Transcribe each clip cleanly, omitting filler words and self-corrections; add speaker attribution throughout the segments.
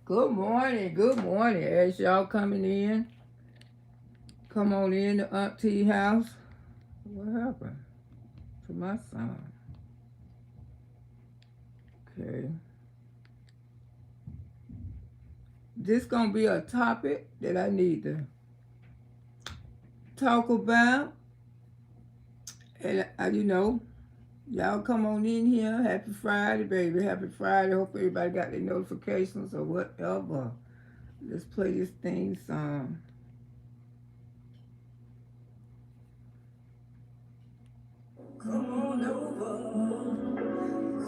Speaker 1: Good morning. As y'all coming in, come on in the auntie house. What happened to my son? Okay, this gonna be a topic that I need to talk about, and y'all come on in here. Happy Friday, baby. Happy Friday. Hope everybody got their notifications or whatever. Let's play this theme song. Come on over.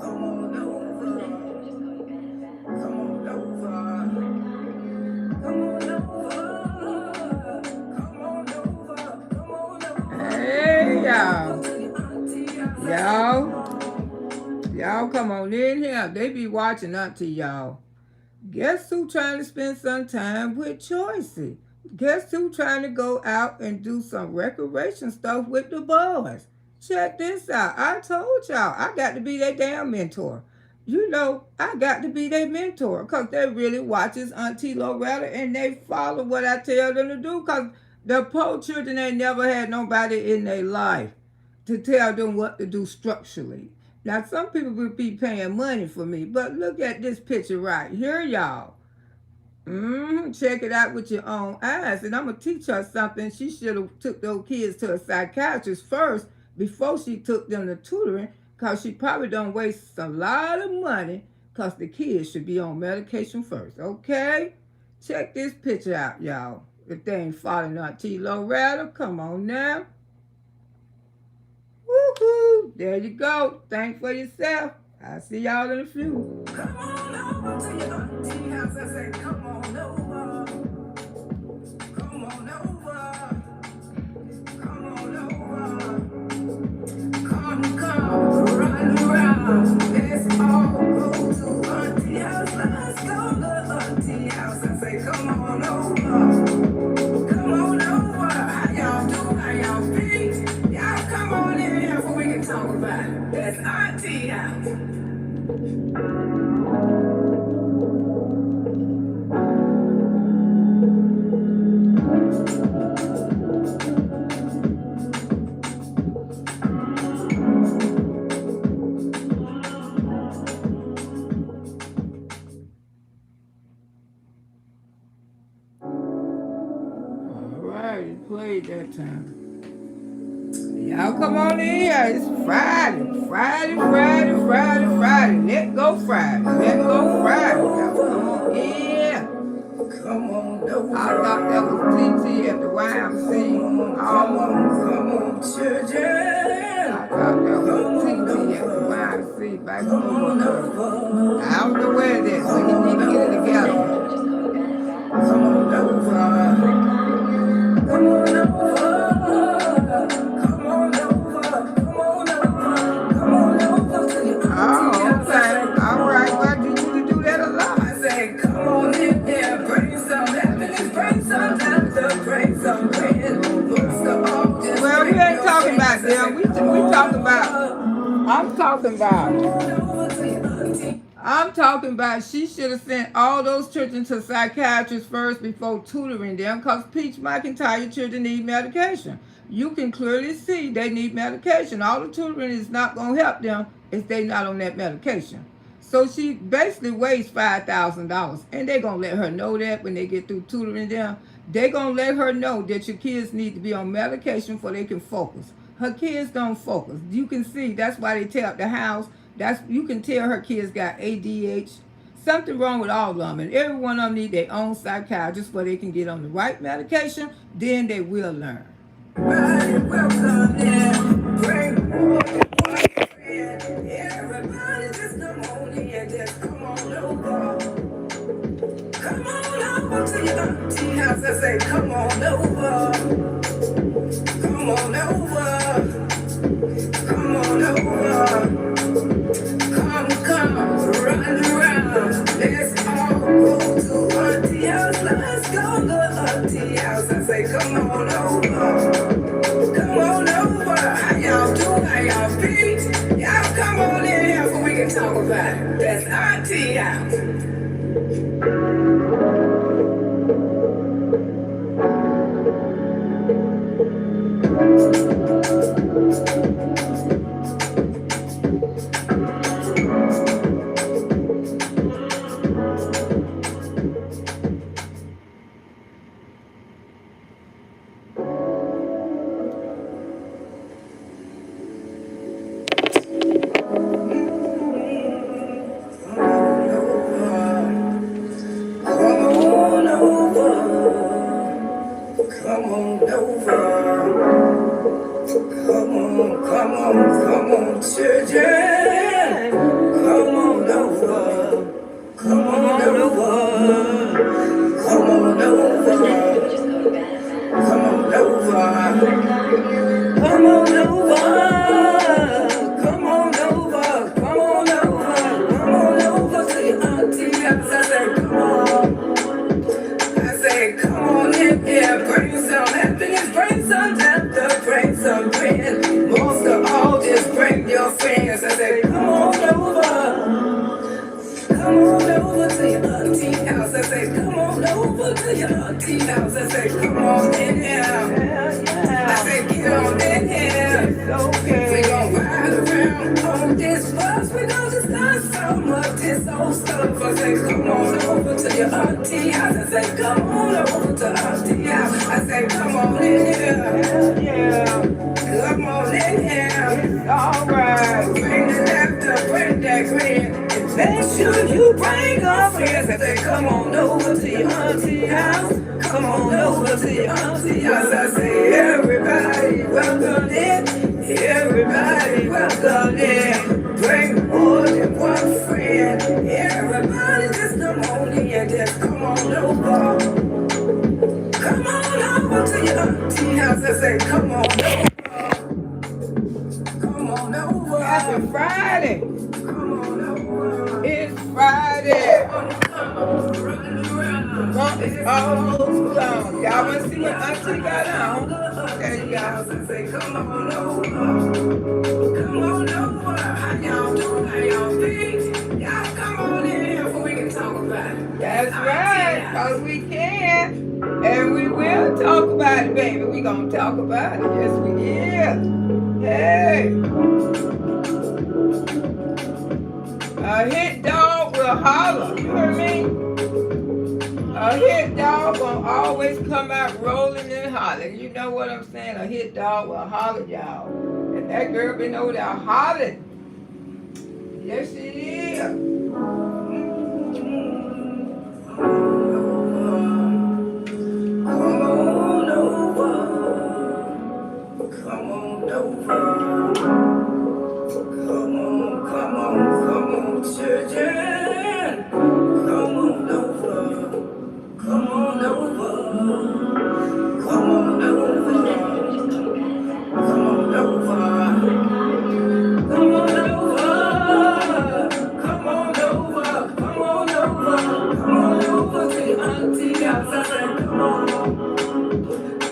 Speaker 1: Come on over. Come on over. Come on over. Come on over. Come on over. Hey, y'all. Y'all come on in here. They be watching auntie, y'all. Guess who trying to spend some time with Choicey? Guess who trying to go out and do some recreation stuff with the boys? Check this out. I told y'all I got to be their damn mentor. I got to be their mentor because they really watches Auntie Loretta and they follow what I tell them to do because the poor children ain't never had nobody in their life to tell them what to do structurally. Now, some people will be paying money for me, but look at this picture right here, y'all. Check it out with your own eyes. And I'm going to teach her something. She should have took those kids to a psychiatrist first before she took them to tutoring because she probably don't waste a lot of money because the kids should be on medication first, okay? Check this picture out, y'all. If they ain't following Auntie Loretta, come on now. Woohoo! There you go. Think for yourself. I'll see y'all in a few. Come on over to your auntie house. I say, come on over. Come on over. Come on over. Come, run around. Let's all go to auntie house. Let's go to auntie house. I say, come on over. Come on over. How y'all do? How y'all be? Y'all come on in here so we can talk about it. That's auntie house. Alright, played that time. Y'all come on in here. It's Friday. Friday. Let go Friday. Y'all come on in. Come on over. I thought that was TT at the YMC. Come on, children. I thought that was TT at the YMC back over. I don't know where it is, but you need to get it together. Come on over. Come on over. Oh, okay. All right. Well, you need to do that a lot. I say, come on in there, bring some happiness, bring some laughter, bring some pain. Well, we ain't talking about them. We talking about. I'm talking about she should have sent all those children to psychiatrists first before tutoring them because Peach McIntyre children need medication. You can clearly see they need medication. All the tutoring is not going to help them if they not on that medication. So she basically wastes $5,000 and they're going to let her know that when they get through tutoring them. They're going to let her know that your kids need to be on medication so they can focus. Her kids don't focus. You can see that's why they tear up the house. You can tell her kids got ADHD. Something wrong with all of them. And every one of them need their own psychiatrist where they can get on the right medication. Then they will learn. Right, welcome in. Everybody just come on in. Just come on over. Come on over to your auntie house. I say, come on over. Come on over. Come on over. Come, run around. Let's all go to auntie house. Let's go to auntie house. I say, come on over. Come on over. How y'all do? How y'all be? Y'all come on in here so we can talk about it. That's auntie house. come on over. Come on, children. Come on over. Come on over. Come on over. Come on over. Come on over. Come on over. Come on over. Come on over to your auntie house. I said, come on. I said, come on in here. Bring some happiness. Bring some laughter. Bring some grin. Most of all, just bring your friends. I said, come on over. Come on over to your auntie house. I say, come on over to your auntie house. I say, come on in here. I say, get on in here. Okay. We gon' ride around on this bus. We gon' discuss some of this old stuff. I say, come on over to your auntie house. I say, come on over to auntie house. I say, come on in here. Yeah. Come on in here. It's alright. Bring the laughter, bring that grin. Make sure you bring your friends. I say, come on over to your auntie house. Come on over to your auntie house. I say, everybody welcome in. Everybody welcome in. Bring more than one friend. Everybody just come on in. Just come on over. Come on over to your auntie house. I say, come on over. Come on over. Happy Friday. Come on over. It's Friday. It's almost gone. Y'all want to see what auntie got on? There you go. Say, come on over. Come on over. How y'all doing? How y'all be? Y'all come on in here before we can talk about it. That's right, because we can. And we will talk about it, baby. We gonna talk about it. Yes, we will. Hey. A hit dog will holler. You hear me? A hit dog gonna always come out rolling and hollering. You know what I'm saying? A hit dog will holler, y'all. And that girl been over there hollering. Yes, she is. Children, come on over. Come on over. Come on over. Come on over. Come on over. Come on over. Come on over. Come on over to your auntie house. I said, come on.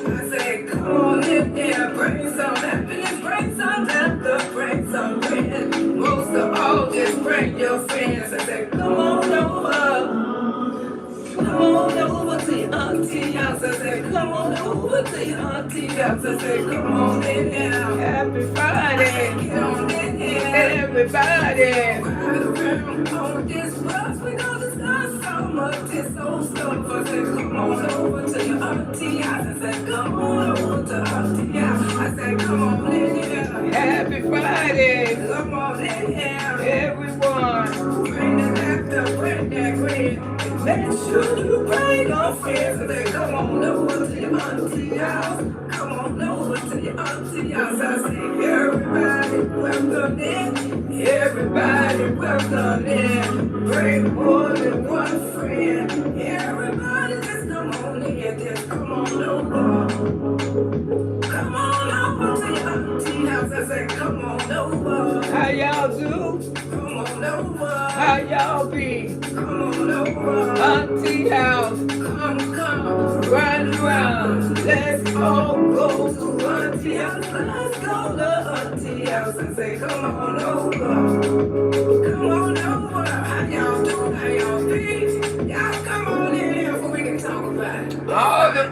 Speaker 1: I said, come on in here. Bring some happiness. Bring some laughter. Bring some grin. Most of all, just bring your friends. I said, come on over. Come on over to your auntie house. I said, come on over to your auntie house. I said, come on in here. Happy Friday. Get on in here. Everybody. Ride around on this bus. We gon' discuss some of this old stuff. I said, come on over to your auntie house. I said, come on over to auntie house. I said, come on in here. Happy Friday. Come on in here. Everyone. Bring the laughter, bring that grin. Make sure you bring your friends. I said, come on over to your auntie house. Come on over to your auntie house. I say, everybody welcome in. Everybody welcome in. Bring more than one friend. Everybody just come on in. Just come on over. Come on over to your auntie house. I say, come on over. How y'all do? Come on over. How y'all be? Come on over. Auntie house. Come. Ride around. Let's all go to auntie house. Let's go to auntie house. I say, come on over. Come on over. How y'all do? How y'all be? Y'all come on in here before we can talk about it.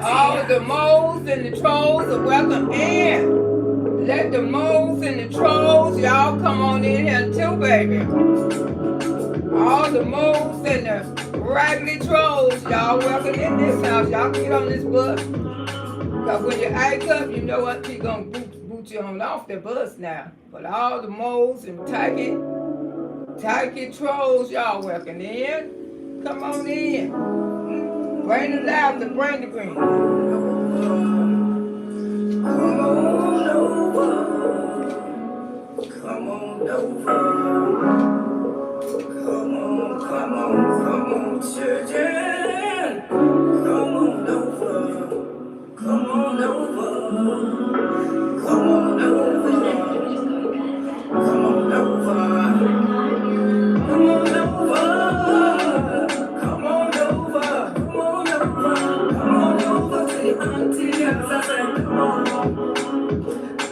Speaker 1: All the moles and the trolls are welcome in. Let the moles and the trolls, y'all come on in here too, baby. All the moles and the raggedy trolls, y'all welcome in this house. Y'all can get on this bus. Because when you act up, you know what? She's going to boot you on off the bus now. But all the moles and tight trolls, y'all welcome in. Come on in. Bring the laughter, bring the green. Come on over. Come on, children. Come on over. Come on over. Come on over. Come on over. Come on over. Come on over. Come on over. Come on over to your auntie house. I said, come on.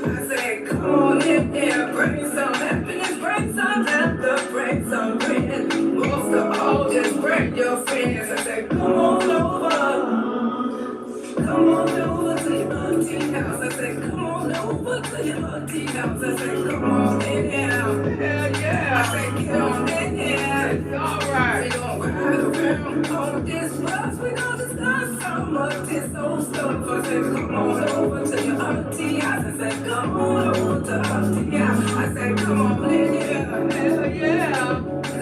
Speaker 1: I said, come on in here. Bring some happiness. Bring some laughter. Bring some grin. Most of all, just bring your friends. I said, come on over. Come on over to your auntie house. I said, come on over to your auntie house. I said, come on in here. Hell yeah. I said, get on in here. It's alright. We gon' ride around on this bus. We gon' discuss some of this old stuff. I said, come on over to your auntie house. I said, come on over to auntie house. I said, come on in here. Hell yeah.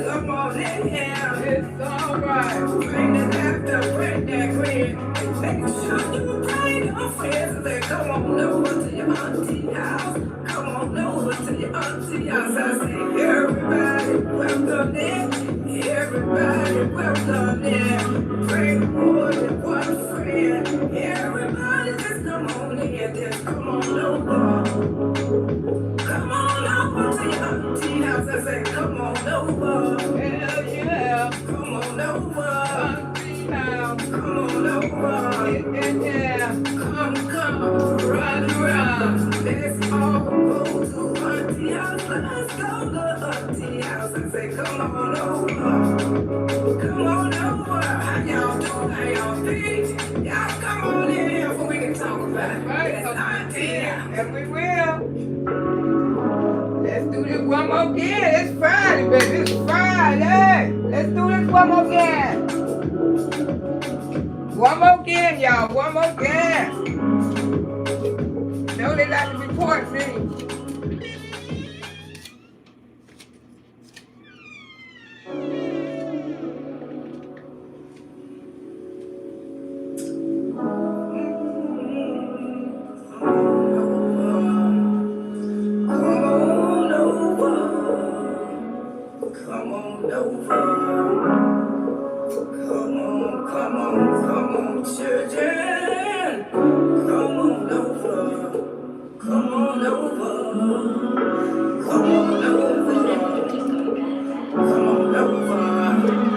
Speaker 1: Come on in here. It's alright. Bring the laughter, bring that grin. Make sure you bring your friends. I said, come on over to your auntie house. Come on over to your auntie house. I say, everybody welcome in. Everybody welcome in. Bring more than one friend. Everybody just come on in. Just come on over. Come on over to your auntie house. I say, come on over. Hell yeah. Come on over. Auntie house. Come on over. Yeah. Come, run around. Let's all go to auntie house. Let's go to auntie house. I say, come on over. Come on over. How y'all doing? How y'all feel? Y'all come on in here so we can talk about it. Right. It's auntie house. And we will. Let's do this one more again. It's Friday, baby. It's Friday. Let's do this one more again. One more again, y'all. One more again. Know they like to report me. Children, come on over. Come on over. Come on over. Come on over.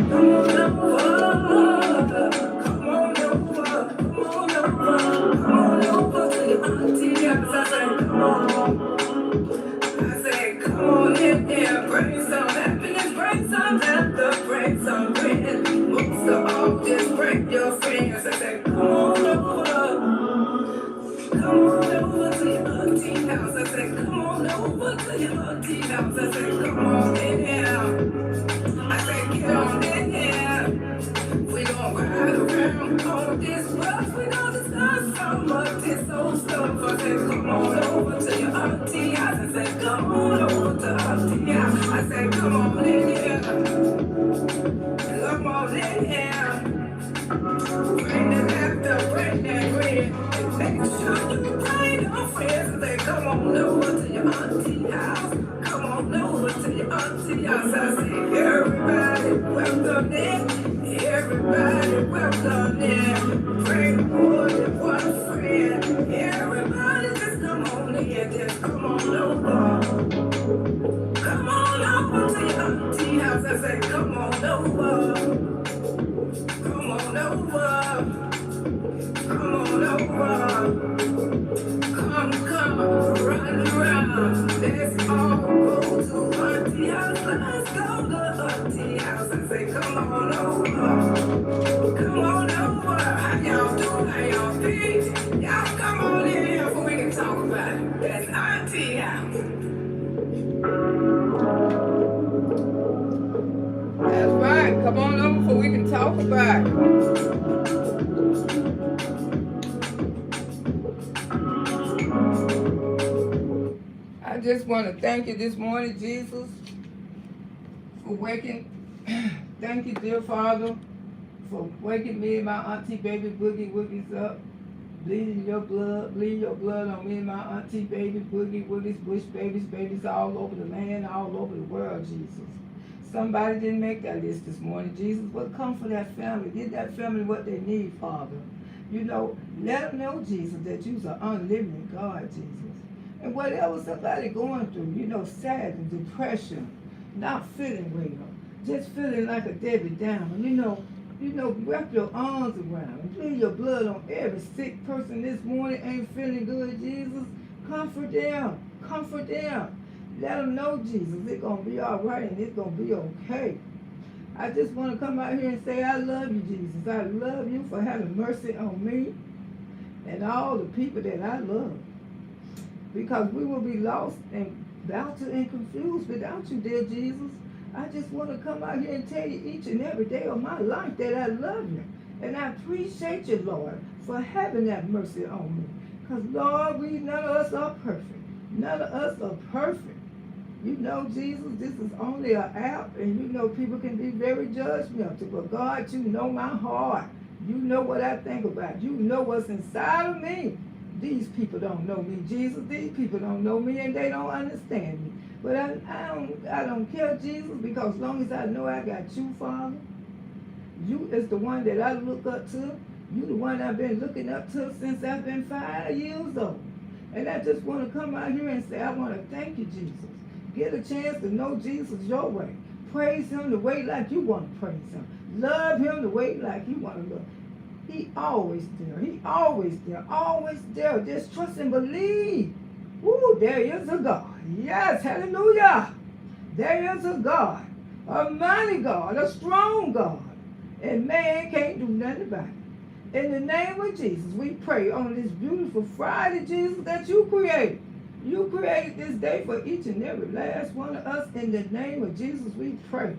Speaker 1: Come on over. Come on over. Come on over. Come on over to your auntie house. I said, come on. I said, come on in here. Bring some happiness. Bring some laughter. Bring some grin. Most of all, just bring your friends. I said, come on over. Come on over to your auntie house. I said, come on over to your auntie house. I said, come on in here. I said, get on in here. We gon' ride around on this bus. We gon' discuss some of this old stuff. I said, come on over to your auntie house. I said, come on over to auntie house. I said, come on in here. Come on in here. Bring the laughter, bring that grin. Make sure you bring your friends. I say, come on over to your auntie house. Come on over to your auntie house. I say, everybody welcome in. Everybody welcome in. Bring more than one friend. Everybody just come on in. Just come on over. Come on over to your auntie house. I say, come on over. Come on over. Come on over. Come, run around. Let's all go to auntie house. Let's go to auntie house. I say, come on over. Come on over. How y'all doing? How y'all feel? Y'all come on in here so we can talk about it. That's auntie house. That's right. Come on over so we can talk about it. I just want to thank you this morning, Jesus, for waking. Thank you, dear Father, for waking me and my auntie baby boogie woogies up. Bleeding your blood on me and my auntie baby boogie woogies, bush babies, babies all over the land, all over the world, Jesus. Somebody didn't make that list this morning, Jesus, but come for that family. Give that family what they need, Father. You know, let them know, Jesus, that you're an unlimited God, Jesus. And whatever somebody going through, you know, sadness, depression, not feeling well, just feeling like a Debbie Downer, you know, wrap your arms around and bleed your blood on every sick person this morning ain't feeling good, Jesus. Comfort them. Comfort them. Let them know, Jesus, it's going to be all right and it's going to be okay. I just want to come out here and say I love you, Jesus. I love you for having mercy on me and all the people that I love. Because we will be lost and doubted and confused without you, dear Jesus. I just want to come out here and tell you each and every day of my life that I love you. And I appreciate you, Lord, for having that mercy on me. Because, Lord, none of us are perfect. None of us are perfect. You know, Jesus, this is only an app, and you know people can be very judgmental. But, God, you know my heart. You know what I think about. You know what's inside of me. These people don't know me, Jesus. These people don't know me, and they don't understand me. But I don't care, Jesus, because as long as I know I got you, Father, you is the one that I look up to. You the one I've been looking up to since I've been 5 years old. And I just want to come out here and say, I want to thank you, Jesus. Get a chance to know Jesus your way. Praise him the way like you want to praise him. Love him the way like you want to love. He always there. He always there. Always there. Just trust and believe. Woo, there is a God. Yes, hallelujah. There is a God. A mighty God. A strong God. And man can't do nothing about it. In the name of Jesus, we pray on this beautiful Friday, Jesus, that you created. You created this day for each and every last one of us. In the name of Jesus, we pray.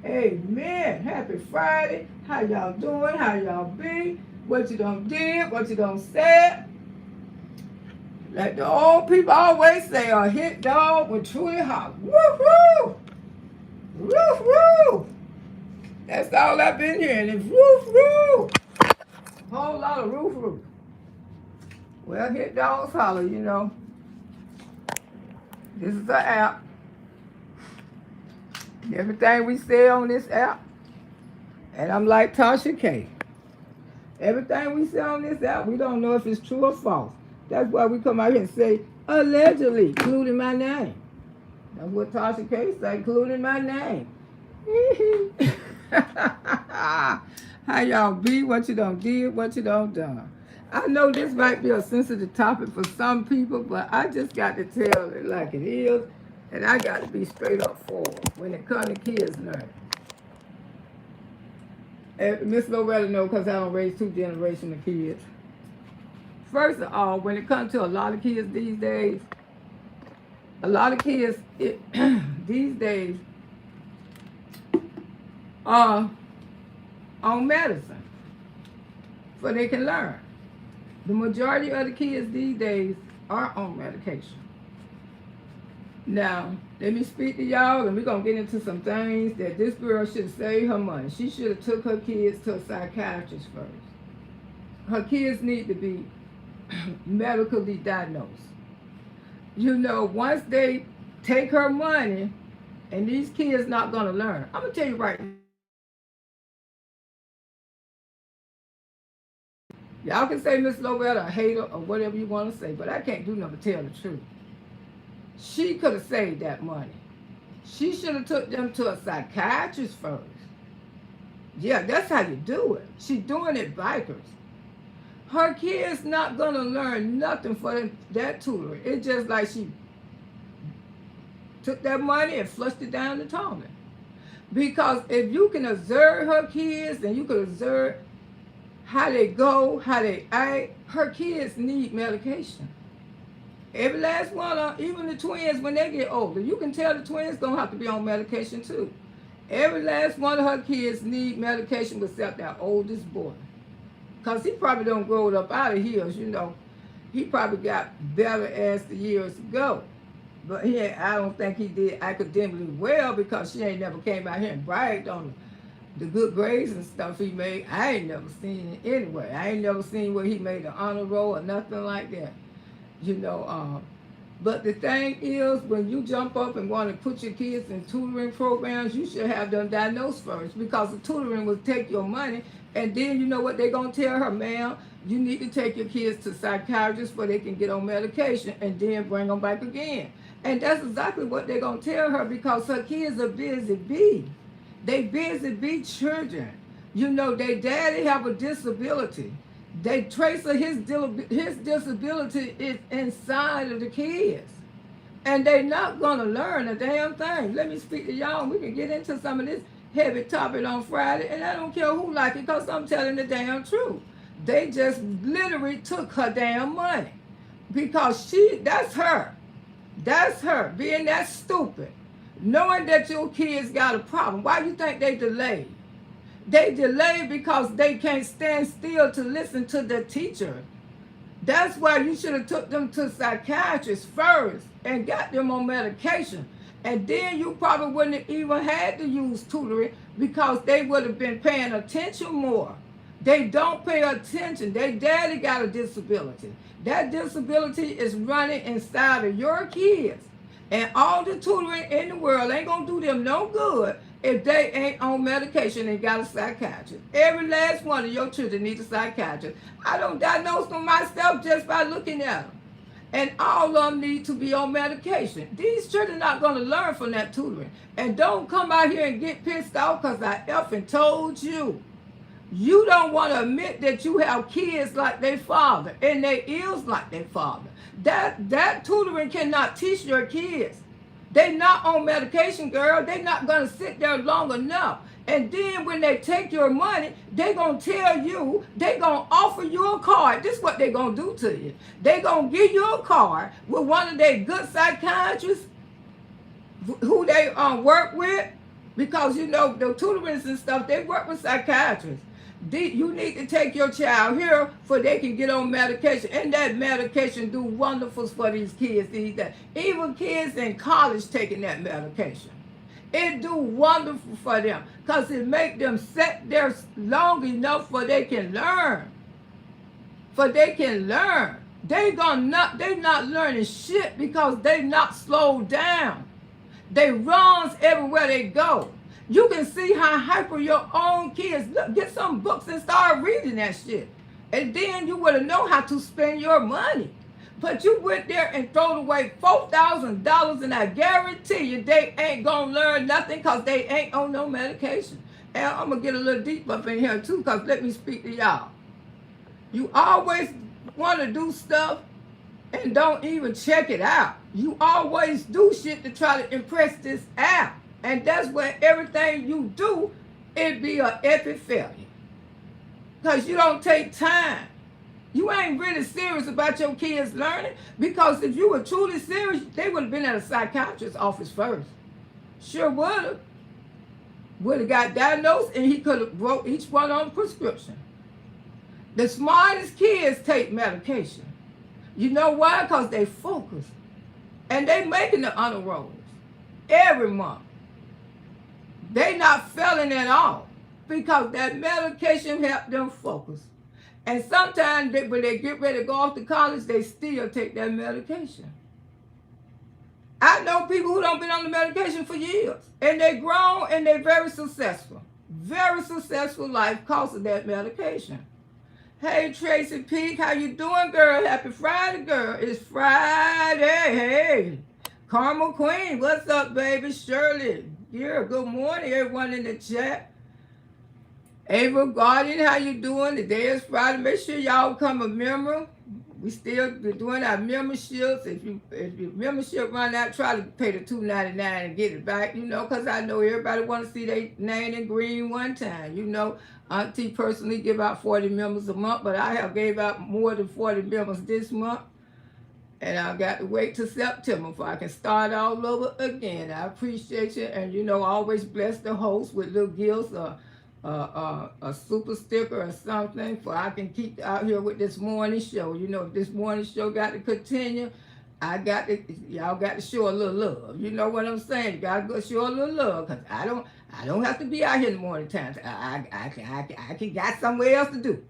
Speaker 1: Amen. Happy Friday. How y'all doing? How y'all be? What you done did? What you done said? Like the old people always say, a hit dog when truly hot. Woo-hoo! Woo-hoo! That's all I've been hearing is woo-hoo! Whole lot of roof-roof. Well, hit dogs holler, you know. This is an app. Everything we say on this app, and I'm like Tasha K. Everything we say on this app, we don't know if it's true or false. That's why we come out here and say, allegedly, including my name. That's what Tasha K said, including my name. How y'all be, what you done did, what you done done. I know this might be a sensitive topic for some people, but I just got to tell it like it is, and I got to be straight up forward when it comes to kids learning. Miss Loretta know because I don't raise 2 generations of kids. First of all, when it comes to a lot of kids these days, a lot of kids these days are on medicine so they can learn. The majority of the kids these days are on medication. Now, let me speak to y'all, and we're going to get into some things that this girl should have saved her money. She should have took her kids to a psychiatrist first. Her kids need to be medically diagnosed. You know, once they take her money, and these kids not going to learn. I'm going to tell you right now. Y'all can say Miss Loretta a hater or whatever you want to say, but I can't do nothing but tell the truth. She could have saved that money. She should have took them to a psychiatrist first. Yeah, that's how you do it. She's doing it bikers. Her kids not going to learn nothing for that tutor. It's just like she took that money and flushed it down the toilet. Because if you can observe her kids and you can observe how they go, how they act, her kids need medication. Every last one of them, even the twins, when they get older, you can tell the twins don't have to be on medication too. Every last one of her kids need medication except that oldest boy. Because he probably don't grow it up out of heels, you know. He probably got better as the years go. But I don't think he did academically well because she ain't never came out here and bragged on him. the good grades and stuff he made, I ain't never seen it anyway. I ain't never seen where he made an honor roll or nothing like that. You know, but the thing is, when you jump up and want to put your kids in tutoring programs, you should have them diagnosed first, because the tutoring will take your money, and then you know what they're going to tell her, ma'am, you need to take your kids to psychiatrists where they can get on medication and then bring them back again. And that's exactly what they're going to tell her, because her kids are busy bee. They busy bee children. You know, their daddy have a disability. They trace his disability is inside of the kids. And they're not going to learn a damn thing. Let me speak to y'all, and we can get into some of this heavy topic on Friday. And I don't care who like it, because I'm telling the damn truth. They just literally took her damn money. Because that's her. That's her, being that stupid. Knowing that your kids got a problem. Why you think they delayed? They delayed because they can't stand still to listen to the teacher. That's why you should have took them to psychiatrists first and got them on medication. And then you probably wouldn't have even had to use tutoring, because they would have been paying attention more. They don't pay attention. Their daddy got a disability. That disability is running inside of your kids. And all the tutoring in the world ain't going to do them no good if they ain't on medication and got a psychiatrist. Every last one of your children needs a psychiatrist. I don't diagnose them myself just by looking at them. And all of them need to be on medication. These children are not going to learn from that tutoring. And don't come out here and get pissed off because I effing told you. You don't want to admit that you have kids like their father and their ears like their father. That tutoring cannot teach your kids. They not on medication, girl. They not going to sit there long enough. And then when they take your money, they going to tell you, they going to offer you a card. This is what they going to do to you. They going to give you a card with one of their good psychiatrists who they work with. Because, you know, the tutorings and stuff, they work with psychiatrists. You need to take your child here so they can get on medication. And that medication do wonderfuls for these kids these days. Even kids in college taking that medication. It do wonderful for them because it make them sit there long enough for they can learn. They not learning shit because they not slowed down. They runs everywhere they go. You can see how hyper your own kids. Look, get some books and start reading that shit. And then you would have known how to spend your money. But you went there and thrown away $4,000, and I guarantee you they ain't going to learn nothing because they ain't on no medication. And I'm going to get a little deep up in here too, because let me speak to y'all. You always want to do stuff and don't even check it out. You always do shit to try to impress this app. And that's where everything you do, it be an epic failure. Because you don't take time. You ain't really serious about your kids learning. Because if you were truly serious, they would have been at a psychiatrist's office first. Sure would have. Would have got diagnosed, and he could have wrote each one on a prescription. The smartest kids take medication. You know why? Because they focus. And they making the honor rolls every month. They not failing at all because that medication helped them focus. And sometimes when they get ready to go off to college, they still take that medication. I know people who don't been on the medication for years, and they grown and they very successful life because of that medication. Hey, Tracy Peak, how you doing, girl? Happy Friday, girl. It's Friday. Hey, Carmel Queen, what's up, baby? Shirley, yeah, good morning, everyone in the chat. Ava Guardian, how you doing? Today is Friday. Make sure y'all become a member. We still doing our memberships. If your membership run out, try to pay the $2.99 and get it back, you know, because I know everybody want to see their name in green one time. You know, Auntie personally give out 40 members a month, but I have gave out more than 40 members this month. And I got to wait till September before I can start all over again. I appreciate you. And, you know, always bless the host with little gifts or a super sticker or something for I can keep out here with this morning show. You know, if this morning show got to continue, y'all got to show a little love. You know what I'm saying? You got to go show a little love because I don't have to be out here in the morning times. I can got somewhere else to do.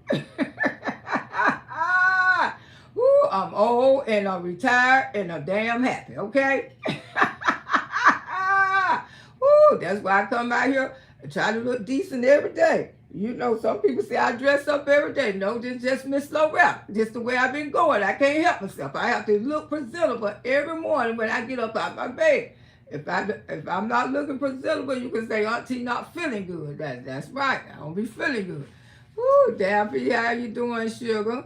Speaker 1: Woo, I'm old and I'm retired and I'm damn happy, okay? Woo, that's why I come out here and try to look decent every day. You know, some people say I dress up every day. No, this is just Miss Loretta. Just the way I've been going. I can't help myself. I have to look presentable every morning when I get up out of my bed. If I'm not looking presentable, you can say Auntie not feeling good. That's right. I don't be feeling good. Woo, Daffy, how you doing, sugar?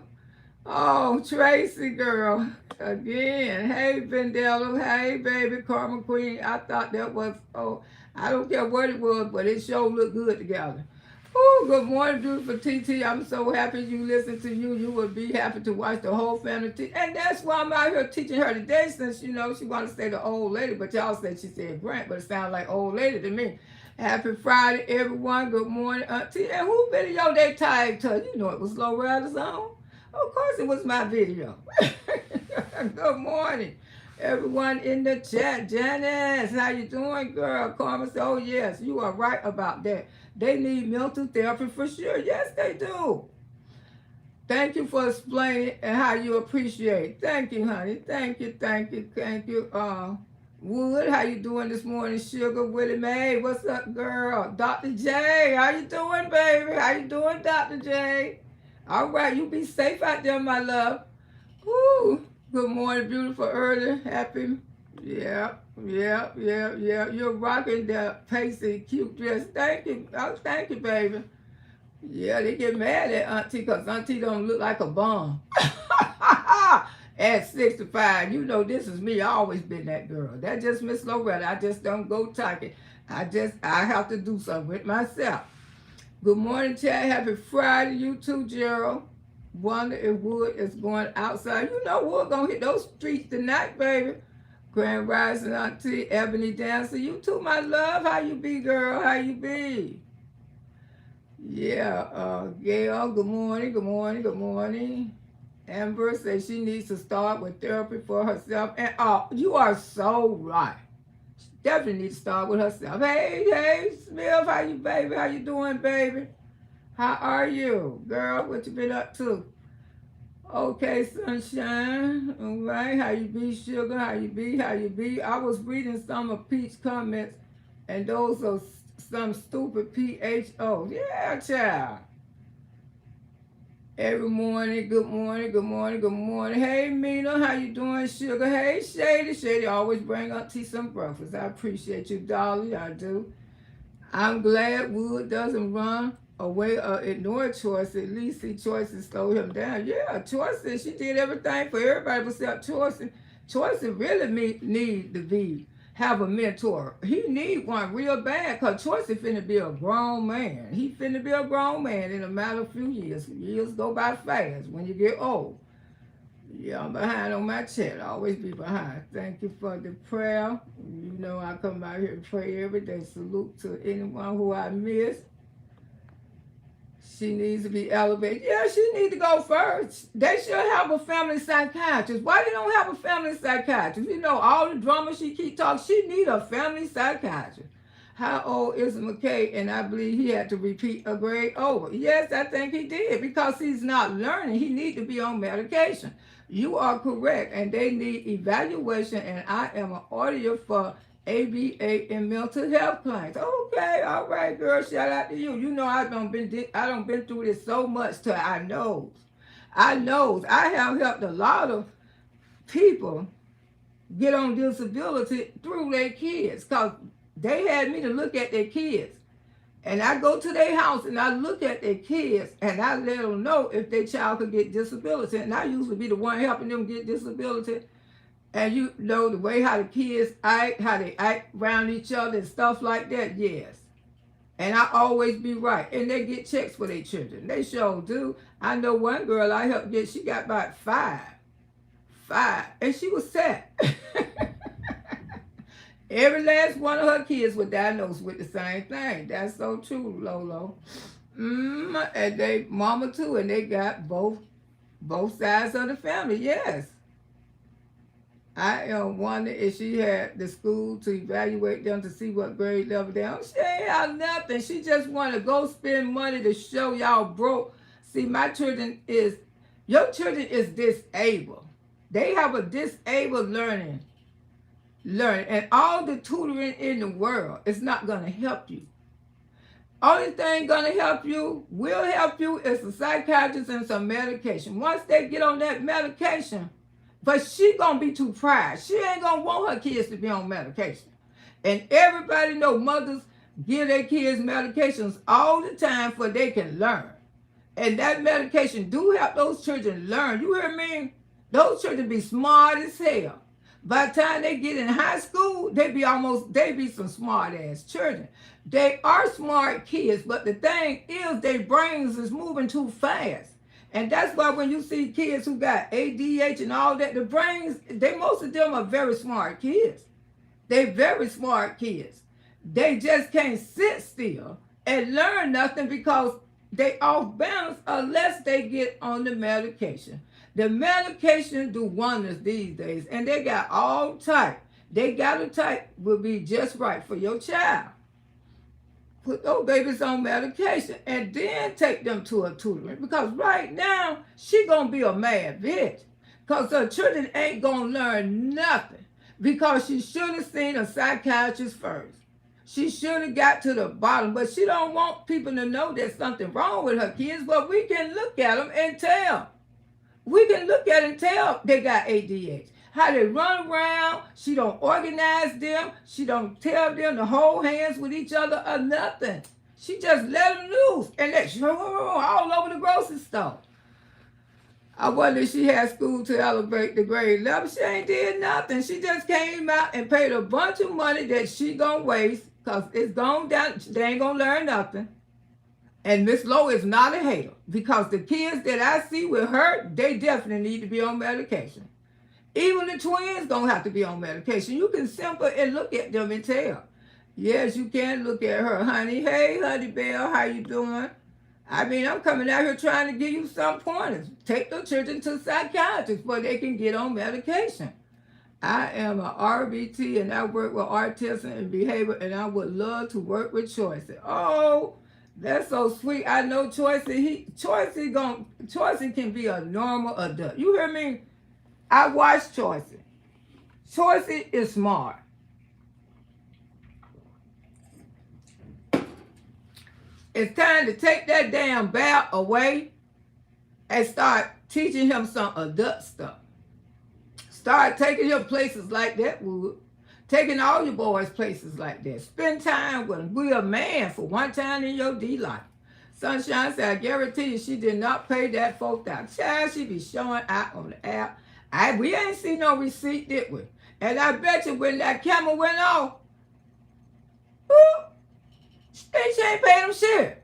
Speaker 1: Oh, Tracy girl. Again. Hey, Vendella. Hey, baby, Karma Queen. I thought that was, oh, I don't care what it was, but it sure looked good together. Oh, good morning, beautiful TT. I'm so happy you listen to you. You would be happy to watch the whole family teach. And that's why I'm out here teaching her today, since, you know, she want to say the old lady, but y'all said she said Grant, but it sounds like old lady to me. Happy Friday, everyone. Good morning, Auntie. And who video they tagged her? You know it was Loretta's on. Of course it was my video. Good morning, everyone in the chat. Janice, how you doing, girl? Carmen said, oh, yes, you are right about that. They need mental therapy for sure. Yes, they do. Thank you for explaining and how you appreciate. Thank you, honey. Thank you, thank you, thank you. Wood, how you doing this morning? Sugar, Willie Mae, what's up, girl? Dr. J, how you doing, baby? How you doing, Dr. J? All right, you be safe out there, my love. Woo. Good morning, beautiful early. Happy. Yeah. You're rocking the Pacey cute dress. Thank you. Oh, thank you, baby. Yeah, they get mad at Auntie because Auntie don't look like a bum. At 65, you know this is me. I always been that girl. That's just Miss Loretta. I just don't go talking. I have to do something with myself. Good morning, Chad. Happy Friday. You too, Gerald. Wonder if Wood is going outside. You know Wood gonna hit those streets tonight, baby. Grand Rising Auntie, Ebony Dancer. You too, my love. How you be, girl? How you be? Yeah, Gail, good morning, good morning, good morning. Amber says she needs to start with therapy for herself. And you are so right. She definitely needs to start with herself. Hey, Smith, how you, baby? How you doing, baby? How are you? Girl, what you been up to? Okay, sunshine. All right, how you be, sugar? How you be? How you be? I was reading some of Pete's comments, and those are some stupid PHO. Yeah, child. Every morning, good morning, good morning, good morning. Hey, Mina, how you doing, sugar? Hey, Shady. Shady always bring Auntie some breakfast. I appreciate you, darling. I do. I'm glad Wood doesn't run away or ignore Choice. At least see Choices slow him down. Yeah, Choices, she did everything for everybody except Choices. Choices really need to have a mentor. He need one real bad because Choices finna be a grown man. He finna be a grown man in a matter of few years. Years go by fast when you get old. Yeah, I'm behind on my chat. I always be behind. Thank you for the prayer. You know I come out here and pray every day. Salute to anyone who I miss. She needs to be elevated. Yeah, she needs to go first. They should have a family psychiatrist. Why they don't have a family psychiatrist? You know, all the drama she keep talking, she need a family psychiatrist. How old is McKay? And I believe he had to repeat a grade over. Yes, I think he did because he's not learning. He need to be on medication. You are correct, and they need evaluation, and I am an auditor for ABA and mental health claims. Okay, all right, girl, shout out to you. You know I done been through this so much till I knows. I have helped a lot of people get on disability through their kids because they had me to look at their kids. And I go to their house and I look at their kids and I let them know if their child could get disability. And I usually be the one helping them get disability. And you know the way how the kids act, how they act around each other and stuff like that, yes. And I always be right. And they get checks for their children. They sure do. I know one girl I helped get, she got about five. And she was set. Every last one of her kids were diagnosed with the same thing. That's so true, Lolo. And they mama too, and they got both sides of the family, yes. I am wondering if she had the school to evaluate them to see what grade level they on. She ain't have nothing. She just want to go spend money to show y'all broke. See, your children is disabled. They have a disabled learning, and all the tutoring in the world is not gonna help you. Only thing gonna will help you is a psychiatrist and some medication. Once they get on that medication, but she gonna be too proud. She ain't gonna want her kids to be on medication. And everybody know mothers give their kids medications all the time for they can learn. And that medication do help those children learn. You hear me? Those children be smart as hell. By the time they get in high school, they be some smart ass children. They are smart kids, but the thing is their brains is moving too fast. And that's why when you see kids who got ADH and all that, the brains, most of them are very smart kids. They very smart kids. They just can't sit still and learn nothing because they off balance unless they get on the medication. The medication do wonders these days, and they got all type. They got a type will be just right for your child. Put those babies on medication and then take them to a tutoring, because right now she gonna be a mad bitch because her children ain't gonna learn nothing, because she should have seen a psychiatrist first. She should have got to the bottom, but she don't want people to know there's something wrong with her kids. But we can look at them and tell. We can look at and tell they got ADH. How they run around. She don't organize them. She don't tell them to hold hands with each other or nothing. She just let them loose and let all over the grocery store. I wonder if she had school to elevate the grade level. She ain't did nothing. She just came out and paid a bunch of money that she gonna waste because it's gone down. They ain't gonna learn nothing. And Miss Lowe is not a hater, because the kids that I see with her, they definitely need to be on medication. Even the twins gonna have to be on medication. You can simple and look at them and tell. Yes, you can look at her, honey. Hey, honey Belle, how you doing? I mean, I'm coming out here trying to give you some pointers. Take the children to psychiatrists where they can get on medication. I am an RBT and I work with autism and behavior, and I would love to work with Choicy. Oh, that's so sweet. I know Choicy. Choicy can be a normal adult. You hear me? I watch Choicy. Choicy is smart. It's time to take that damn bear away and start teaching him some adult stuff. Start taking him places like that, Wood. Taking all your boys places like that. Spend time with them. Be a man for one time in your D life. Sunshine said, I guarantee you she did not pay that $4,000. Child, she be showing out on the app. We ain't see no receipt, did we? And I bet you when that camera went off, whoop, she ain't paid them shit.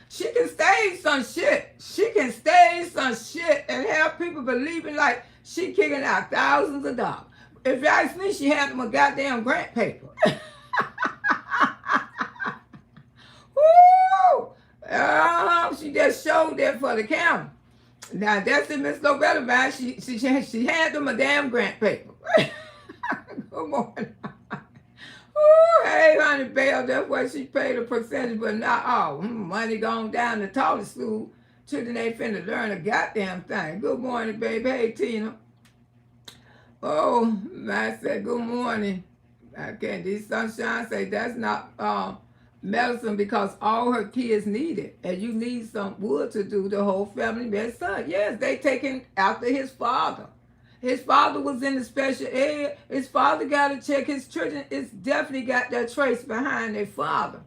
Speaker 1: She can stage some shit. She can stage some shit and have people believing like she kicking out thousands of dollars. If you ask me, she had them a goddamn grant paper. Woo! She just showed that for the camera. Now that's in Miss Loretta Brown. She had them a damn grant paper. Good morning. Ooh, hey, honey, Belle, that's what she paid a percentage, but not all. Money gone down to Tolly school. Children ain't finna learn a goddamn thing. Good morning, baby. Hey, Tina. Oh, I said, good morning. I can't. These Sunshine say that's not medicine, because all her kids need it. And you need some wood to do the whole family medicine. Yes, they taking after his father. His father was in the special ed. His father got to check his children. It's definitely got that trace behind their father.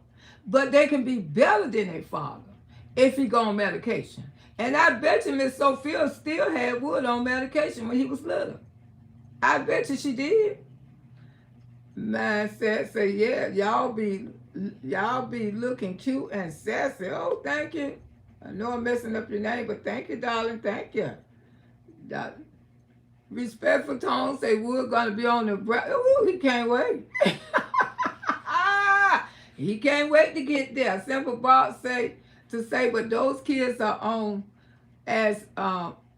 Speaker 1: But they can be better than their father if he go on medication. And I bet you Miss Sophia still had Wood on medication when he was little. I bet you she did. Man said, say, yeah, y'all be looking cute and sassy. Oh, thank you. I know I'm messing up your name, but thank you, darling. Thank you. Respectful tone say Wood gonna be on the ooh, he can't wait. He can't wait to get there. Simple Bob say, but those kids are on as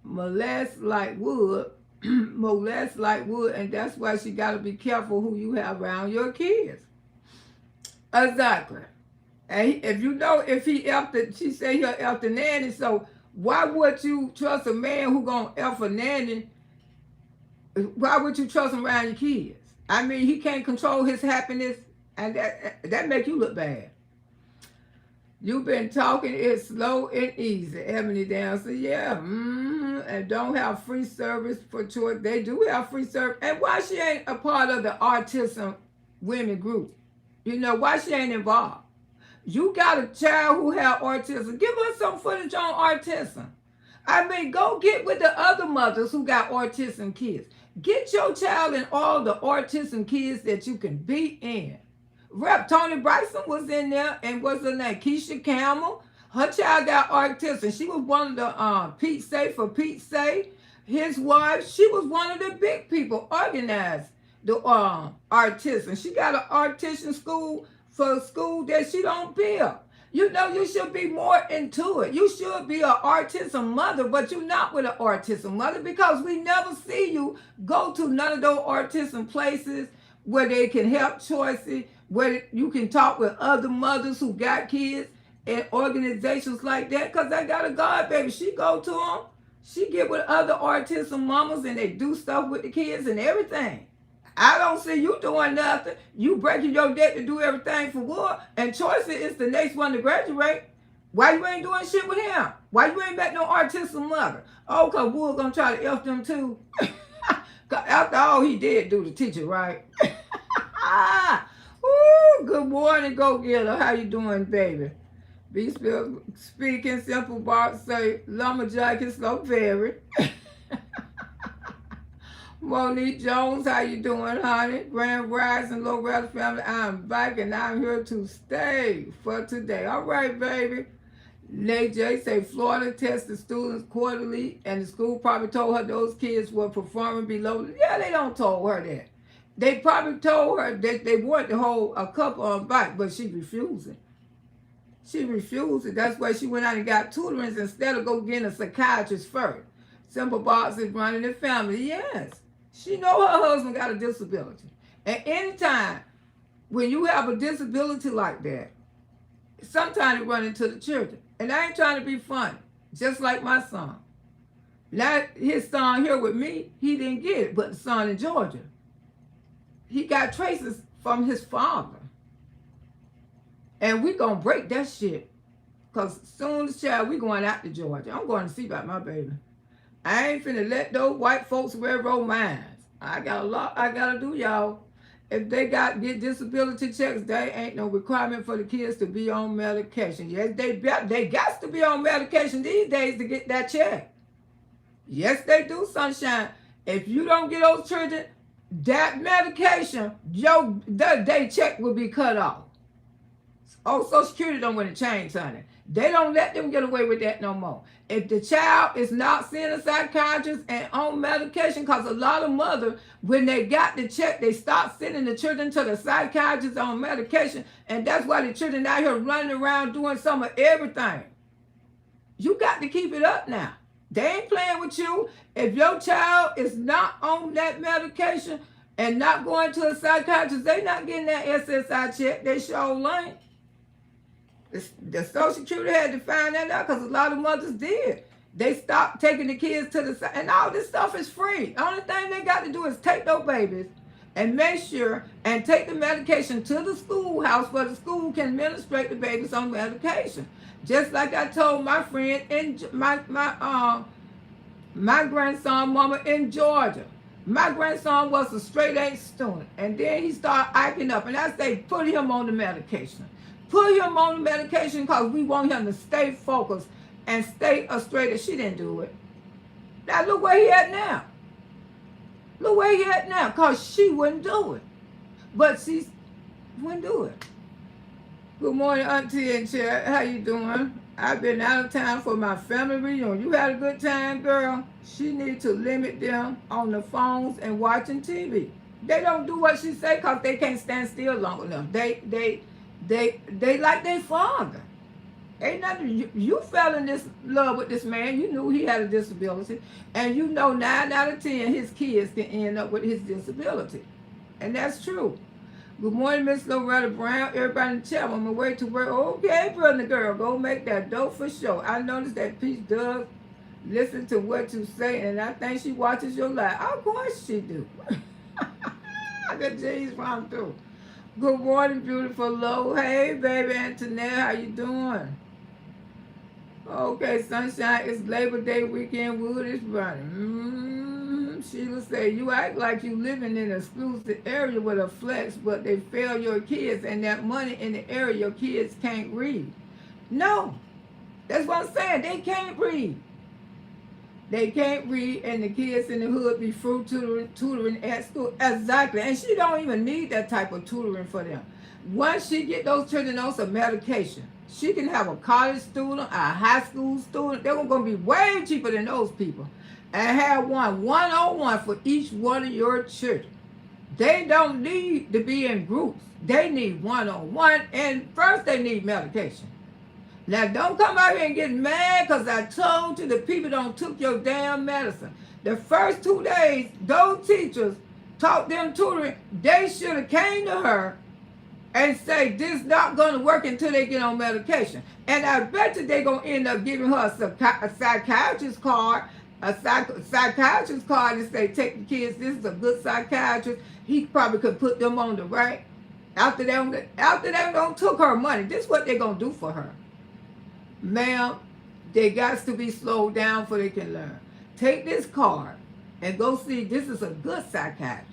Speaker 1: molest like wood, molest like wood, and that's why she got to be careful who you have around your kids. Exactly. And if you know if he after, she say he'll after nanny, so why would you trust a man who gonna F a nanny? Why would you trust him around your kids? I mean, he can't control his happiness, and that make you look bad. You've been talking it slow and easy, Ebony Dancer. Yeah, and don't have free service for choice. They do have free service. And why she ain't a part of the autism women group? You know, why she ain't involved? You got a child who have autism. Give us some footage on autism. I mean, go get with the other mothers who got autism kids. Get your child in all the autism kids that you can be in. Rep Tony Bryson was in there, and what's her name? Keisha Campbell. Her child got autism. She was one of the Pete Say for Pete Say. His wife, she was one of the big people organized the autism. She got an autism school for a school that she don't build. You know, you should be more into it. You should be an autism mother, but you're not with an autism mother because we never see you go to none of those autism places where they can help choices, where you can talk with other mothers who got kids and organizations like that. Because I got a god baby. She go to them. She get with other autism mamas and they do stuff with the kids and everything. I don't see you doing nothing. You breaking your debt to do everything for Wood. And Choice is the next one to graduate. Why you ain't doing shit with him? Why you ain't met no autism mother? Oh, because Wood gonna try to F them too. After all he did do the teacher, right? Ooh, good morning, go getter. How you doing, baby? Be speaking simple Bart say lumberjack is so very. Monique Jones, how you doing, honey? Grand Rising, Loretta family, I'm back and I'm here to stay for today. All right, baby. Nate J say Florida tests the students quarterly, and the school probably told her those kids were performing below. Yeah, they don't told her that. They probably told her that they wanted to hold a couple on back, but she refused it. She refused it. That's why she went out and got tutorings instead of go getting a psychiatrist first. Simple Box is running the family. Yes. She know her husband got a disability. And anytime when you have a disability like that, sometimes you run into the children. And I ain't trying to be funny. Just like my son. Now his son here with me, he didn't get it, but the son in Georgia, he got traces from his father. And we gonna break that shit. Because soon as child, we going out to Georgia. I'm going to see about my baby. I ain't finna let those white folks railroad minds. I got a lot I gotta do, y'all. If they get disability checks, there ain't no requirement for the kids to be on medication. Yes, they got to be on medication these days to get that check. Yes, they do, sunshine. If you don't get those children that medication, their check will be cut off. Oh, Social Security don't want to change, honey. They don't let them get away with that no more. If the child is not seeing a psychiatrist and on medication, because a lot of mothers, when they got the check, they start sending the children to the psychiatrist on medication, and that's why the children out here running around doing some of everything. You got to keep it up now. They ain't playing with you. If your child is not on that medication and not going to a psychiatrist, they not getting that SSI check. They sure ain't. The Social Security had to find that out because a lot of mothers did. They stopped taking the kids to the side, and all this stuff is free. The only thing they got to do is take those babies and make sure and take the medication to the schoolhouse where the school can administrate the babies on medication. Just like I told my friend in my grandson mama in Georgia. My grandson was a straight A student, and then he started acting up, and I say put him on the medication. Put him on the medication because we want him to stay focused and stay straight. She didn't do it. Now look where he at now. Look where he at now because she wouldn't do it. But she wouldn't do it. Good morning, Auntie and Chair. How you doing? I've been out of town for my family reunion. You had a good time, girl? She needs to limit them on the phones and watching TV. They don't do what she say because they can't stand still long enough. They like their father. Ain't nothing. You fell in this love with this man. You knew he had a disability, and you know 9 out of 10 his kids can end up with his disability, and that's true. Good morning, Miss Loretta Brown. Everybody in the chat. On my way to work. Okay, brother, girl, go make that dough for sure. I noticed that Peach does listen to what you say, and I think she watches your life. Of course she do. The G's from through. Good morning, beautiful Lo. Hey, baby Antoinette, how you doing? Okay, sunshine, it's Labor Day weekend, wood is burning. Sheila say, you act like you living in an exclusive area with a flex, but they fail your kids, and that money in the area your kids can't read. No, that's what I'm saying. They can't read. They can't read, and the kids in the hood be fruit tutoring at school. Exactly, and she don't even need that type of tutoring for them. Once she get those children on some medication, she can have a college student, a high school student. They're going to be way cheaper than those people. And have one-on-one for each one of your children. They don't need to be in groups. They need one-on-one, and first they need medication. Now, don't come out here and get mad because I told you the people don't took your damn medicine. The first 2 days, those teachers taught them tutoring. They should have came to her and say, this not going to work until they get on medication. And I bet you they're going to end up giving her a psychiatrist card, psychiatrist card and say, take the kids, this is a good psychiatrist. He probably could put them on the right. After they don't took her money, this is what they're going to do for her. Ma'am, they got to be slowed down before they can learn. Take this card and go see, this is a good psychiatrist.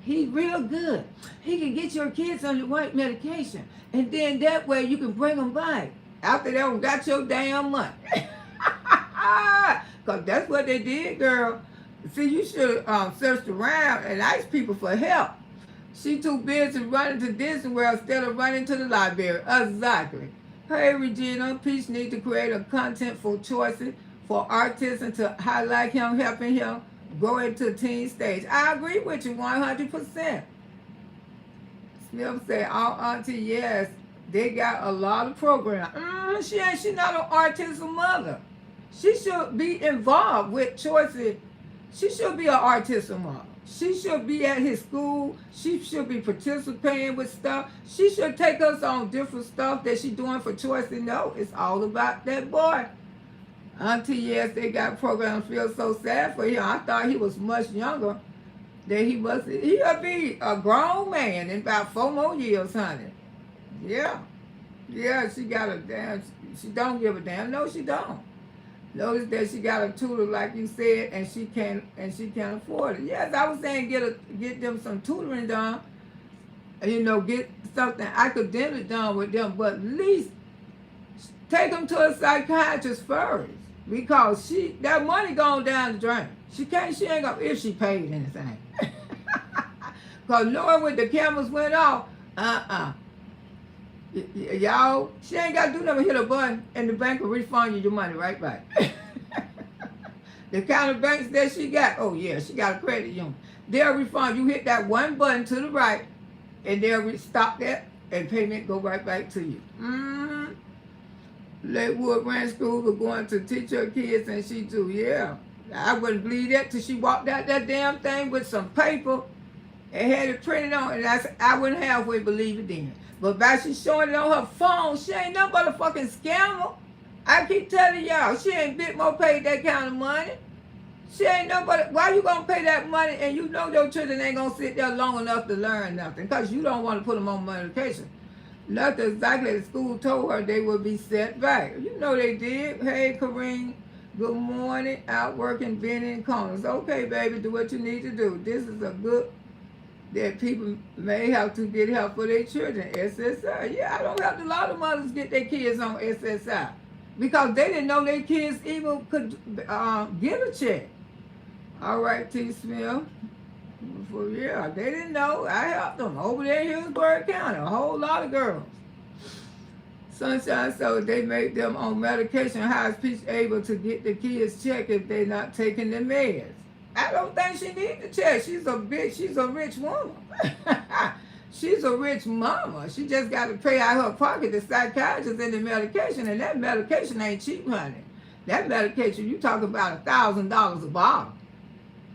Speaker 1: He's real good. He can get your kids on the right medication. And then that way you can bring them back. After they don't got your damn money. Because that's what they did, girl. See, you should have searched around and asked people for help. She too busy running to Disney World instead of running to the library. Exactly. Hey, Regina, Peach need to create a content for choices for artists to highlight him, helping him go into teen stage. I agree with you 100%. Smith said, all auntie, yes, they got a lot of programs. She not an artistic mother. She should be involved with choices. She should be an artistic mother. She should be at his school. She should be participating with stuff. She should take us on different stuff that she's doing for choice. And no, it's all about that boy. Auntie, yes, they got programs. Feel so sad for him. I thought he was much younger than he was. He'll be a grown man in about 4 more years, honey. Yeah. Yeah, she got a damn, she don't give a damn. No, she don't. Notice that she got a tutor, like you said, and she can't afford it. Yes, I was saying get them some tutoring done, get something academic done with them, but at least take them to a psychiatrist first, because that money going down the drain. She ain't gonna, if she paid anything. Because knowing when the cameras went off, y'all, she ain't got to do nothing but hit a button and the bank will refund you your money right back. The kind of banks that she got, oh yeah, she got a credit union. They'll refund you. Hit that one button to the right and they'll stop that and payment go right back to you. Lakewood Ranch School was going to teach her kids and she too, yeah. I wouldn't believe that till she walked out that damn thing with some paper and had it printed on, and I wouldn't halfway believe it then. But by she showing it on her phone, she ain't nothing but a fucking scammer. I keep telling y'all, she ain't bit more paid that kind of money. She ain't nothing but, why you gonna pay that money and you know your children ain't gonna sit there long enough to learn nothing? Because you don't want to put them on medication. Nothing exactly the school told her they would be set back. You know they did. Hey, Kareem, good morning. Out working, bending corners. Okay, baby, do what you need to do. This is a good that people may have to get help for their children. SSI. Yeah, I don't have a lot of mothers get their kids on SSI because they didn't know their kids even could get a check. All right, T. Smith. Well, yeah, they didn't know. I helped them over there in Hillsborough County. A whole lot of girls. Sunshine, so they make them on medication. How is Peach able to get the kids checked if they're not taking the meds? I don't think she needs to check. She's a rich woman. She's a rich mama. She just got to pay out her pocket the psychiatrist and the medication, and that medication ain't cheap, honey. That medication, you talking about $1,000 a bottle,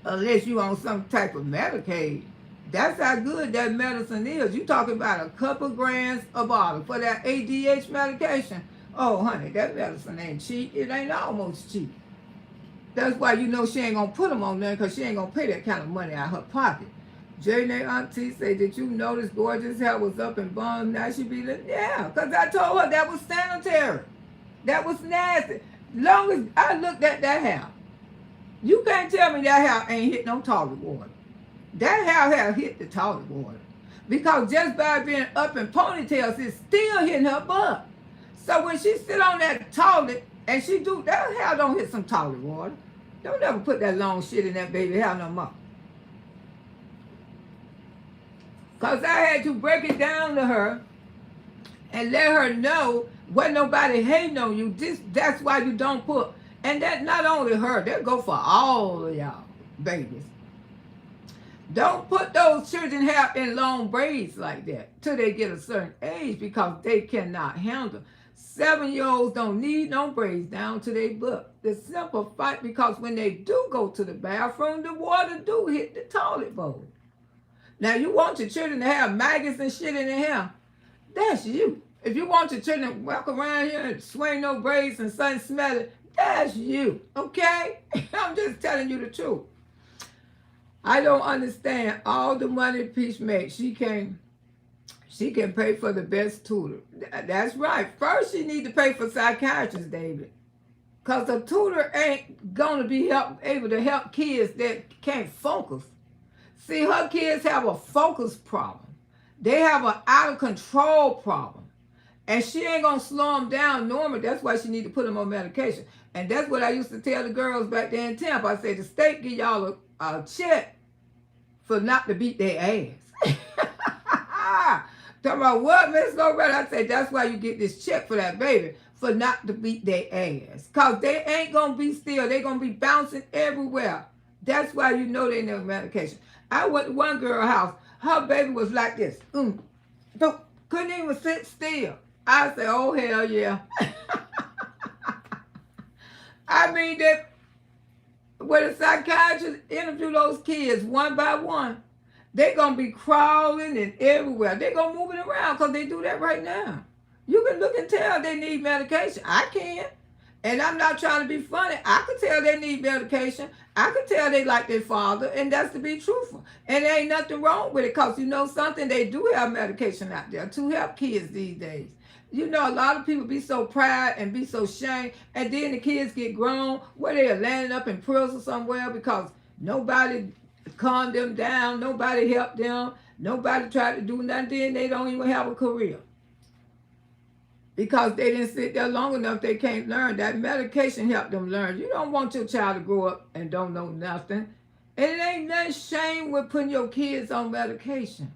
Speaker 1: unless you on some type of Medicaid. That's how good that medicine is. You talking about a couple grams a bottle for that ADH medication. Oh, honey, that medicine ain't cheap. It ain't almost cheap. That's why you know she ain't gonna put them on there, because she ain't gonna pay that kind of money out of her pocket. Janae auntie say, did you notice gorgeous hair was up in bun? Now she be like, yeah, because I told her that was sanitary. That was nasty. Long as I looked at that hair, you can't tell me that hair ain't hit no toilet water. That hair hit the toilet water. Because just by being up in ponytails, it's still hitting her butt. So when she sit on that toilet and she do, that hair don't hit some toilet water. Don't ever put that long shit in that baby hair no more. Because I had to break it down to her and let her know when nobody hating on you. That's why you don't put, and that not only her, that go for all of y'all babies. Don't put those children hair in long braids like that till they get a certain age, because they cannot handle. 7-year-olds don't need no braids down to their butt. The simple fact, because when they do go to the bathroom, the water do hit the toilet bowl. Now, you want your children to have maggots and shit in their hair, that's you. If you want your children to walk around here and swing no braids and something smelly, that's you, okay? I'm just telling you the truth. I don't understand all the money Peach makes. She can pay for the best tutor. That's right. First, she need to pay for psychiatrists, David. Because a tutor ain't going to be able to help kids that can't focus. See, her kids have a focus problem. They have an out of control problem. And she ain't going to slow them down normally. That's why she need to put them on medication. And that's what I used to tell the girls back there in Tampa. I said, the state give y'all a check for not to beat their ass. Talking about what, Miss Loretta? I said, that's why you get this check for that baby, for not to beat their ass. Because they ain't going to be still. They going to be bouncing everywhere. That's why you know they need medication. I went to one girl's house. Her baby was like this. Couldn't even sit still. I said, oh, hell yeah. I mean, that when a psychiatrist interview those kids one by one, they're going to be crawling and everywhere. They're going to move it around, because they do that right now. You can look and tell they need medication. I can. And I'm not trying to be funny. I can tell they need medication. I can tell they like their father, and that's to be truthful. And there ain't nothing wrong with it, because you know something, they do have medication out there to help kids these days. You know, a lot of people be so proud and be so ashamed, and then the kids get grown where they are landing up in prison somewhere because nobody calmed them down, nobody helped them, nobody tried to do nothing, then they don't even have a career. Because they didn't sit there long enough, they can't learn. That medication helped them learn. You don't want your child to grow up and don't know nothing. And it ain't nothing shame with putting your kids on medication.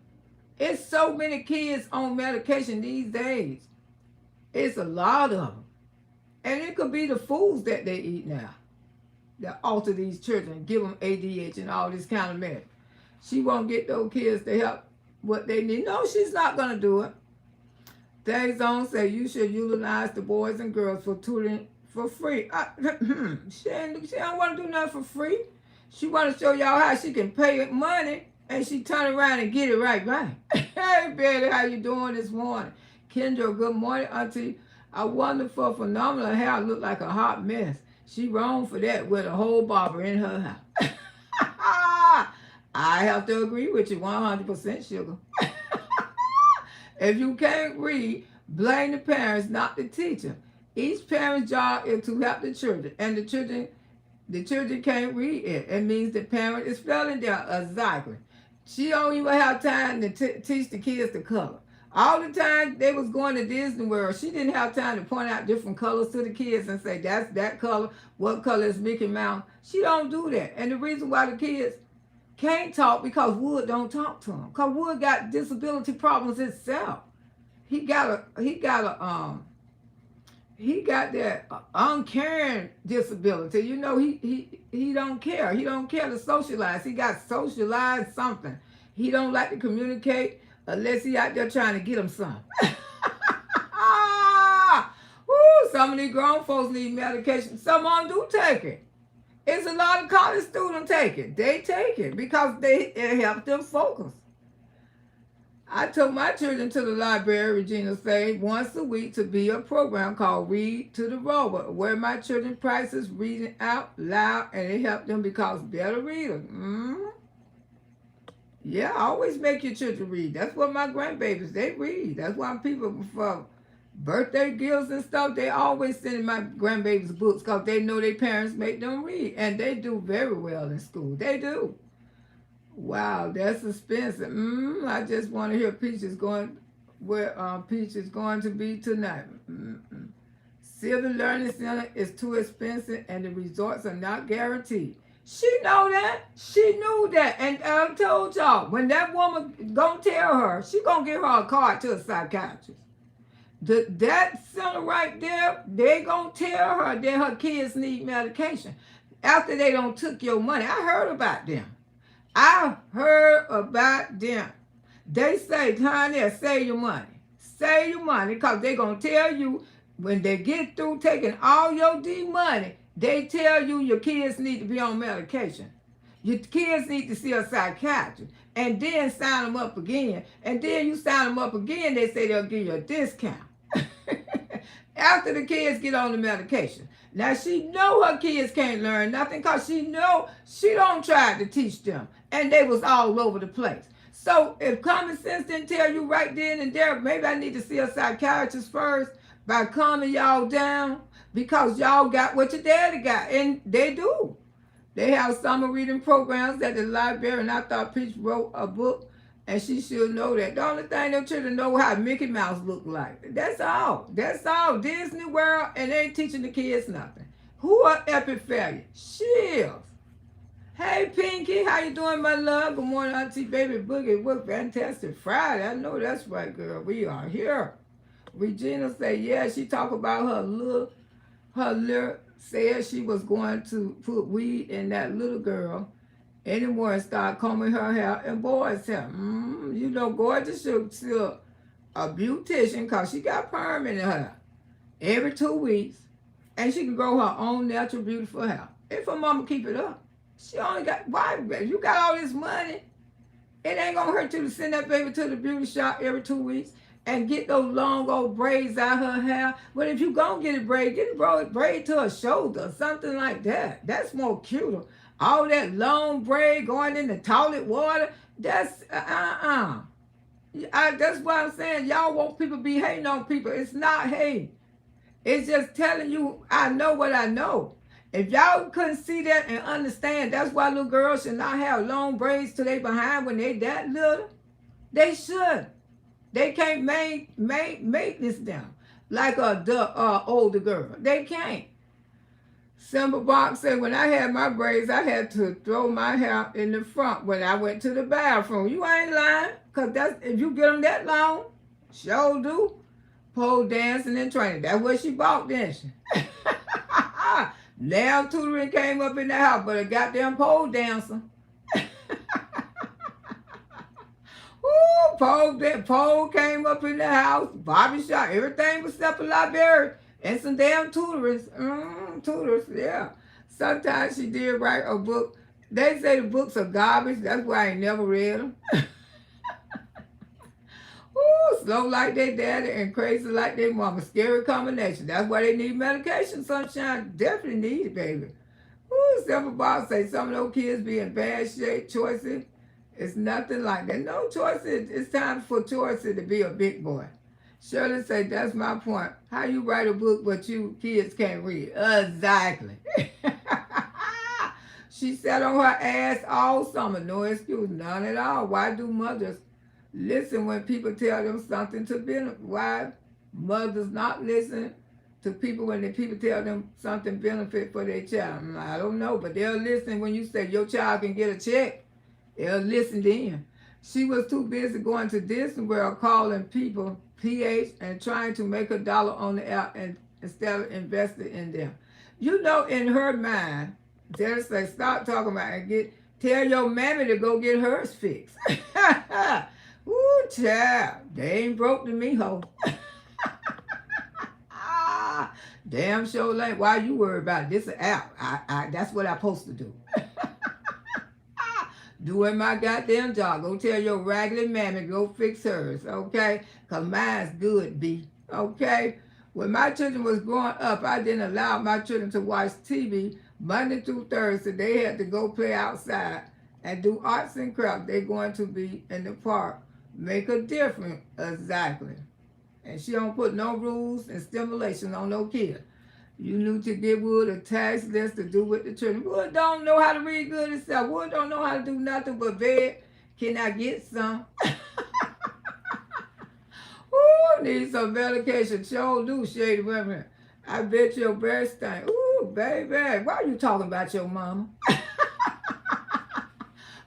Speaker 1: It's so many kids on medication these days. It's a lot of them. And it could be the foods that they eat now that alter these children, give them ADH and all this kind of mess. She won't get those kids to help what they need. No, she's not going to do it. Things on say you should utilize the boys and girls for tutoring for free. She don't want to do nothing for free. She want to show y'all how she can pay money and she turn around and get it right back. Hey, Betty, how you doing this morning? Kendra, good morning, auntie. I wonder for phenomenal hair look like a hot mess. She wrong for that with a whole barber in her house. I have to agree with you 100%, sugar. If you can't read, blame the parents, not the teacher. Each parent's job is to help the children, and the children can't read it. It means the parent is failing there. Exactly. She don't even have time to teach the kids the color. All the time they was going to Disney World, she didn't have time to point out different colors to the kids and say, that's that color, what color is Mickey Mouse? She don't do that. And the reason why the kids can't talk, because Wood don't talk to him. Because Wood got disability problems himself. He got that uncaring disability. You know, he don't care. He don't care to socialize. He got socialized something. He don't like to communicate unless he out there trying to get him some. Woo, some of these grown folks need medication. Some of them do take it. It's a lot of college students take it. They take it because it helps them focus. I took my children to the library, Regina said, once a week to be a program called Read to the Rover, where my children practice reading out loud, and it helped them because better readers. Yeah, always make your children read. That's what my grandbabies, they read. That's why people, for birthday gifts and stuff, they always send my grandbabies books because they know their parents make them read. And they do very well in school. They do. Wow, that's expensive. I just want to hear Peach is going where Peach is going to be tonight. Civil Learning Center is too expensive and the resorts are not guaranteed. She know that. She knew that. And I told y'all, when that woman gonna tell her, she gonna give her a card to a psychiatrist. That center right there, they gonna tell her that her kids need medication after they don't took your money. I heard about them. They say, honey, save your money. Save your money because they're going to tell you when they get through taking all your D money, they tell you your kids need to be on medication. Your kids need to see a psychiatrist. And then sign them up again. And then you sign them up again, they say they'll give you a discount. After the kids get on the medication. Now, she know her kids can't learn nothing because she know she don't try to teach them. And they was all over the place. So if common sense didn't tell you right then and there, maybe I need to see a psychiatrist first by calming y'all down because y'all got what your daddy got. And they do. They have summer reading programs at the library, and I thought Peach wrote a book, and she should know that. The only thing them children know how Mickey Mouse look like. That's all. That's all. Disney World, and they ain't teaching the kids nothing. Who are epic failure? Shields. Hey, Pinky, how you doing, my love? Good morning, Auntie Baby Boogie. What fantastic Friday. I know that's right, girl. We are here. Regina said, yeah, she talked about her little, said she was going to put weed in that little girl anymore and start combing her hair and boys' hair. You know, Gorgeous should still a beautician because she got perm in her hair every 2 weeks. And she can grow her own natural, beautiful hair. If her mama keep it up. She only got, why? You got all this money. It ain't going to hurt you to send that baby to the beauty shop every 2 weeks and get those long old braids out her hair. But if you going to get it braid to her shoulder, something like that. That's more cuter. All that long braid going in the toilet water, that's, that's what I'm saying. Y'all want people to be hating on people. It's not hate. It's just telling you, I know what I know. If y'all couldn't see that and understand, that's why little girls should not have long braids to their behind when they that little. They should. They can't maintenance them like the older girl. They can't. Simple Box said, when I had my braids, I had to throw my hair in the front when I went to the bathroom. You ain't lying, because that's if you get them that long, sure do. Pole dancing and training. That's what she bought, didn't she? Now tutoring came up in the house, but a goddamn pole dancer. Ooh, pole came up in the house, Bobby shop, everything was except a library and some damn tutors. Tutors, yeah. Sometimes she did write a book. They say the books are garbage. That's why I ain't never read them. Ooh, slow like their daddy and crazy like their mama. Scary combination. That's why they need medication, Sunshine. Definitely need it, baby. Ooh, Simple Boss say some of those kids be in bad shape. Choices, it's nothing like that. No choices. It's time for choices to be a big boy. Shirley say, that's my point. How you write a book but you kids can't read? Exactly. She sat on her ass all summer. No excuse, none at all. Why do mothers listen when people tell them something to benefit? Why mothers not listen to people when the people tell them something benefit for their child? I don't know, but they'll listen when you say your child can get a check. They'll listen then. She was too busy going to Disney World calling people PH and trying to make $1 on the app and instead of investing in them. You know, in her mind, they'll say, stop talking about it and tell your mammy to go get hers fixed. Ooh, child, they ain't broke to me, ho. Damn sure ain't. Why you worry about it? This an app. That's what I'm supposed to do. Doing my goddamn job. Go tell your raggedy mammy, go fix hers, okay? Because mine's good, B, okay? When my children was growing up, I didn't allow my children to watch TV Monday through Thursday. They had to go play outside and do arts and crafts. They're going to be in the park. Make a difference, exactly. And she don't put no rules and stimulation on no kid. You need to give Wood a task list to do with the children. Wood don't know how to read good himself. Wood don't know how to do nothing but bed. Can I get some? Ooh, need some medication. Sure do, shady women. I bet your breast thing. Ooh, baby. Why are you talking about your mama?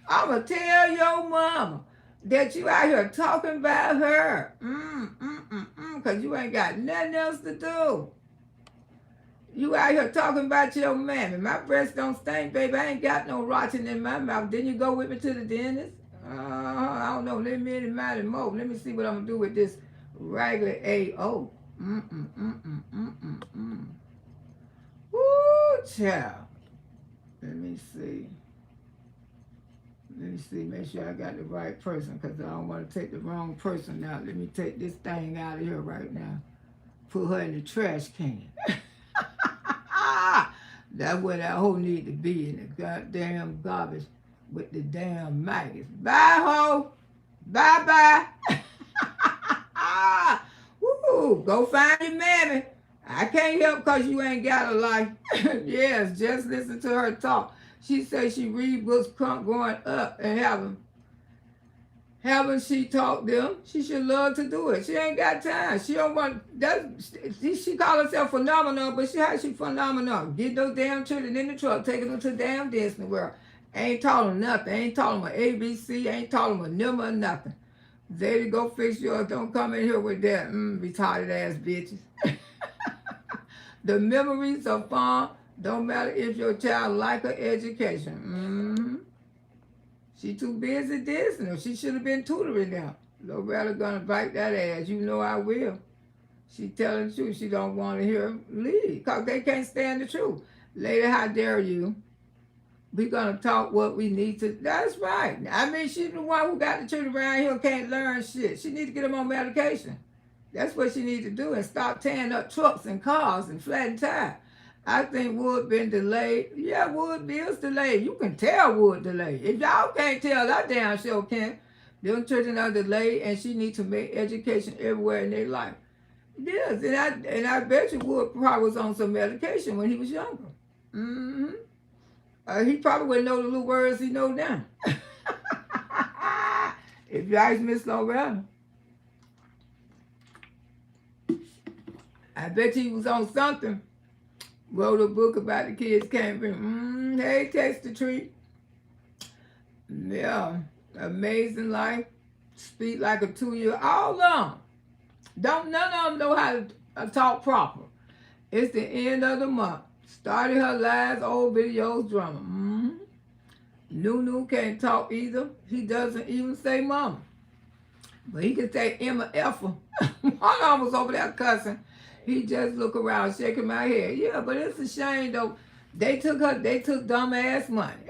Speaker 1: I'ma tell your mama that you out here talking about her. Because you ain't got nothing else to do. You out here talking about your mammy. My breast don't stink, baby. I ain't got no rotting in my mouth. Didn't you go with me to the dentist? I don't know. Let me in mind more. Let me see what I'm gonna do with this regular AO. Woo, child. Let me see. Make sure I got the right person, because I don't want to take the wrong person out. Let me take this thing out of here right now. Put her in the trash can. That's where that hoe need to be, in the goddamn garbage with the damn maggots. Bye, hoe. Bye-bye. Woo, go find your mammy. I can't help because you ain't got a life. Yes, just listen to her talk. She says she read books growing up and haven't she taught them? She should love to do it. She ain't got time. She don't want that. She call herself phenomenal, but how she phenomenal? Get those damn children in the truck, taking them to the damn Disney World. Ain't taught them nothing. Ain't taught them an ABC. Ain't taught them a number or nothing. They go fix yours. Don't come in here with that retarded ass bitches. The memories are fun. Don't matter if your child like her education. She too busy Disney. She should have been tutoring them. Loretta gonna bite that ass. You know I will. She telling the truth. She don't want to hear them lead, because they can't stand the truth. Lady, how dare you? We gonna talk what we need to. That's right. I mean, she's the one who got the children around here who can't learn shit. She need to get them on medication. That's what she need to do, and stop tearing up trucks and cars and flattening tires. I think Wood been delayed. Yeah, Wood bills delayed. You can tell Wood delayed. If y'all can't tell, I damn sure can. Them children are delayed, and she needs to make education everywhere in their life. Yes, and I bet you Wood probably was on some medication when he was younger. He probably wouldn't know the little words he know now. If you ask Miss Loretta, I bet he was on something. Wrote a book about the kids came from, hey, taste the treat. Yeah, amazing life. Speak like a 2-year, all long. None of them know how to talk proper. It's the end of the month. Started her last old videos drama. Nunu can't talk either. He doesn't even say mama. But he can say Emma Effa. One of them was over there cussing. He just look around shaking my head. Yeah, but it's a shame though. They took dumbass money.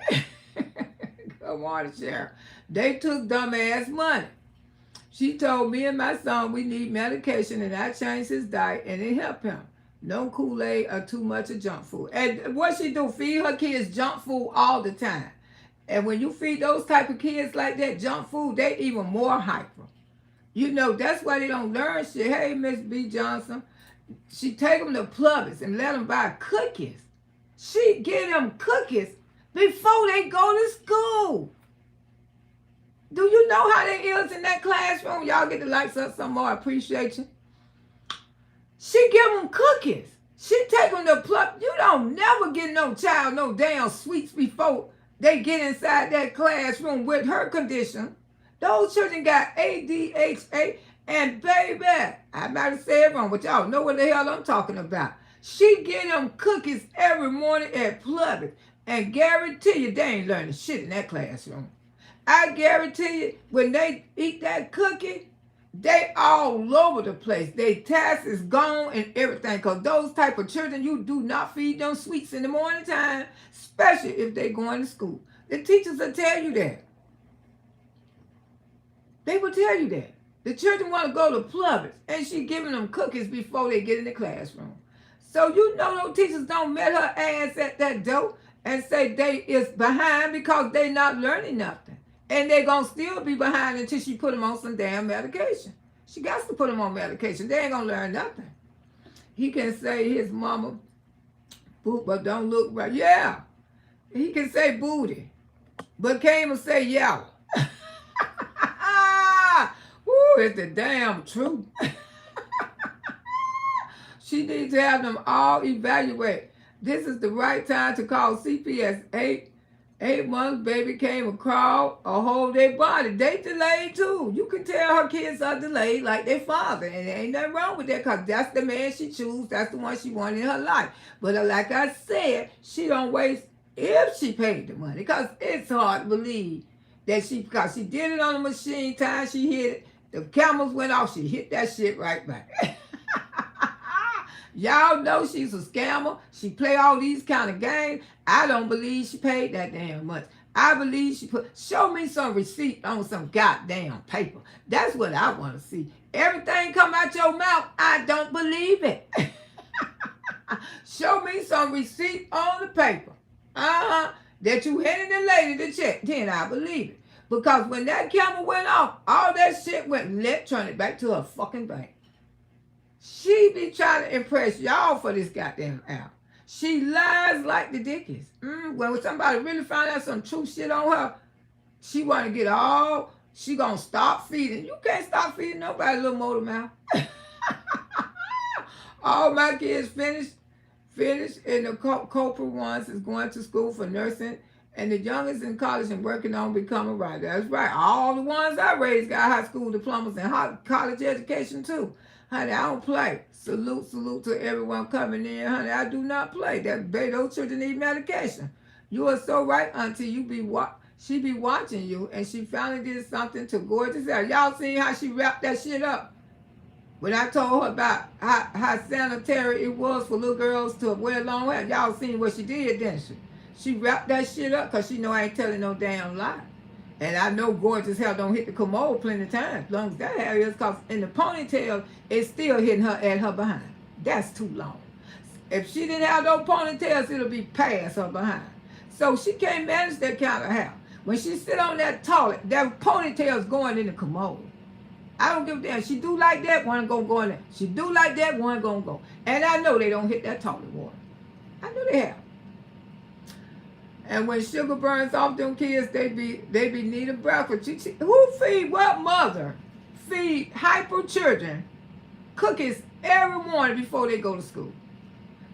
Speaker 1: Come on, Sheriff. They took dumbass money. She told me and my son we need medication, and I changed his diet and it helped him. No Kool-Aid or too much of junk food. And what she do, feed her kids junk food all the time. And when you feed those type of kids like that junk food, they even more hyper. You know, that's why they don't learn shit. Hey, Miss B. Johnson. She take them to Publix and let them buy cookies. She get them cookies before they go to school. Do you know how they is in that classroom? Y'all get to like some more appreciation. She give them cookies. She take them to Publix. You don't never get no child no damn sweets before they get inside that classroom with her condition. Those children got ADHD. And baby, I might have said it wrong, but y'all know what the hell I'm talking about. She get them cookies every morning at Publix, and guarantee you they ain't learning shit in that classroom. I guarantee you, when they eat that cookie, they all over the place. Their task is gone and everything. Because those type of children, you do not feed them sweets in the morning time, especially if they going to school. The teachers will tell you that. They will tell you that. The children want to go to Publix, and she giving them cookies before they get in the classroom. So you know those teachers don't met her ass at that door and say they is behind because they not learning nothing. And they going to still be behind until she put them on some damn medication. She got to put them on medication. They ain't going to learn nothing. He can say his mama, but don't look right. Yeah. He can say booty, but can't even say yellow. Woo, it's the damn truth. She needs to have them all evaluate. This is the right time to call CPS. 8 months, baby came and crawled or hold their body. They delayed too. You can tell her kids are delayed like their father. And there ain't nothing wrong with that because that's the man she chose. That's the one she wanted in her life. But like I said, she don't waste if she paid the money. Because it's hard to believe that because she did it on the machine time she hit it. The cameras went off. She hit that shit right back. Y'all know she's a scammer. She play all these kind of games. I don't believe she paid that damn much. I believe she show me some receipt on some goddamn paper. That's what I want to see. Everything come out your mouth, I don't believe it. Show me some receipt on the paper. That you handed the lady the check. Then I believe it. Because when that camera went off, all that shit went electronic back to her fucking bank. She be trying to impress y'all for this goddamn app. She lies like the dickies. When somebody really find out some true shit on her, she want to get all, she gonna stop feeding. You can't stop feeding nobody, little motor mouth. All my kids finished, and the corporate ones is going to school for nursing, and the youngest in college and working on becoming a writer. That's right. All the ones I raised got high school diplomas and college education too. Honey, I don't play. Salute to everyone coming in. Honey, I do not play. Those children need medication. You are so right, auntie. She be watching you, and she finally did something to gorgeous hair. Y'all seen how she wrapped that shit up? When I told her about how sanitary it was for little girls to wear long hair, y'all seen what she did, didn't she? She wrapped that shit up because she know I ain't telling no damn lie. And I know gorgeous hair don't hit the commode plenty of times. As long as that hair is, because in the ponytail, it's still hitting her at her behind. That's too long. If she didn't have those ponytails, it'll be past her behind. So she can't manage that kind of hair. When she sit on that toilet, that ponytail's going in the commode. I don't give a damn. She do like that, one gonna go in there. She do like that, one gonna go. And I know they don't hit that toilet water. I know they have. And when sugar burns off them kids, they be needing breakfast. Who feed what mother? Feed hyper children cookies every morning before they go to school.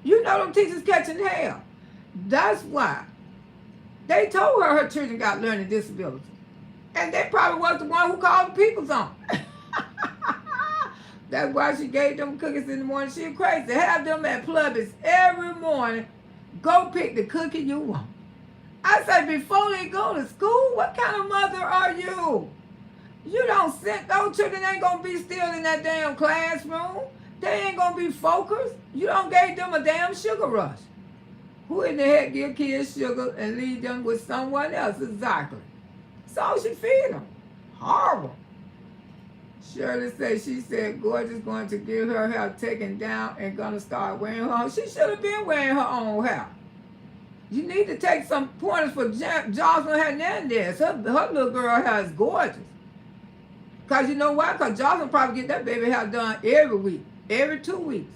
Speaker 1: You know them teachers catching hell. That's why they told her children got learning disabilities. And they probably was the one who called the people's on. That's why she gave them cookies in the morning. She crazy. Have them at Publix every morning. Go pick the cookie you want. I say before they go to school, what kind of mother are you? You don't sit, those children ain't gonna be still in that damn classroom. They ain't gonna be focused. You don't give them a damn sugar rush. Who in the heck give kids sugar and leave them with someone else? Exactly. So she feed them. Horrible. Shirley said, she said Gorgeous going to get her hair taken down and gonna start wearing her own. She should have been wearing her own hair. You need to take some pointers for Jocelyn Hernandez. Her little girl hair is gorgeous. Because you know why? Because Jocelyn probably get that baby hair done every week, every 2 weeks.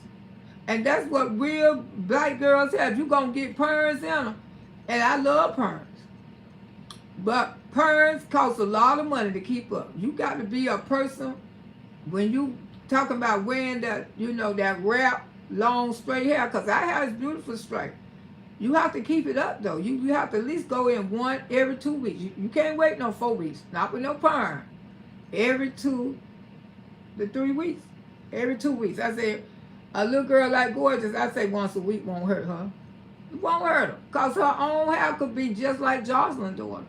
Speaker 1: And that's what real black girls have. You going to get perms in them. And I love perms. But perms cost a lot of money to keep up. You got to be a person, when you talking about wearing that, you know, that wrap, long, straight hair, because our hair is beautiful straight. You have to keep it up, though. You have to at least go in one every 2 weeks. You can't wait no 4 weeks. Not with no perm. Every 2 to 3 weeks. Every 2 weeks. I say, a little girl like Gorgeous, I say once a week won't hurt her. It won't hurt her. Because her own hair could be just like Jocelyn's daughter.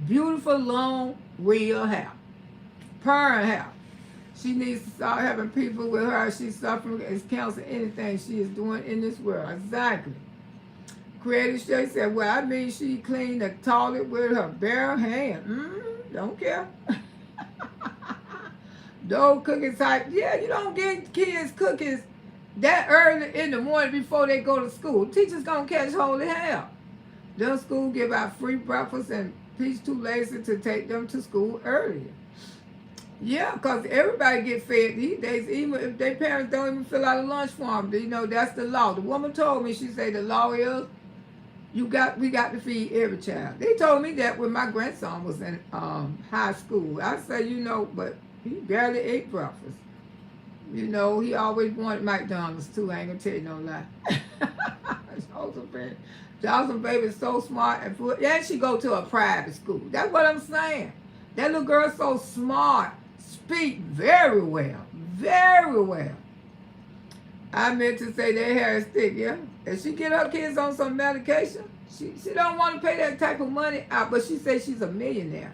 Speaker 1: Beautiful, long, real hair. Perm hair. She needs to start having people with her. She's suffering as counseling anything she is doing in this world. Exactly. Creative Shay said, well, I mean, she cleaned the toilet with her bare hand. Don't care. Those cookies type, yeah, you don't get kids cookies that early in the morning before they go to school. Teachers gonna catch holy hell. Them school give out free breakfast and teach too lazy to take them to school earlier. Yeah, because everybody get fed these days, even if their parents don't even fill out a lunch form. You know, that's the law. The woman told me, she said the law is we got to feed every child. They told me that when my grandson was in high school. I said, you know, but he barely ate breakfast. You know, he always wanted McDonald's too. I ain't gonna tell you no lie. Johnson baby is so smart and then she go to a private school. That's what I'm saying. That little girl's so smart, speak very well, very well. I meant to say their hair is thick, yeah. If she get her kids on some medication, she don't want to pay that type of money out, but she says she's a millionaire.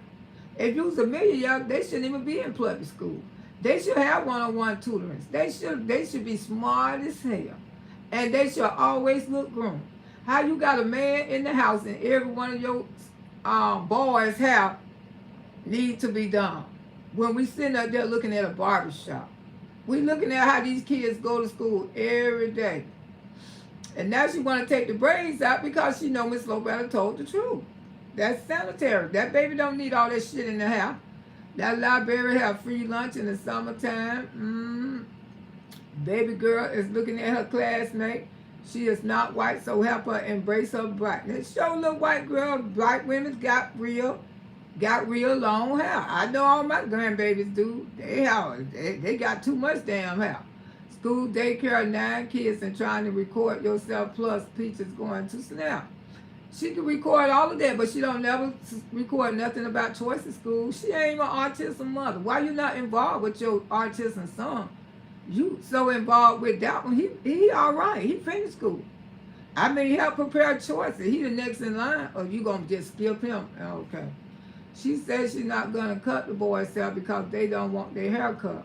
Speaker 1: If you was a millionaire, they shouldn't even be in public school. They should have one-on-one tutorings. They should be smart as hell. And they should always look grown. How you got a man in the house and every one of your boys' hair need to be done? When we sitting up there looking at a barbershop, we looking at how these kids go to school every day. And now she want to take the braids out because she know Miss Loretta told the truth. That's sanitary. That baby don't need all that shit in the house. That library have free lunch in the summertime. Baby girl is looking at her classmate. She is not white, so help her embrace her brightness. Show little white girl, black women got real long hair. I know all my grandbabies do. They got too much damn hair. School, daycare, 9 kids, and trying to record yourself plus Peaches going to Snap. She can record all of that, but she don't never record nothing about choice in school. She ain't even an autism mother. Why you not involved with your autism son? You so involved with that one. He all right. He finished school. I mean, help prepare choices. He the next in line, or you gonna just skip him? Okay. She says she's not gonna cut the boys' hair because they don't want their hair cut.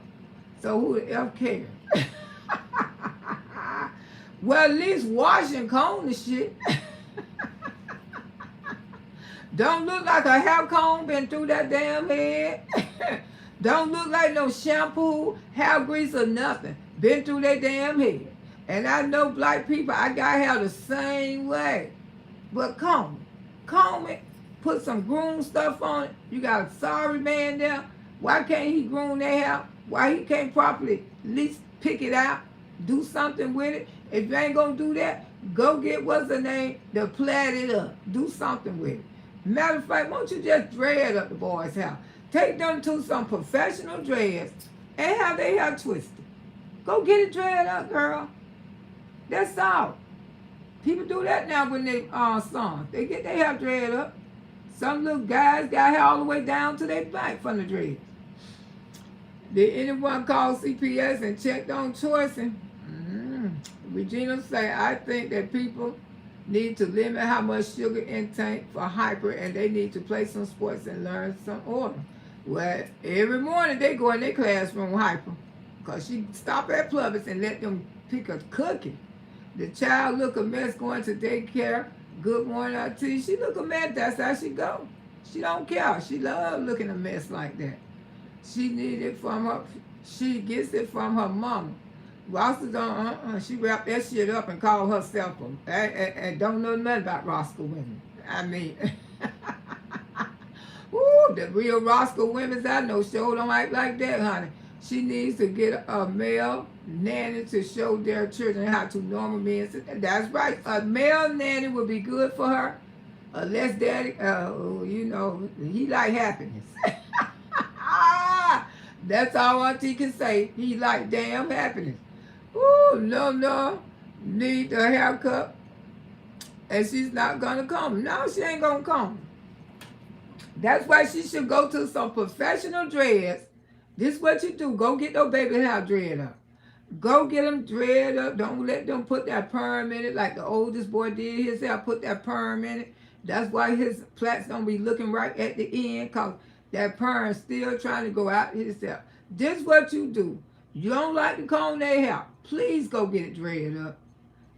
Speaker 1: So who the F cares? Well, at least wash and comb the shit. Don't look like a hair comb been through that damn head. Don't look like no shampoo, hair grease, or nothing. Been through that damn head. And I know black people, I got hair the same way. But comb it, put some groom stuff on it. You got a sorry man there. Why can't he groom their hair? Why he can't properly at least pick it out, do something with it? If you ain't gonna do that, go get what's the name to plait it up. Do something with it. Matter of fact, why don't you just dread up the boys' hair? Take them to some professional dreads and have their hair twisted. Go get it dread up, girl. That's all. People do that now when they sons. They get their hair dread up. Some little guys got hair all the way down to their back from the dreads. Did anyone call CPS and checked on choicing? Regina say, I think that people need to limit how much sugar intake for hyper, and they need to play some sports and learn some order. Well, every morning they go in their classroom hyper, because she stop at Publix and let them pick a cookie. The child look a mess going to daycare. Good morning, auntie. She look a mess. That's how she go. She don't care. She love looking a mess like that. She need it from her. She gets it from her mama. Roscoe don't. She wrap that shit up and call herself and don't know nothing about Roscoe women. I mean, ooh, the real Roscoe women I know sure don't act like that, honey. She needs to get a male nanny to show their children how to normal men. That's right. A male nanny would be good for her. Unless daddy, you know, he like happiness. That's all auntie can say. He like damn happiness. Ooh, no. Need a haircut. And she's not gonna come. No, she ain't gonna come. That's why she should go to some professional dreads. This is what you do. Go get those baby hair dread up. Go get them dread up. Don't let them put that perm in it like the oldest boy did his hair. Put that perm in it. That's why his plaits don't be looking right at the end, because that parent still trying to go out himself. This what you do. You don't like to comb their hair. Please go get it dreaded up.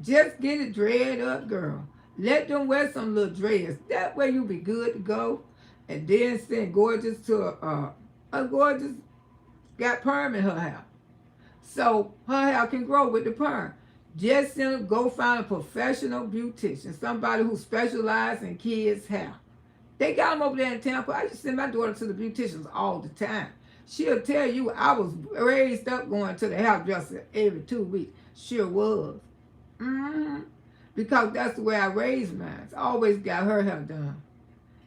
Speaker 1: Just get it dreaded up, girl. Let them wear some little dreads. That way you be good to go. And then send gorgeous to a gorgeous got perm in her hair. So her hair can grow with the perm. Just go find a professional beautician, somebody who specializes in kids' hair. They got them over there in Tampa. I used to send my daughter to the beauticians all the time. She'll tell you I was raised up going to the hairdresser every 2 weeks. Sure was. Because that's the way I raised mine. I always got her hair done.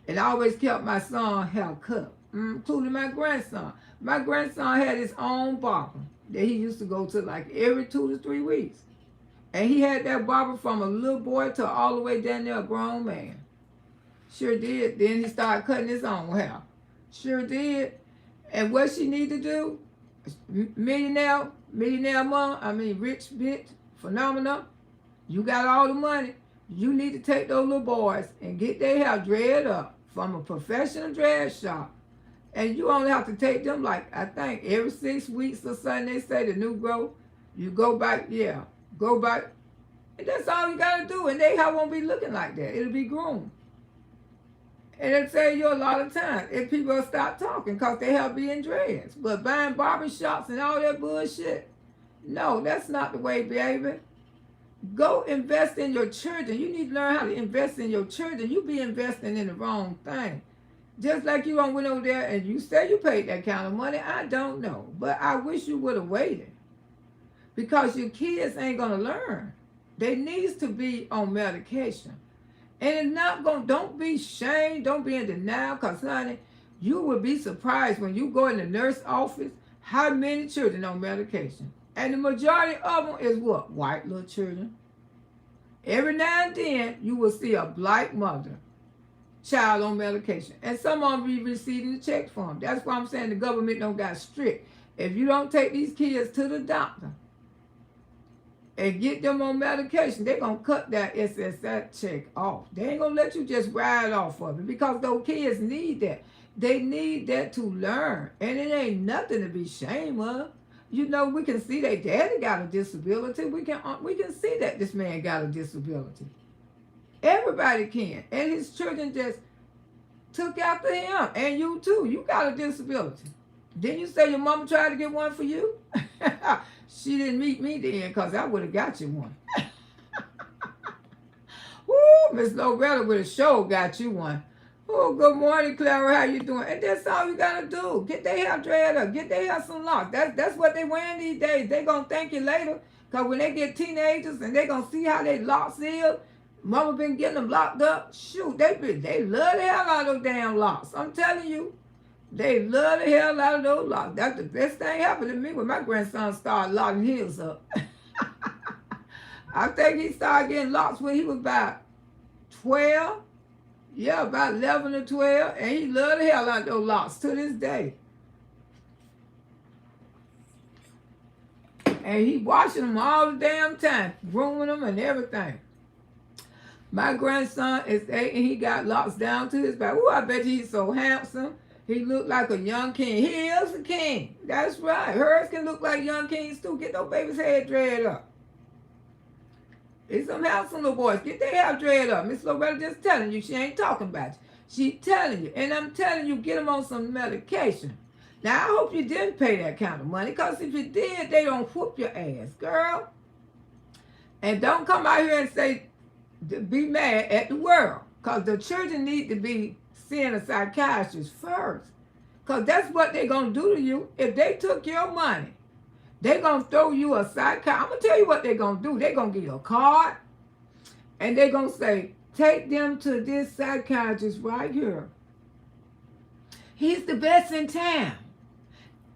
Speaker 1: And I always kept my son hair cut, including my grandson. My grandson had his own barber that he used to go to like every 2 to 3 weeks. And he had that barber from a little boy to all the way down there a grown man. Sure did. Then he started cutting his own hair. Sure did. And what she need to do, millionaire mom, rich bitch, phenomenal. You got all the money. You need to take those little boys and get their hair dread up from a professional dread shop. And you only have to take them like, I think, every 6 weeks or something. They say the new growth. You go back, go back. And that's all you got to do. And their hair won't be looking like that. It'll be groomed. And it'll save you a lot of time if people will stop talking because they have be in dreads. But buying barbershops and all that bullshit, no, that's not the way, baby. Go invest in your children. You need to learn how to invest in your children. You be investing in the wrong thing. Just like you went over there and you say you paid that kind of money. I don't know. But I wish you would have waited. Because your kids ain't going to learn. They needs to be on medication. And it's not going, don't be shamed, don't be in denial, because honey, you will be surprised when you go in the nurse office how many children on medication. And the majority of them is what? White little children. Every now and then, you will see a black mother, child on medication. And some of them be receiving the check for them. That's why I'm saying the government don't got strict. If you don't take these kids to the doctor and get them on medication, they're going to cut that SSI check off. They ain't going to let you just ride off of it because those kids need that. They need that to learn. And it ain't nothing to be ashamed of. You know, we can see that daddy got a disability. We can see that this man got a disability. Everybody can. And his children just took after him. And you too. You got a disability. Didn't you say your mama tried to get one for you? She didn't meet me then because I would have got you one. Woo, Miss Loretta with a show got you one. Oh, good morning, Clara. How you doing? And that's all you got to do. Get their hair dread up. Get their hair some locks. That's what they wearing these days. They going to thank you later because when they get teenagers and they going to see how they locks is, mama been getting them locked up. Shoot, they love the hell out of those damn locks. I'm telling you. They love the hell out of those locks. That's the best thing happened to me when my grandson started locking his up. I think he started getting locks when he was about 12. Yeah, about 11 or 12. And he loved the hell out of those locks to this day. And he washing them all the damn time, grooming them and everything. My grandson is 8 and he got locks down to his back. Ooh, I bet he's so handsome. He looked like a young king. He is a king. That's right. Hers can look like young kings too. Get those babies' head dread up. It's some handsome little boys. Get their hair dread up. Miss Loretta just telling you. She ain't talking about you. She telling you. And I'm telling you, get them on some medication. Now, I hope you didn't pay that kind of money, because if you did, they don't whoop your ass, girl. And don't come out here and say, be mad at the world, because the children need to be seeing a psychiatrist first, because that's what they're going to do to you. If they took your money, they're going to throw you a psychiatrist. I'm going to tell you what they're going to do. They're going to give you a card, and they're going to say, take them to this psychiatrist right here. He's the best in town.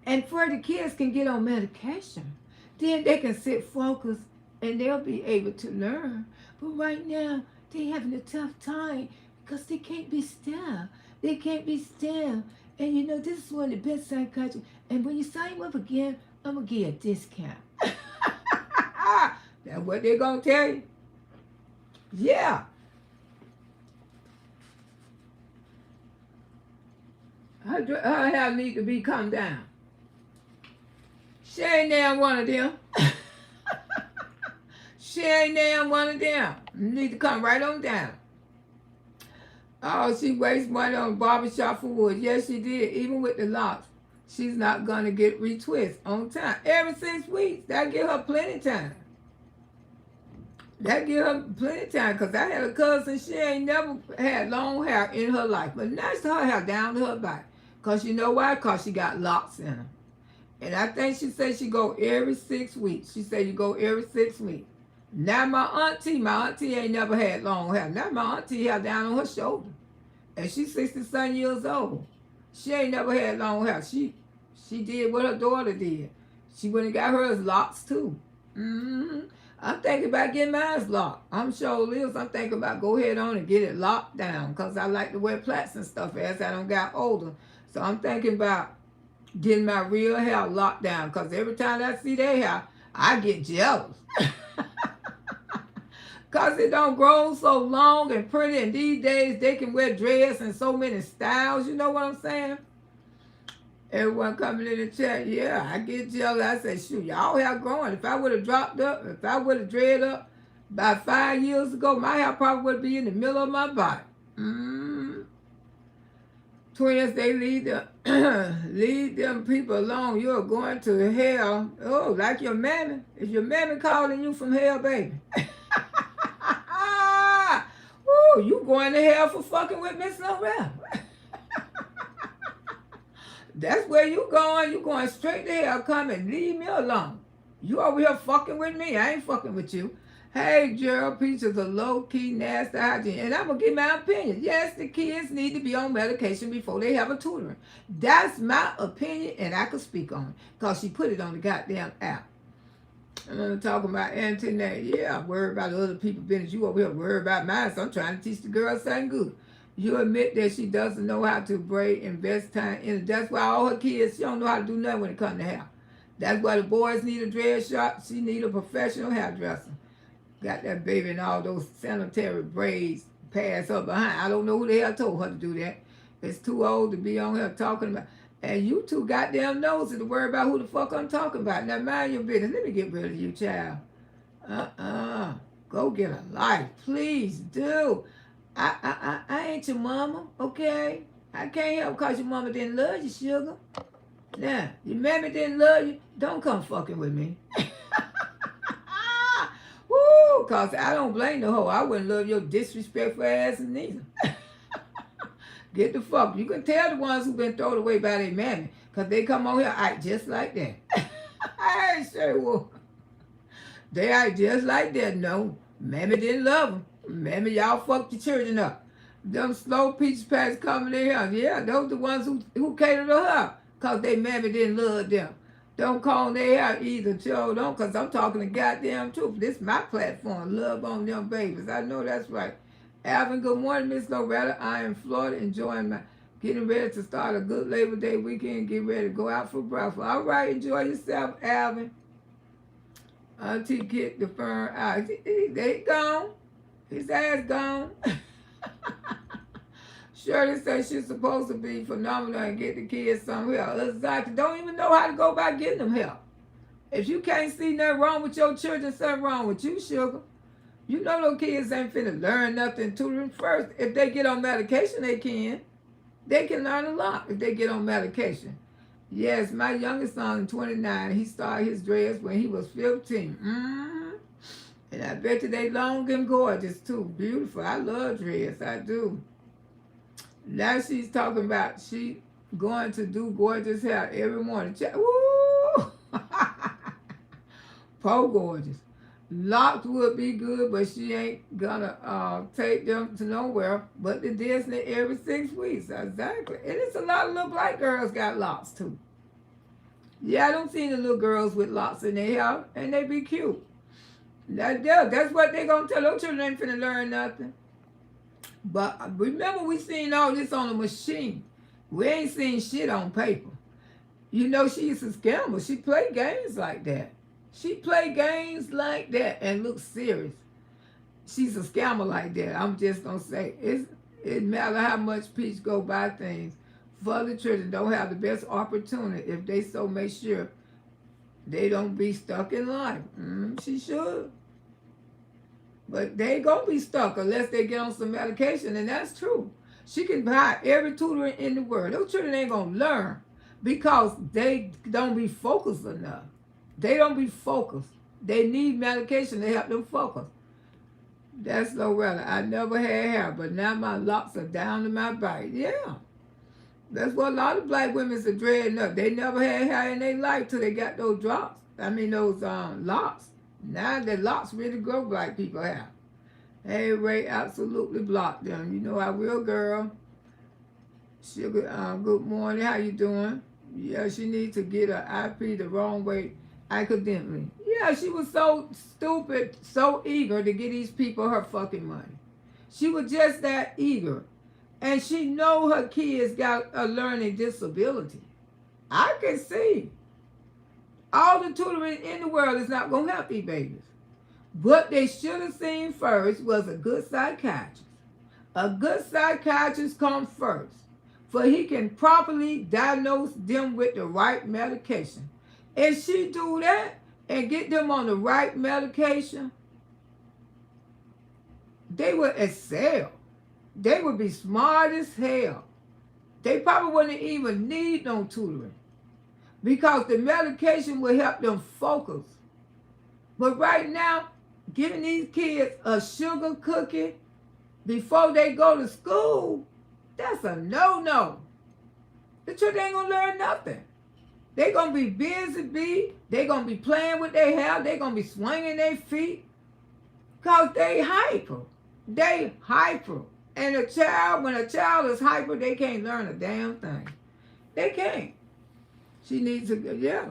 Speaker 1: And for the kids can get on medication, then they can sit focused and they'll be able to learn. But right now, they're having a tough time because they can't be still. They can't be still. And you know, this is one of the best psychiatrists. And when you sign up again, I'm going to give you a discount. That's what they're going to tell you. Yeah. Her hair need to be come down. She ain't damn one of them. She ain't damn one of them. You need to come right on down. Oh, she wastes money on barbershop for wood. Yes, she did. Even with the locks, she's not going to get retwist on time. Every 6 weeks, that give her plenty time. That give her plenty time, because I had a cousin, she ain't never had long hair in her life. But now her hair down to her back. Because you know why? Because she got locks in her. And I think she said she go every 6 weeks. She said you go every 6 weeks. Now my auntie ain't never had long hair. Now my auntie hair down on her shoulder. And she's 67 years old. She ain't never had long hair. She did what her daughter did. She went and got hers locks too. I'm thinking about getting mine locked. I'm sure Liz, I'm thinking about go ahead on and get it locked down, because I like to wear plaits and stuff as I done got older. So I'm thinking about getting my real hair locked down, because every time I see their hair, I get jealous. Because it don't grow so long and pretty, and these days they can wear dreads in so many styles. You know what I'm saying? Everyone coming in the chat, yeah, I get jealous. I say, shoot, y'all hair growing. If I would have dropped up, if I would have dread up about 5 years ago, my hair probably would be in the middle of my body. Twins, they lead them people alone. You're going to hell. Oh, like your mammy. Is your mammy calling you from hell, baby? Woo, you going to hell for fucking with Miss Loretta. That's where you going. You going straight to hell. Come and leave me alone. You over here fucking with me. I ain't fucking with you. Hey, Gerald, peaches are low-key, nasty hygiene. And I'm going to give my opinion. Yes, the kids need to be on medication before they have a tutoring. That's my opinion, and I could speak on it, because she put it on the goddamn app. And I'm talking about internet. Yeah, I worry about other people's business. You over here worry about mine, so I'm trying to teach the girl something good. You admit that she doesn't know how to braid, invest time in it. That's why all her kids, she don't know how to do nothing when it comes to hair. That's why the boys need a dread shop. She need a professional hairdresser. Got that baby in all those sanitary braids passed up behind. I don't know who the hell told her to do that. It's too old to be on here talking about. And you two goddamn nosy to worry about who the fuck I'm talking about. Now mind your business. Let me get rid of you, child. Go get a life. Please do. I ain't your mama, okay? I can't help because your mama didn't love you, sugar. Now, your mammy didn't love you. Don't come fucking with me. Woo, because I don't blame the hoe. I wouldn't love your disrespectful ass neither. Get the fuck. You can tell the ones who've been thrown away by their mammy, because they come on here act just like that. I ain't sure will. They act just like that. No, mammy didn't love them. Mammy, y'all fucked your children up. Them slow peach packs coming in here. Yeah, those the ones who cater to her, because they mammy didn't love them. Don't call their hair either, Joe. Don't, because I'm talking the goddamn truth. This is my platform. Love on them babies. I know that's right. Alvin, good morning, Miss Loretta. I am in Florida, enjoying getting ready to start a good Labor Day weekend. Get ready to go out for breakfast. All right, enjoy yourself, Alvin. Auntie kicked the fern out. They gone. His ass gone. Shirley says she's supposed to be phenomenal and get the kids some help. Exactly. Don't even know how to go about getting them help. If you can't see nothing wrong with your children, something wrong with you, sugar. You know those kids ain't finna learn nothing tutoring first. If they get on medication, they can. They can learn a lot if they get on medication. Yes, my youngest son, 29, he started his dreads when he was 15. And I bet you they long and gorgeous too. Beautiful. I love dreads. I do. Now she's talking about she going to do gorgeous hair every morning. Woo! Poor gorgeous. Locks would be good, but she ain't gonna take them to nowhere but the Disney every 6 weeks. Exactly. And it's a lot of little black girls got locks too. Yeah, I don't see the little girls with locks in their hair, and they be cute. That's what they gonna tell. Those children ain't finna learn nothing. But remember, we seen all this on a machine. We ain't seen shit on paper. You know, she's a scammer. She play games like that. She play games like that and look serious. She's a scammer like that. I'm just gonna say it matter how much Peach go buy things for the children don't have the best opportunity if they so make sure they don't be stuck in life. She should. But they ain't gonna be stuck unless they get on some medication, and that's true. She can buy every tutor in the world. Those children ain't gonna learn because they don't be focused enough. They don't be focused. They need medication to help them focus. That's Loretta. I never had hair, but now my locks are down to my bite. Yeah. That's what a lot of black women are dreading up. They never had hair in their life till they got those drops. Those locks. Now the locks really grow black people have. Hey, Ray, absolutely blocked them. You know I will, girl. Sugar, good morning. How you doing? Yeah, she needs to get her IP the wrong way academically. Yeah, she was so stupid, so eager to get these people her fucking money. She was just that eager. And she know her kids got a learning disability. I can see. All the tutoring in the world is not going to help these babies. What they should have seen first was a good psychiatrist. A good psychiatrist comes first, for he can properly diagnose them with the right medication. If she do that and get them on the right medication, they would excel. They would be smart as hell. They probably wouldn't even need no tutoring because the medication will help them focus. But right now, giving these kids a sugar cookie before they go to school, that's a no-no. The children ain't gonna learn nothing. They gonna be busy they gonna be playing with their hair, they gonna be swinging their feet because they hyper. They hyper. And when a child is hyper, they can't learn a damn thing. They can't. She needs to, yeah.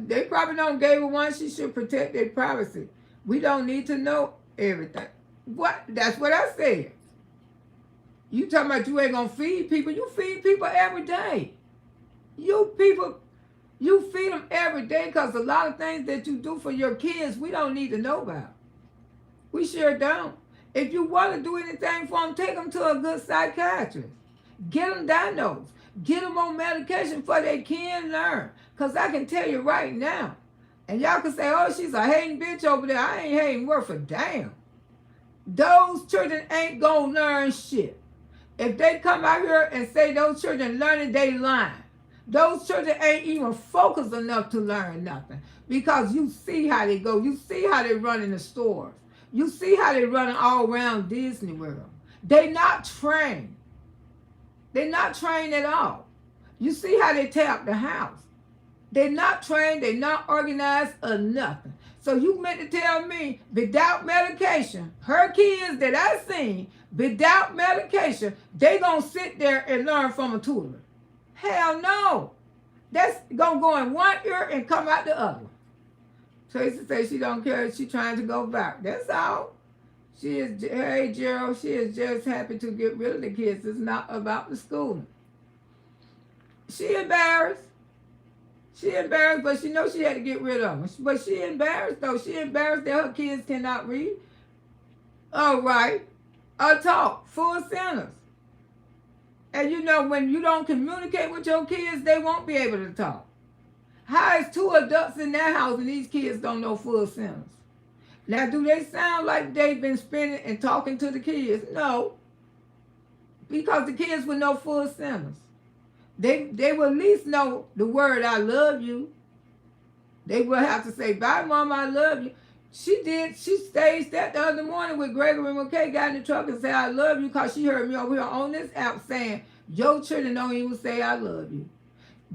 Speaker 1: They probably don't gave her one. She should protect their privacy. We don't need to know everything. What? That's what I said. You talking about you ain't gonna feed people. You feed people every day. You feed them every day because a lot of things that you do for your kids, we don't need to know about. We sure don't. If you want to do anything for them, take them to a good psychiatrist. Get them diagnosed. Get them on medication so they can learn. Because I can tell you right now, and y'all can say, oh, she's a hating bitch over there. I ain't hating worth a damn. Those children ain't going to learn shit. If they come out here and say those children learning, they lying. Those children ain't even focused enough to learn nothing. Because you see how they go. You see how they run in the stores. You see how they running all around Disney World. They not trained. They're not trained at all. You see how they tear up the house. They're not trained. They're not organized or nothing. So you meant to tell me without medication, her kids that I seen, without medication, they gonna sit there and learn from a tutor. Hell no. That's gonna go in one ear and come out the other. Tracy says she don't care if she's trying to go back. That's all. Hey Gerald, she is just happy to get rid of the kids. It's not about the schooling. She embarrassed. She embarrassed, but she knows she had to get rid of them. But she embarrassed though. She embarrassed that her kids cannot read. All right. Or talk. Full sentence. And you know, when you don't communicate with your kids, they won't be able to talk. How is two adults in that house and these kids don't know full sentence? Now, do they sound like they've been spending and talking to the kids? No. Because the kids will know full sentence. They will at least know the word, I love you. They will have to say, bye, Mom, I love you. She staged that the other morning with Gregory McKay, got in the truck and said, I love you, because she heard me over here on this app saying, your children don't even say I love you.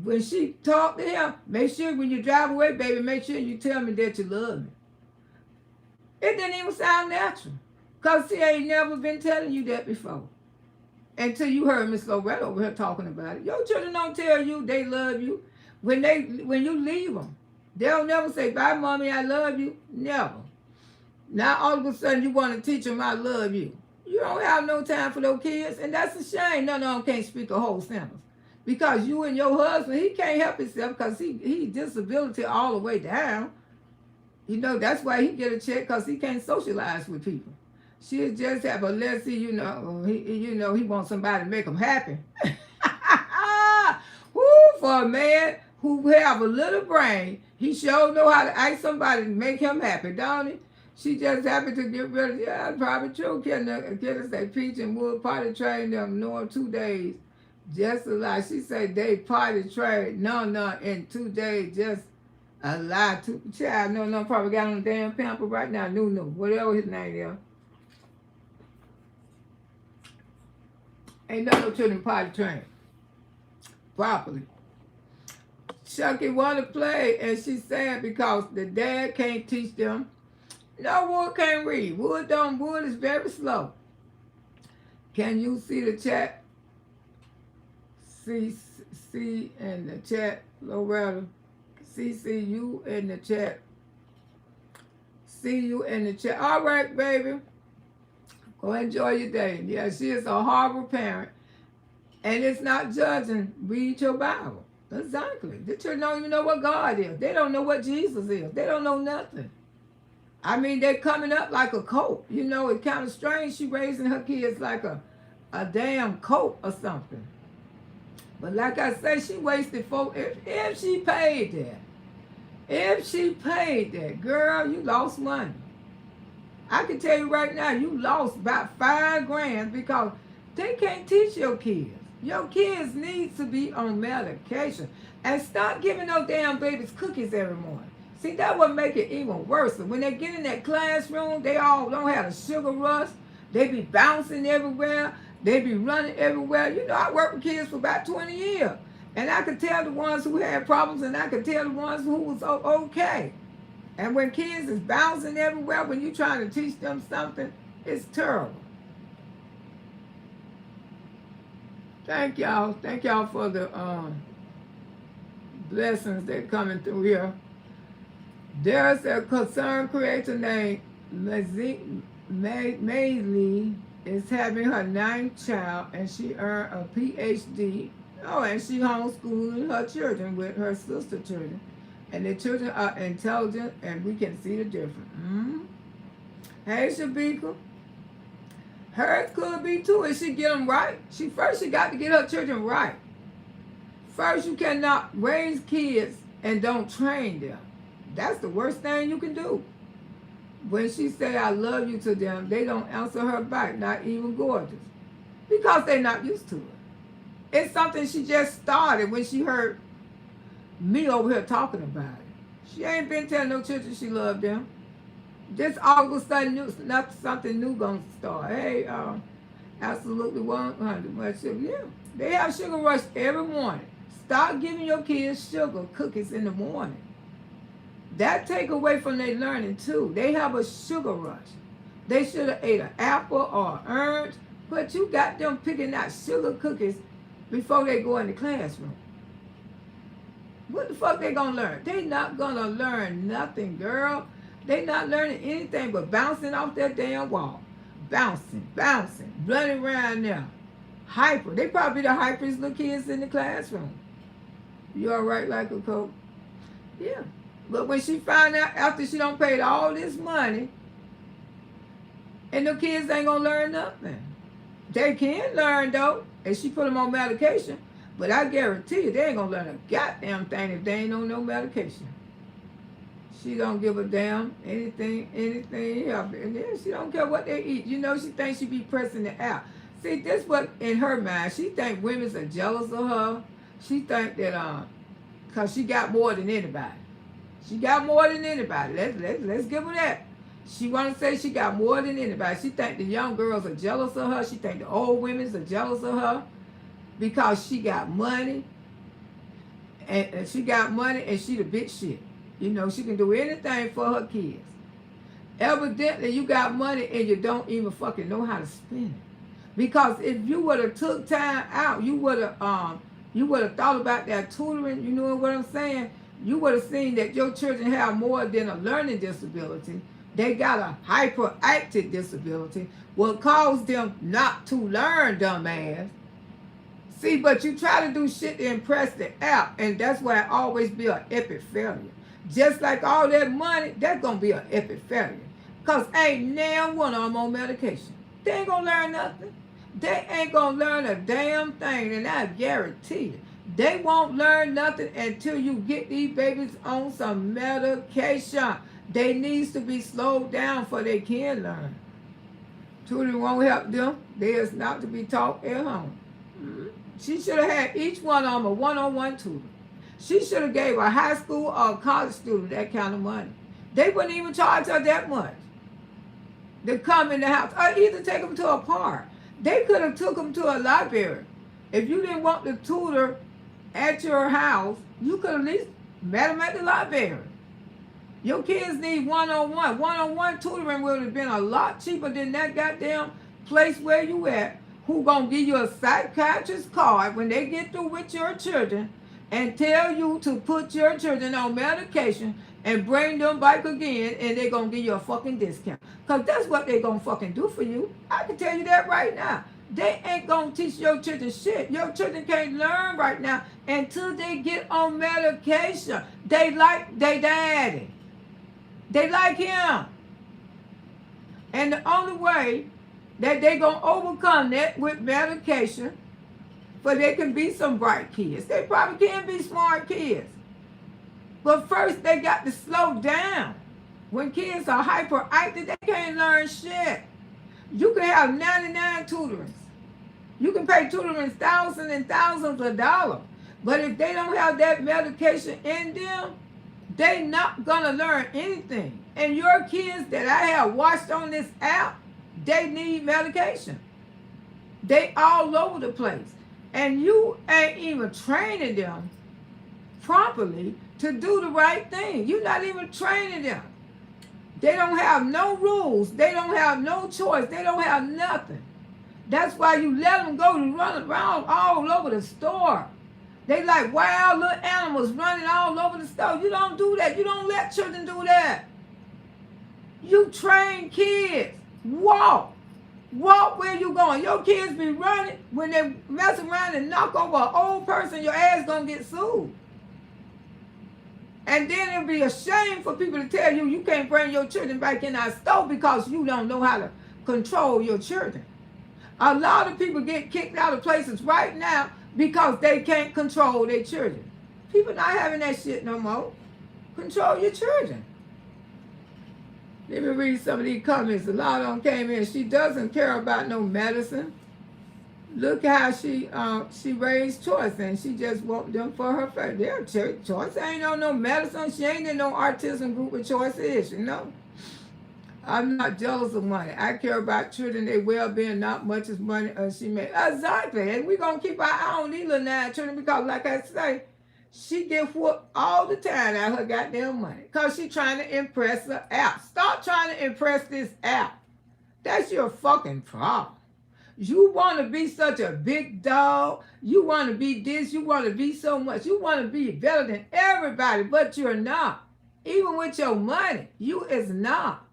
Speaker 1: When she talked to him, make sure when you drive away, baby, make sure you tell me that you love me. It didn't even sound natural, because she ain't never been telling you that before. Until you heard Miss Loretta over here talking about it. Your children don't tell you they love you. When you leave them, they'll never say, bye, Mommy, I love you. Never. Now all of a sudden you want to teach them I love you. You don't have no time for those kids, and that's a shame. None of them can't speak a whole sentence. Because you and your husband, he can't help himself because he disability all the way down. You know, that's why he get a check, because he can't socialize with people. She'll just have a let's see, he wants somebody to make him happy. for a man who have a little brain, he sure know how to ask somebody to make him happy, don't he? She just happy to get rid of, yeah, probably true. Can us say Peach and Wood potty train them knowing 2 days. Just a lie. She said they potty train. No, in 2 days, just a lie. Child, no, probably got on the damn pamper right now. No, whatever his name is. Ain't no children potty train properly. Chucky want to play, and she's saying because the dad can't teach them. No, Wood can't read. Wood is very slow. Can you see the chat? See in the chat, Loretta. See you in the chat. See you in the chat. All right, baby. Go enjoy your day. Yeah, she is a horrible parent. And it's not judging. Read your Bible. Exactly. The children don't even know what God is. They don't know what Jesus is. They don't know nothing. I mean, they're coming up like a colt. You know, it's kind of strange. She raising her kids like a damn colt or something. But like I say, she wasted if she paid that. If she paid that, girl, you lost money. I can tell you right now, you lost about $5 grand because they can't teach your kids. Your kids need to be on medication. And stop giving those damn babies cookies every morning. See, that would make it even worse. When they get in that classroom, they all don't have a sugar rush. They be bouncing everywhere. They be running everywhere. You know, I worked with kids for about 20 years. And I could tell the ones who had problems and I could tell the ones who was okay. And when kids is bouncing everywhere, when you're trying to teach them something, it's terrible. Thank y'all. Thank y'all for the blessings that coming through here. There's a concerned creator named Maylee is having her 9th child, and she earned a PhD. Oh, and she homeschooling her children with her sister children. And the children are intelligent, and we can see the difference. Hey, Shabika. Hers could be too if she get them right. She got to get her children right. First, you cannot raise kids and don't train them. That's the worst thing you can do. When she say I love you to them, they don't answer her back, not even gorgeous. Because they're not used to it. It's something she just started when she heard me over here talking about it. She ain't been telling no children she loved them. Just all of a sudden, something new gonna start. Hey, absolutely 100. But yeah, they have sugar rush every morning. Stop giving your kids sugar cookies in the morning. That take away from their learning too. They have a sugar rush. They should have ate an apple or an orange, but you got them picking out sugar cookies before they go in the classroom. What the fuck they gonna learn? They not gonna learn nothing, girl. They not learning anything but bouncing off that damn wall. Bouncing, running around there. Hyper. They probably the hypest little kids in the classroom. You all right like a coat? Yeah. But when she find out after she done paid all this money, and the kids ain't gonna learn nothing. They can learn though, and she put them on medication. But I guarantee you, they ain't gonna learn a goddamn thing if they ain't on no medication. She don't give a damn anything else. And then she don't care what they eat. You know, she thinks she be pressing it out. See, this what in her mind. She think women are jealous of her. She think that cause she got more than anybody. She got more than anybody. Let's give her that. She want to say she got more than anybody. She think the young girls are jealous of her. She think the old women are jealous of her because she got money. And she got money and she the big shit. You know, she can do anything for her kids. Evidently, you got money and you don't even fucking know how to spend it. Because if you would have took time out, you would have thought about that tutoring. You know what I'm saying? You would have seen that your children have more than a learning disability. They got a hyperactive disability. What caused them not to learn, dumbass. See, but you try to do shit to impress the app, and that's why it always be an epic failure. Just like all that money, that's going to be an epic failure. Because ain't now one of them on medication. They ain't going to learn nothing. They ain't going to learn a damn thing, and I guarantee you. They won't learn nothing until you get these babies on some medication. They needs to be slowed down for they can learn. Tutoring won't help them. They is not to be taught at home. She should have had each one of them a one-on-one tutor. She should have gave a high school or a college student that kind of money. They wouldn't even charge her that much to come in the house, or either take them to a park. They could have took them to a library. If you didn't want the tutor at your house, you could at least met them at the library. Your kids need one-on-one. One-on-one tutoring would have been a lot cheaper than that goddamn place where you at, who gonna give you a psychiatrist card when they get through with your children and tell you to put your children on medication and bring them back again, and they're gonna give you a fucking discount. Because that's what they're gonna fucking do for you. I can tell you that right now. They ain't gonna teach your children shit. Your children can't learn right now until they get on medication. They like their daddy. They like him. And the only way that they gonna overcome that with medication, for they can be some bright kids. They probably can be smart kids. But first they got to slow down. When kids are hyperactive, they can't learn shit. You can have 99 tutorings. You can pay tutoring thousands and thousands of dollars. But if they don't have that medication in them, they not gonna learn anything. And your kids that I have watched on this app, they need medication. They all over the place. And you ain't even training them properly to do the right thing. You're not even training them. They don't have no rules. They don't have no choice. They don't have nothing. That's why you let them go to run around all over the store. They like wild little animals running all over the store. You don't do that. You don't let children do that. You train kids. Walk. Walk where you going. Your kids be running. When they mess around and knock over an old person, your ass gonna get sued. And then it'll be a shame for people to tell you can't bring your children back in our store because you don't know how to control your children. A lot of people get kicked out of places right now because they can't control their children. People not having that shit no more. Control your children. Let me read some of these comments. A lot of them came in. She doesn't care about no medicine. Look how she raised Choice, and she just want them for her family. Their Choice ain't on no medicine. She ain't in no autism group with Choice is, you know. I'm not jealous of money. I care about children, their well-being, not much as money she made. Exactly. And we're going to keep our eye on these little 9 children because, like I say, she get whooped all the time out of her goddamn money because she trying to impress the app. Stop trying to impress this app. That's your fucking problem. You want to be such a big dog. You want to be this. You want to be so much. You want to be better than everybody, but you're not. Even with your money, you is not.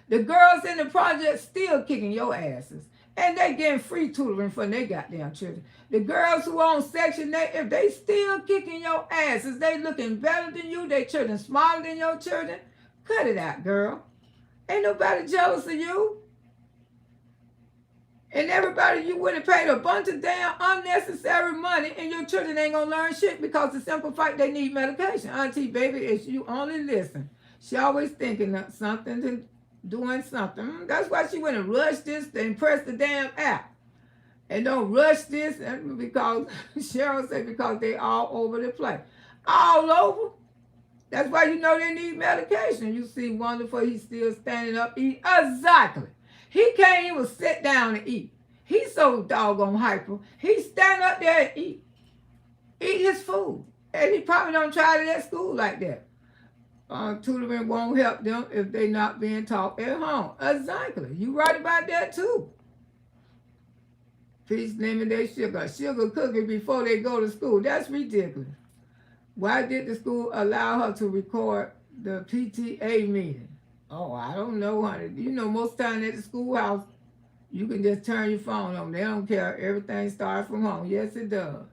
Speaker 1: The girls in the project still kicking your asses. And they getting free tutoring for their goddamn children. The girls who on Section 8, if they still kicking your asses, they looking better than you, they children smarter than your children, cut it out, girl. Ain't nobody jealous of you. And everybody, you would have paid a bunch of damn unnecessary money and your children ain't gonna learn shit because the simple fact they need medication. Auntie, baby, if you only listen. She always thinking of something to doing something. That's why she went and rushed this to impress the damn app. And don't rush this because Cheryl said because they all over the place. All over. That's why you know they need medication. You see Wonderful, he's still standing up eating. Exactly. He can't even sit down and eat. He's so doggone hyper. He stand up there and eat. Eat his food. And he probably don't try it at school like that. Tutoring won't help them if they're not being taught at home. Exactly. You right about that too. Peace naming their sugar cookie before they go to school. That's ridiculous. Why did the school allow her to record the PTA meeting? Oh, I don't know, honey. You know, most time at the schoolhouse, you can just turn your phone on. They don't care. Everything starts from home. Yes, it does.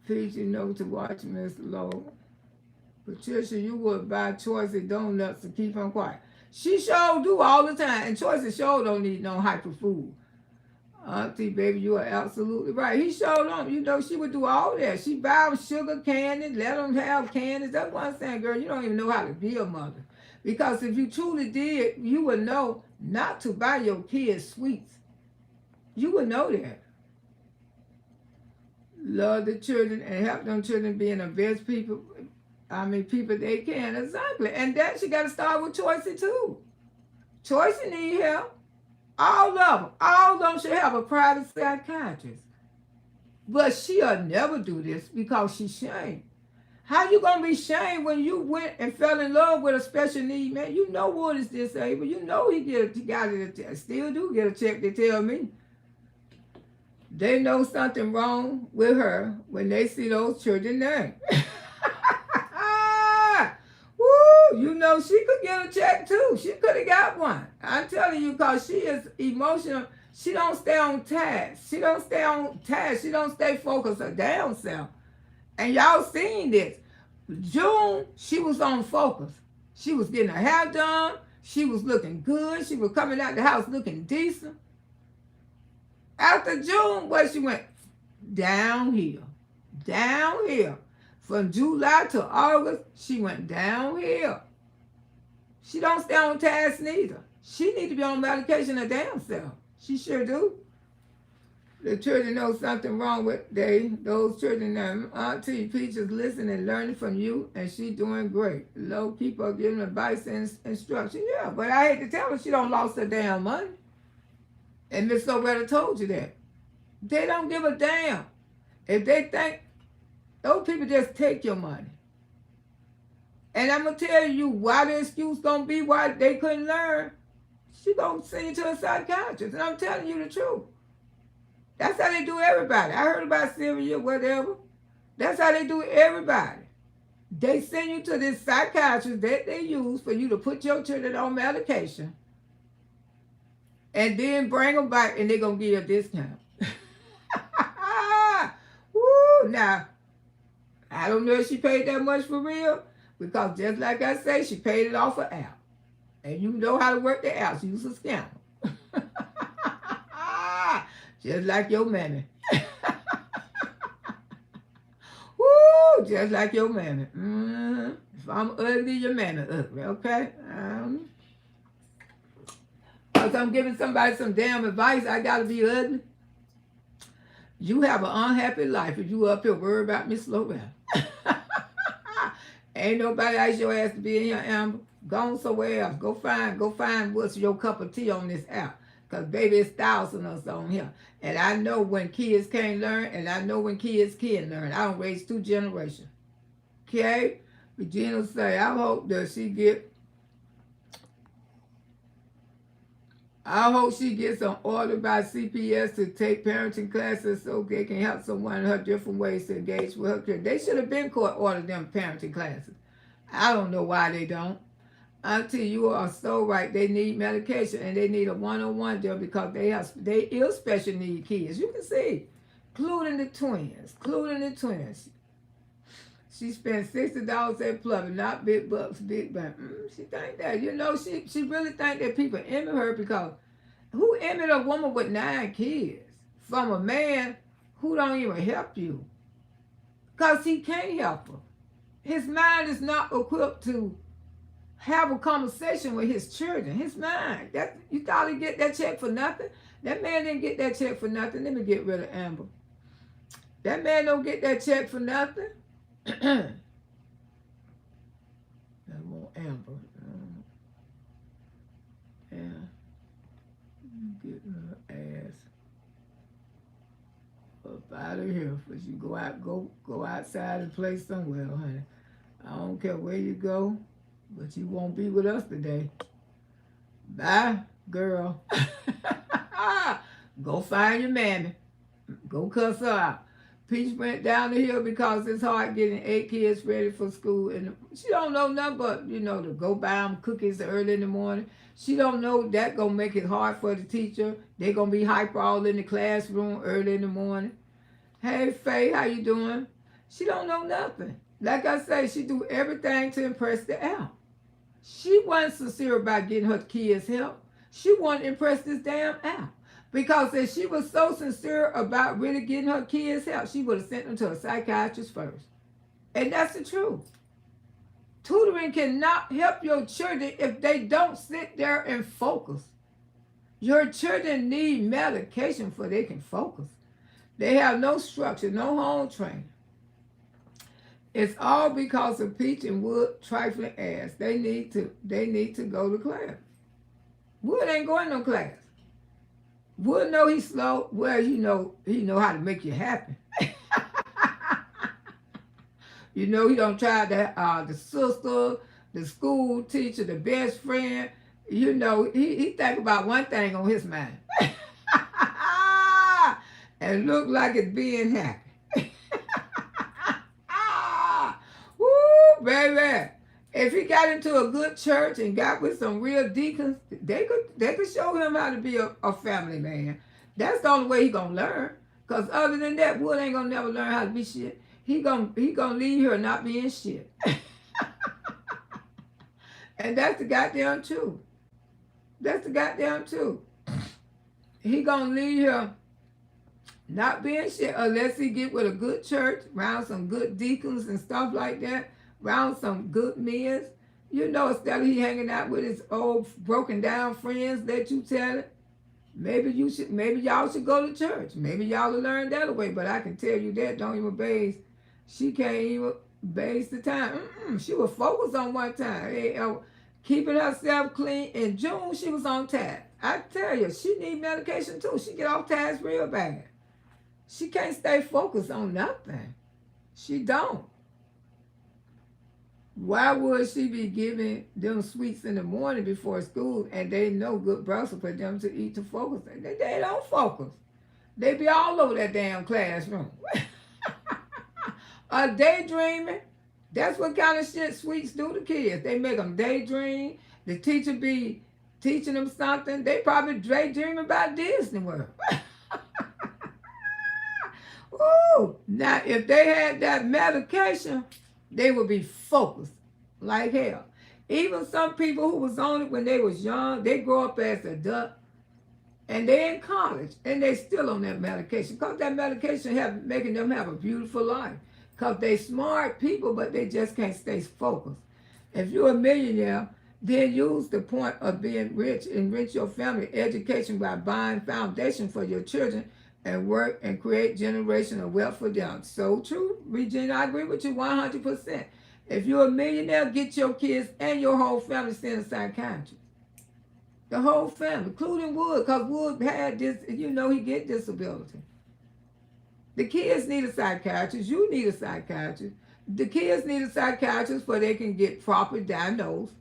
Speaker 1: Peace, you know to watch Miss Lowe. Patricia, you would buy Choicey donuts to keep them quiet. She sure do all the time. And Choicey sure don't need no hyper food. Auntie, baby, you are absolutely right. He showed them, she would do all that. She buy them sugar candy, let them have candies. That's what I'm saying, girl. You don't even know how to be a mother. Because if you truly did, you would know not to buy your kids sweets. You would know that. Love the children and help them children being the best people. People they can. Exactly. And that you got to start with Choicey too. Choicey need help. All of them should have a private psychiatrist. But she'll never do this because she's shamed. How you gonna be shamed when you went and fell in love with a special need man? You know what is disabled. You know he still do get a check to tell me. They know something wrong with her when they see those children there. Woo, she could get a check too. She could have got one. I'm telling you, because she is emotional. She don't stay on task. She don't stay focused her damn self. And y'all seen this. June, she was on focus. She was getting her hair done. She was looking good. She was coming out the house looking decent. After June, where she went? Downhill. Downhill. From July to August, she went downhill. She don't stay on task neither. She need to be on medication her damn self. She sure do. The children know something wrong with those children. Auntie Peach is listening and learning from you, and she doing great. Low, keep her giving advice and instruction. Yeah, but I hate to tell her she don't lost her damn money. And Miss Loretta told you that. They don't give a damn. If they think, those people just take your money. And I'm going to tell you why the excuse going to be why they couldn't learn. She going to send you to a psychiatrist. And I'm telling you the truth. That's how they do everybody. I heard about Syria, whatever. That's how they do everybody. They send you to this psychiatrist that they use for you to put your children on medication. And then bring them back and they're going to give you a discount. Woo! Now, I don't know if she paid that much for real. Because just like I say, she paid it off an app. And you know how to work the apps. Use a scammer. Just like your mammy. Woo! Just like your mammy. If I'm ugly, your mammy ugly. Okay? Because I'm giving somebody some damn advice, I got to be ugly. You have an unhappy life if you up here worried about Miss Loretta. Ain't nobody ask your ass to be in here, Amber. Go on somewhere else. Go find what's your cup of tea on this app. Because, baby, it's thousands of us on here. And I know when kids can't learn, and I know when kids can learn. I don't raise 2 generations. Okay? Regina say, I hope she gets an order by CPS to take parenting classes so they can help someone in her different ways to engage with her kids. They should have been court ordered them parenting classes. I don't know why they don't. Auntie, you are so right. They need medication and they need a one-on-one deal because they ill special need kids. You can see, including the twins. She spent $60 at Plubber, not big bucks, big bang. She think that, she really think that people envy her because who envied a woman with 9 kids from a man who don't even help you? Because he can't help her. His mind is not equipped to have a conversation with his children. His mind. You thought he'd get that check for nothing? That man didn't get that check for nothing. Let me get rid of Amber. That man don't get that check for nothing. I want Amber. Get her ass up out of here. But you go outside and play somewhere, honey. I don't care where you go, but you won't be with us today. Bye, girl. Go find your mammy. Go cuss her out. Peach went down the hill because it's hard getting 8 kids ready for school. And she don't know nothing but, to go buy them cookies early in the morning. She don't know that going to make it hard for the teacher. They're going to be hyper all in the classroom early in the morning. Hey, Faye, how you doing? She don't know nothing. Like I say, she do everything to impress the app. She wasn't sincere about getting her kids help. She wanted to impress this damn app. Because if she was so sincere about really getting her kids help, she would have sent them to a psychiatrist first. And that's the truth. Tutoring cannot help your children if they don't sit there and focus. Your children need medication for they can focus. They have no structure, no home training. It's all because of Peach and Wood trifling ass. They need to go to class. Wood ain't going no class. Wood know he's slow. Well, he know how to make you happy. He don't try the sister, the school teacher, the best friend. He think about one thing on his mind. And look like it's being happy. Woo, baby. If he got into a good church and got with some real deacons, they could show him how to be a family man. That's the only way he gonna learn. Cause other than that, Wood ain't gonna never learn how to be shit. He gonna leave here not being shit. And that's the goddamn truth. That's the goddamn truth. He gonna leave here not being shit unless he get with a good church, around some good deacons and stuff like that, around some good men. Instead of he hanging out with his old broken down friends that you tell it, maybe y'all should go to church. Maybe y'all will learn that way. But I can tell you that don't even base. She can't even base the time. She was focused on one time. Keeping herself clean. In June, she was on task. I tell you, she need medication too. She get off task real bad. She can't stay focused on nothing. She don't. Why would she be giving them sweets in the morning before school and they know good breakfast for them to eat to focus? They don't focus. They be all over that damn classroom. Daydreaming. That's what kind of shit sweets do to kids. They make them daydream. The teacher be teaching them something. They probably daydream about Disney World. Ooh. Now, if they had that medication, they would be focused like hell. Even some people who was on it when they was young, they grow up as adult and they in college and they still on that medication because that medication making them have a beautiful life because they smart people, but they just can't stay focused. If you're a millionaire, then use the point of being rich, enrich your family education by buying foundation for your children and work and create generational wealth for them. So true, Regina, I agree with you 100%. If you're a millionaire, get your kids and your whole family sent a psychiatrist. The whole family, including Wood, because Wood had this, he get disability. The kids need a psychiatrist. You need a psychiatrist. The kids need a psychiatrist so they can get proper diagnosed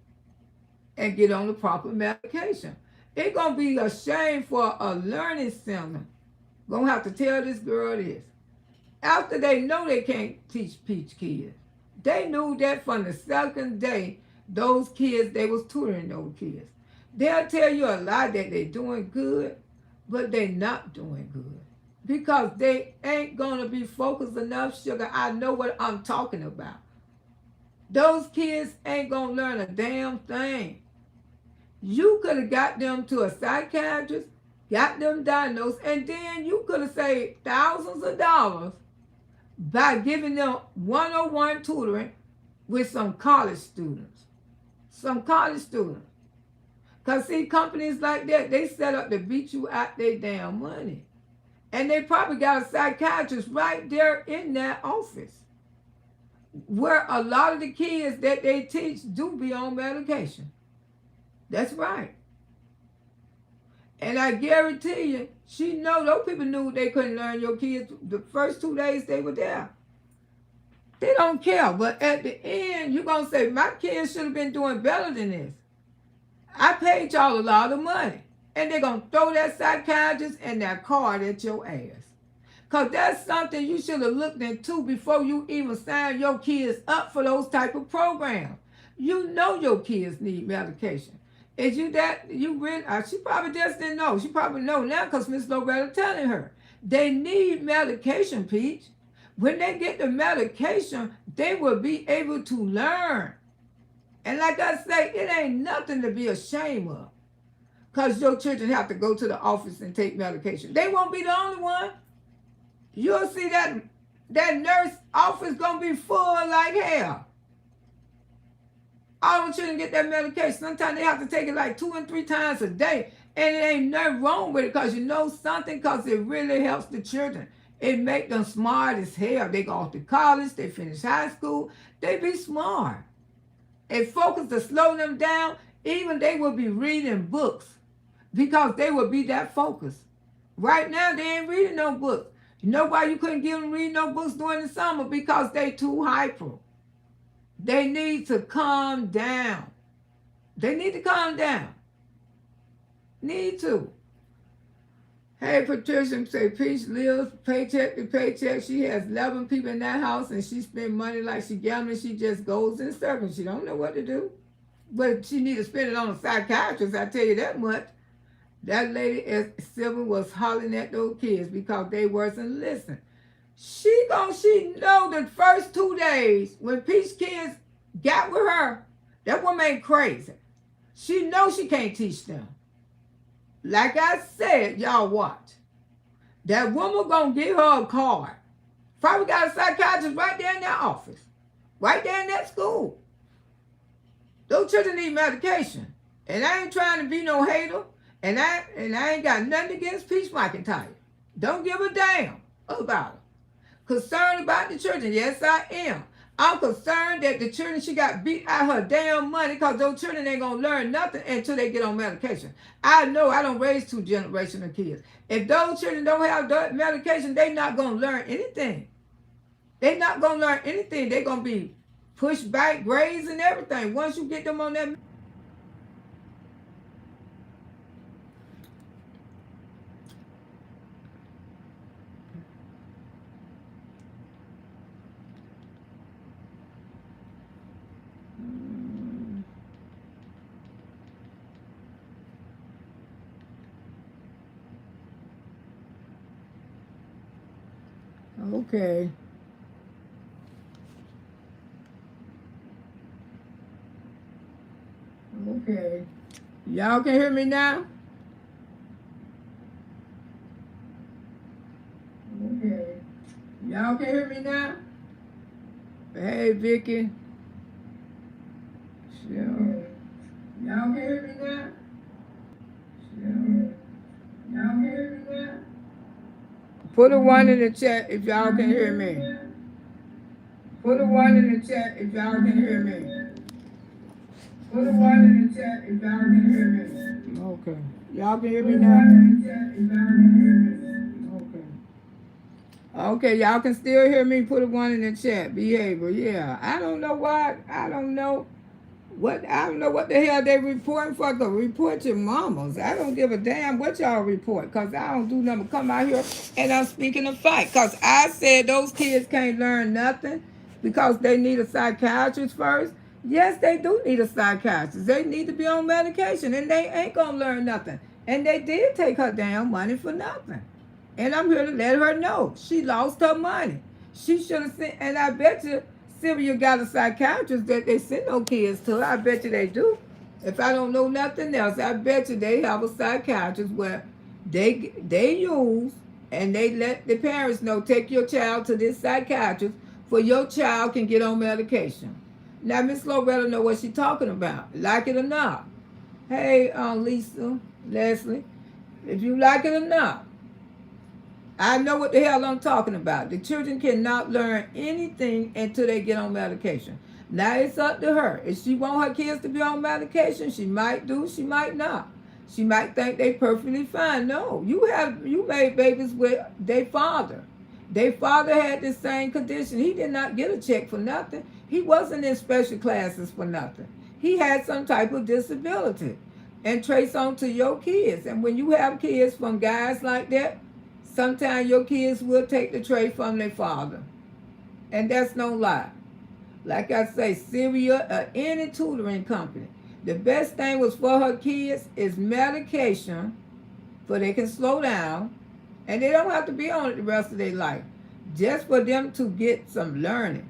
Speaker 1: and get on the proper medication. It's going to be a shame for a learning center. Gonna have to tell this girl this. After they know they can't teach Peach kids. They knew that from the second day, those kids, they was tutoring those kids. They'll tell you a lot that they're doing good, but they're not doing good. Because they ain't gonna be focused enough, sugar. I know what I'm talking about. Those kids ain't gonna learn a damn thing. You could have got them to a psychiatrist, got them diagnosed, and then you could have saved thousands of dollars by giving them one-on-one tutoring with some college students. Some college students. Because see, companies like that, they set up to beat you out their damn money. And they probably got a psychiatrist right there in that office. Where a lot of the kids that they teach do be on medication. That's right. And I guarantee you, she know those people knew they couldn't learn your kids the first 2 days they were there. They don't care. But at the end, you're going to say, my kids should have been doing better than this. I paid y'all a lot of money. And they're going to throw that psychiatrist and that card at your ass. Because that's something you should have looked into before you even signed your kids up for those type of programs. You know your kids need medication. Is you that, you really, she probably just didn't know. She probably know now because Miss Loretta telling her. They need medication, Peach. When they get the medication, they will be able to learn. And like I say, it ain't nothing to be ashamed of. because your children have to go to the office and take medication. They won't be the only one. You'll see that nurse office gonna be full like hell. All the children get that medication. Sometimes they have to take it like 2 and 3 times a day. And it ain't nothing wrong with it because you know something, because it really helps the children. It make them smart as hell. They go off to college, they finish high school, they be smart. And focus to slow them down, even they will be reading books because they will be that focused. Right now, they ain't reading no books. You know why you couldn't give them read no books during the summer? Because they too hyper. They need to calm down. They need to calm down. Need to. Hey, Patricia, say Peach lives paycheck to paycheck. She has 11 people in that house and she spends money like she gambling. She just goes in circles. She don't know what to do. But she need to spend it on a psychiatrist, I tell you that much. That lady as Silver was hollering at those kids because they wasn't listening. She know the first 2 days when Peach kids got with her, that woman ain't crazy. She knows she can't teach them. Like I said, y'all watch. That woman gonna give her a card. Probably got a psychiatrist right there in that office. Right there in that school. Those children need medication. And I ain't trying to be no hater. And I ain't got nothing against Peach McIntyre. Don't give a damn about her. Concerned about the children, yes I am. I'm concerned that the children, she got beat out her damn money because those children ain't going to learn nothing until they get on medication. I know I don't raise 2 generations of kids. If those children don't have medication, they not going to learn anything. They not going to learn anything. They're going to be pushed back, grades and everything. Once you get them on that. Okay. Okay. Y'all can hear me now? Okay. Y'all can hear me now? Hey, Vicky. Sure. Y'all can hear me now? Sure. Y'all can hear me now? Put a 1 in the chat if y'all can hear me. Put a 1 in the chat if y'all can hear me. Put a 1 in the chat if y'all can hear me. Okay. Y'all can hear me now? Okay. Okay, y'all can still hear me. Put a 1 in the chat. Behavior. Yeah. I don't know why. I don't know what the hell they reporting for. Cause report your mamas. I don't give a damn what y'all report. Cause I don't do nothing but come out here and I'm speaking a fight. Cause I said those kids can't learn nothing because they need a psychiatrist first. Yes, they do need a psychiatrist. They need to be on medication and they ain't gonna learn nothing. And they did take her damn money for nothing. And I'm here to let her know she lost her money. She should have sent, and I bet you Sylvia got a psychiatrist that they send no kids to. I bet you they do. If I don't know nothing else, I bet you they have a psychiatrist where they use and they let the parents know, take your child to this psychiatrist for your child can get on medication. Now, Miss Loretta know what she's talking about, like it or not. Hey, Lisa, Leslie, if you like it or not, I know what the hell I'm talking about. The children cannot learn anything until they get on medication. Now it's up to her. If she want her kids to be on medication, she might do, she might not. She might think they perfectly fine. No, you made babies with their father. Their father had the same condition. He did not get a check for nothing. He wasn't in special classes for nothing. He had some type of disability. And trace on to your kids. And when you have kids from guys like that, sometimes your kids will take the trait from their father. And that's no lie. Like I say, Syria or any tutoring company, the best thing was for her kids is medication so they can slow down and they don't have to be on it the rest of their life. Just for them to get some learning.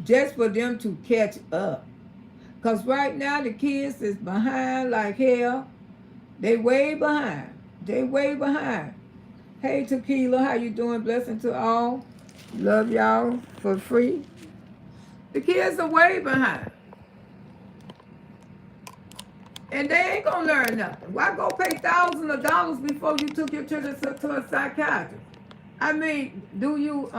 Speaker 1: Just for them to catch up. Because right now the kids is behind like hell. They way behind. They way behind. Hey Tequila, how you doing? Blessing to all. Love y'all for free. The kids are way behind. And they ain't gonna learn nothing. Why go pay thousands of dollars before you took your children to a psychiatrist? I mean, do you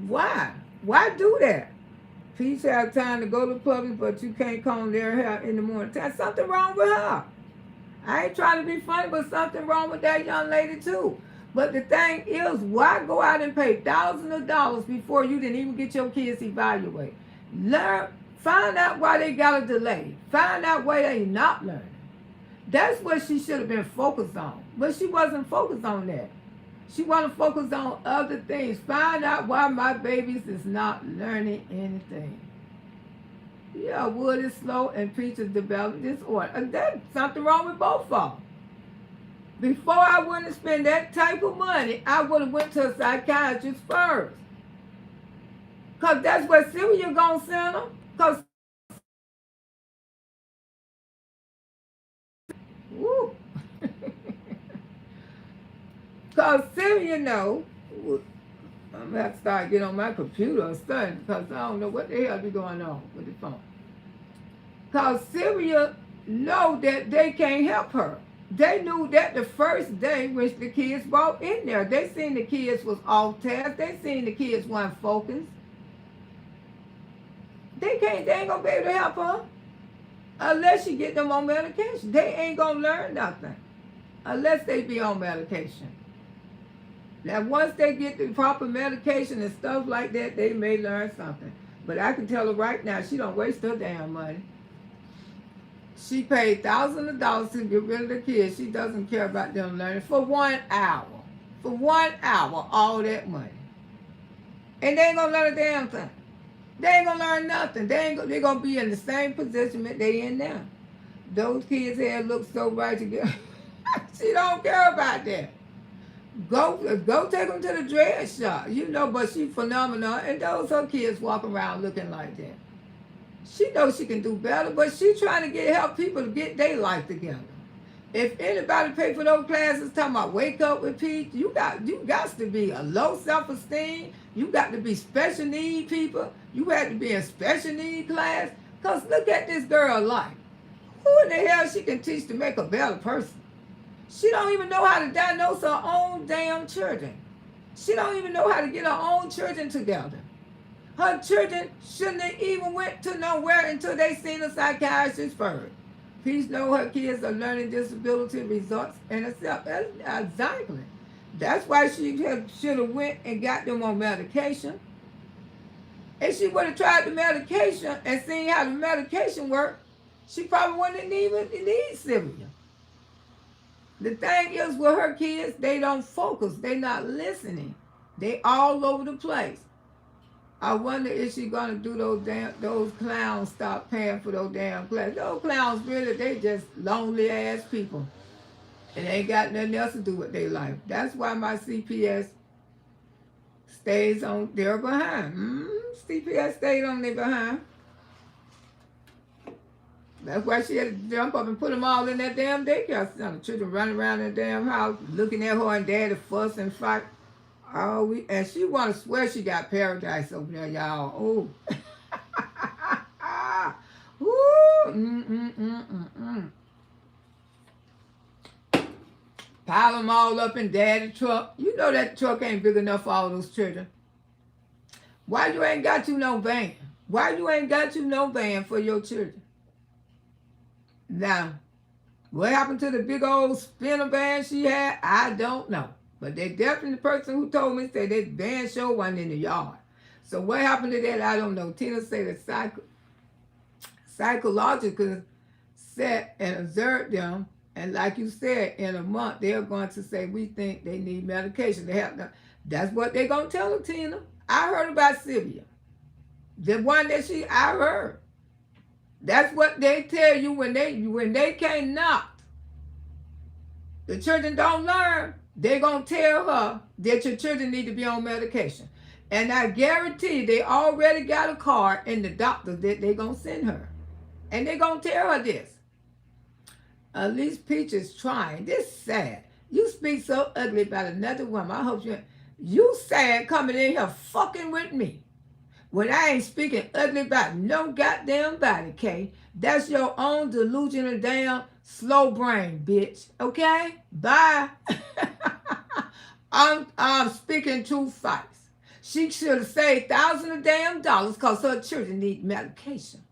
Speaker 1: why? Why do that? Peace have time to go to public, but you can't comb their hair in the morning. There's something wrong with her. I ain't trying to be funny, but something wrong with that young lady too. But the thing is, why go out and pay thousands of dollars before you didn't even get your kids evaluated? Learn, find out why they got a delay. Find out why they not learning. That's what she should have been focused on. But she wasn't focused on that. She want to focus on other things. Find out why my babies is not learning anything. Yeah, wood is slow and preachers develop disorder. There's something wrong with both of them. Before I wouldn't spend that type of money, I would have went to a psychiatrist first. Because that's where Sylvia gonna send them. Because woo. Because Sylvia know, I'm going to have to start getting on my computer or studying because I don't know what the hell be going on with the phone. Because Sylvia know that they can't help her. They knew that the first day when the kids brought in there. They seen the kids was off task. They seen the kids weren't focused. They ain't gonna be able to help her unless you get them on medication. They ain't gonna learn nothing unless they be on medication. Now, once they get the proper medication and stuff like that, they may learn something. But I can tell her right now, she don't waste her damn money. She paid thousands of dollars to get rid of the kids. She doesn't care about them learning for 1 hour. For 1 hour, all that money. And they ain't gonna learn a damn thing. They ain't gonna learn nothing. They're gonna be in the same position that they in now. Those kids' hair look so right together. She don't care about that. Go take them to the dread shop, you know, but she phenomenal, and those her kids walk around looking like that. She knows she can do better, but she trying to help people to get their life together. If anybody pay for those classes, talking about wake up with Pete, you got to be a low self-esteem. You got to be special need people. You had to be in special need class. Because look at this girl life. Who in the hell she can teach to make a better person? She don't even know how to diagnose her own damn children. She don't even know how to get her own children together. Her children shouldn't have even went to nowhere until they seen a psychiatrist first. Please know her kids are learning disability results and accept. Exactly. That's why she should have went and got them on medication. If she would have tried the medication and seen how the medication worked, she probably wouldn't even need Sylvia. The thing is with her kids, they don't focus. They not listening. They all over the place. I wonder if she gonna do those clowns stop paying for those damn classes. Those clowns really, they just lonely ass people. And they ain't got nothing else to do with their life. That's why my CPS stays on their behind. CPS stayed on their behind. That's why she had to jump up and put them all in that damn daycare center. Children running around in the damn house, looking at her and daddy fuss and fight. And she want to swear she got paradise over there, y'all. Oh. Ooh. Pile them all up in daddy's truck. You know that truck ain't big enough for all those children. Why you ain't got you no van? Why you ain't got you no van for your children? Now, what happened to the big old spinner van she had? I don't know. But they definitely, the person who told me said that van show wasn't in the yard. So what happened to that? I don't know. Tina said that psychological set and observed them. And like you said, in a month, they're going to say, we think they need medication to help them. That's what they're going to tell her, Tina. I heard about Sylvia. The one that I heard. That's what they tell you when they can't knock. The children don't learn. They're going to tell her that your children need to be on medication. And I guarantee they already got a card in the doctor that they're going to send her. And they're going to tell her this. At least Peach is trying. This sad. You speak so ugly about another woman. I hope you sad coming in here fucking with me. When I ain't speaking ugly about no goddamn body, Kay. That's your own delusional damn slow brain, bitch. Okay? Bye. I'm speaking true facts. She should have saved thousands of damn dollars because her children need medication.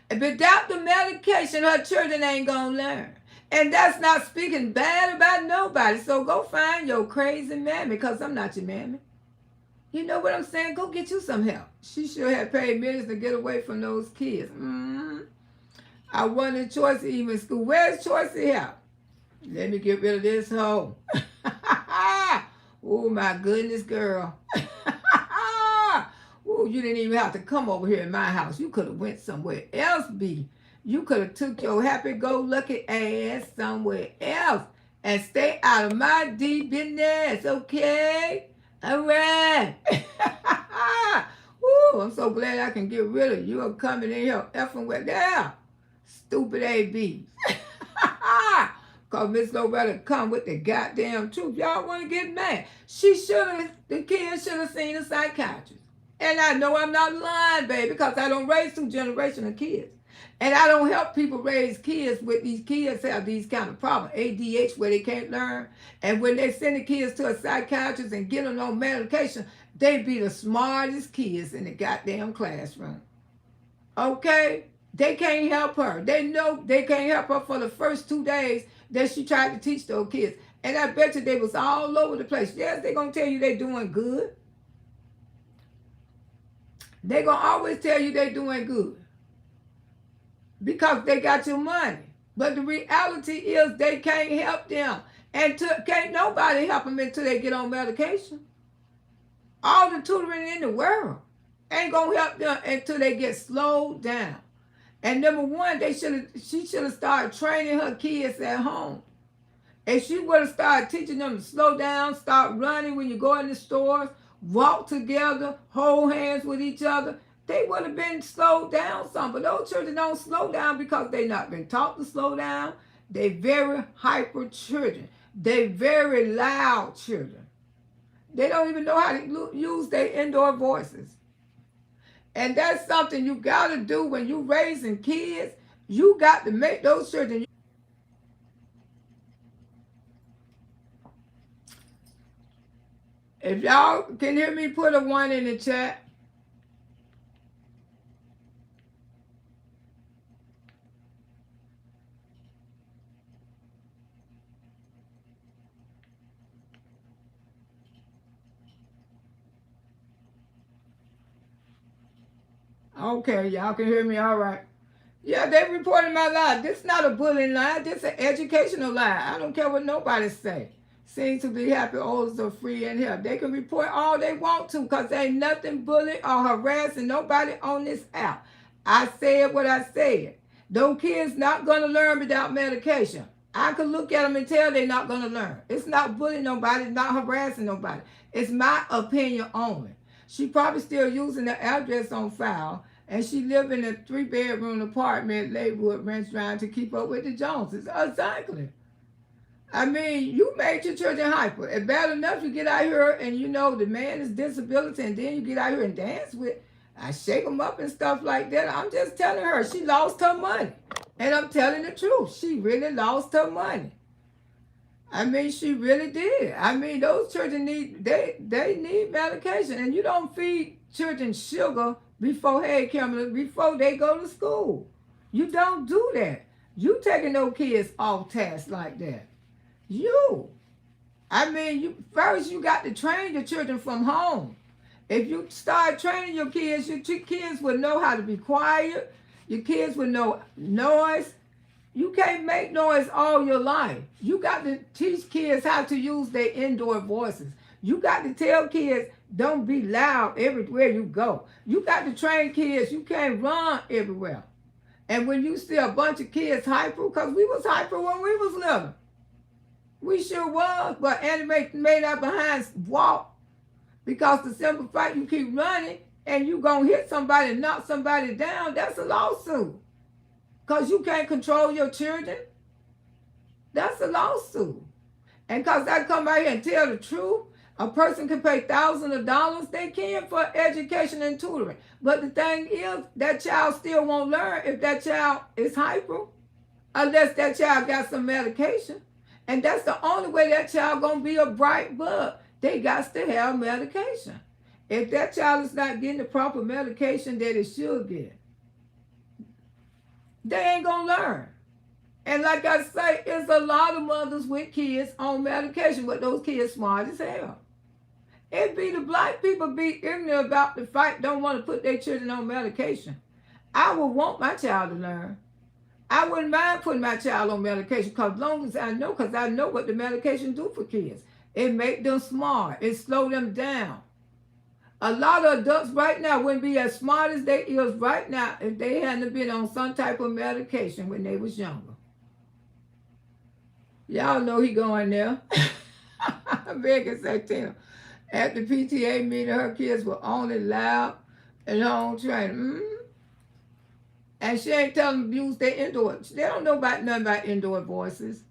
Speaker 1: And without the medication, her children ain't gonna learn. And that's not speaking bad about nobody. So go find your crazy mammy, because I'm not your mammy. You know what I'm saying? Go get you some help. She should have paid millions to get away from those kids. I wanted Choice even school. Where's Choice help? Let me get rid of this hoe. Oh my goodness, girl. Oh, you didn't even have to come over here in my house. You could have went somewhere else, B. You could have took your happy-go-lucky ass somewhere else and stay out of my deep business, okay? All right. Ooh, I'm so glad I can get rid of you. You're coming in here effing with that. Stupid ABs. Because Miss Loretta come with the goddamn truth. Y'all want to get mad. The kids should have seen a psychiatrist. And I know I'm not lying, baby, because I don't raise two generations of kids. And I don't help people raise kids with these kids have these kind of problems, ADHD, where they can't learn. And when they send the kids to a psychiatrist and get them on medication, they be the smartest kids in the goddamn classroom. Okay? They can't help her. They know they can't help her for the first 2 days that she tried to teach those kids. And I bet you they was all over the place. Yes, they're going to tell you they're doing good. They're going to always tell you they're doing good. Because they got your money. But the reality is they can't help them. And can't nobody help them until they get on medication. All the tutoring in the world ain't going to help them until they get slowed down. And number one, she should have started training her kids at home. And she would have started teaching them to slow down, start running when you go in the stores, walk together, hold hands with each other. They would have been slowed down some. But those children don't slow down because they not been taught to slow down. They very hyper children. They very loud children. They don't even know how to use their indoor voices. And that's something you got to do when you raising kids. You got to make those children. If y'all can hear me, put a 1 in the chat. Okay, y'all can hear me all right. Yeah, they reported my lie. This is not a bullying lie. This is an educational lie. I don't care what nobody say. Seems to be happy olders are free in here. They can report all they want to because there ain't nothing bullying or harassing nobody on this app. I said what I said. Those kids not going to learn without medication. I could look at them and tell they're not going to learn. It's not bullying nobody. It's not harassing nobody. It's my opinion only. She probably still using the address on file. And she lived in a 3-bedroom apartment, Lakewood, Ranch Drive, to keep up with the Joneses. Exactly. I mean, you made your children hyper. It's bad enough you get out here and you know the man is disability, and then you get out here and dance with. I shake them up and stuff like that. I'm just telling her she lost her money. And I'm telling the truth. She really lost her money. I mean, she really did. I mean, those children they need medication. And you don't feed children sugar before they go to school. You don't do that. You taking those kids off task like that. I mean, first you got to train your children from home. If you start training your kids will know how to be quiet. Your kids will know noise. You can't make noise all your life. You got to teach kids how to use their indoor voices. You got to tell kids, don't be loud everywhere you go. You got to train kids. You can't run everywhere. And when you see a bunch of kids hyper, because we was hyper when we was little. We sure was, but anime made our behinds walk. Because the simple fact you keep running and you gonna hit somebody, knock somebody down, that's a lawsuit. Because you can't control your children. That's a lawsuit. And because I come out here and tell the truth, a person can pay thousands of dollars, they can, for education and tutoring. But the thing is, that child still won't learn if that child is hyper, unless that child got some medication. And that's the only way that child gonna be a bright bug. They got to have medication. If that child is not getting the proper medication that it should get, they ain't gonna learn. And like I say, it's a lot of mothers with kids on medication, but those kids smart as hell. It be the black people be ignorant about the fact, don't want to put their children on medication. I would want my child to learn. I wouldn't mind putting my child on medication, because long as I know, because I know what the medication do for kids. It make them smart. It slow them down. A lot of adults right now wouldn't be as smart as they is right now if they hadn't been on some type of medication when they was younger. Y'all know he going there. Vegas say, Tina, at the PTA meeting, her kids were only loud and home training. And she ain't telling them to use their indoor. They don't know about nothing about indoor voices.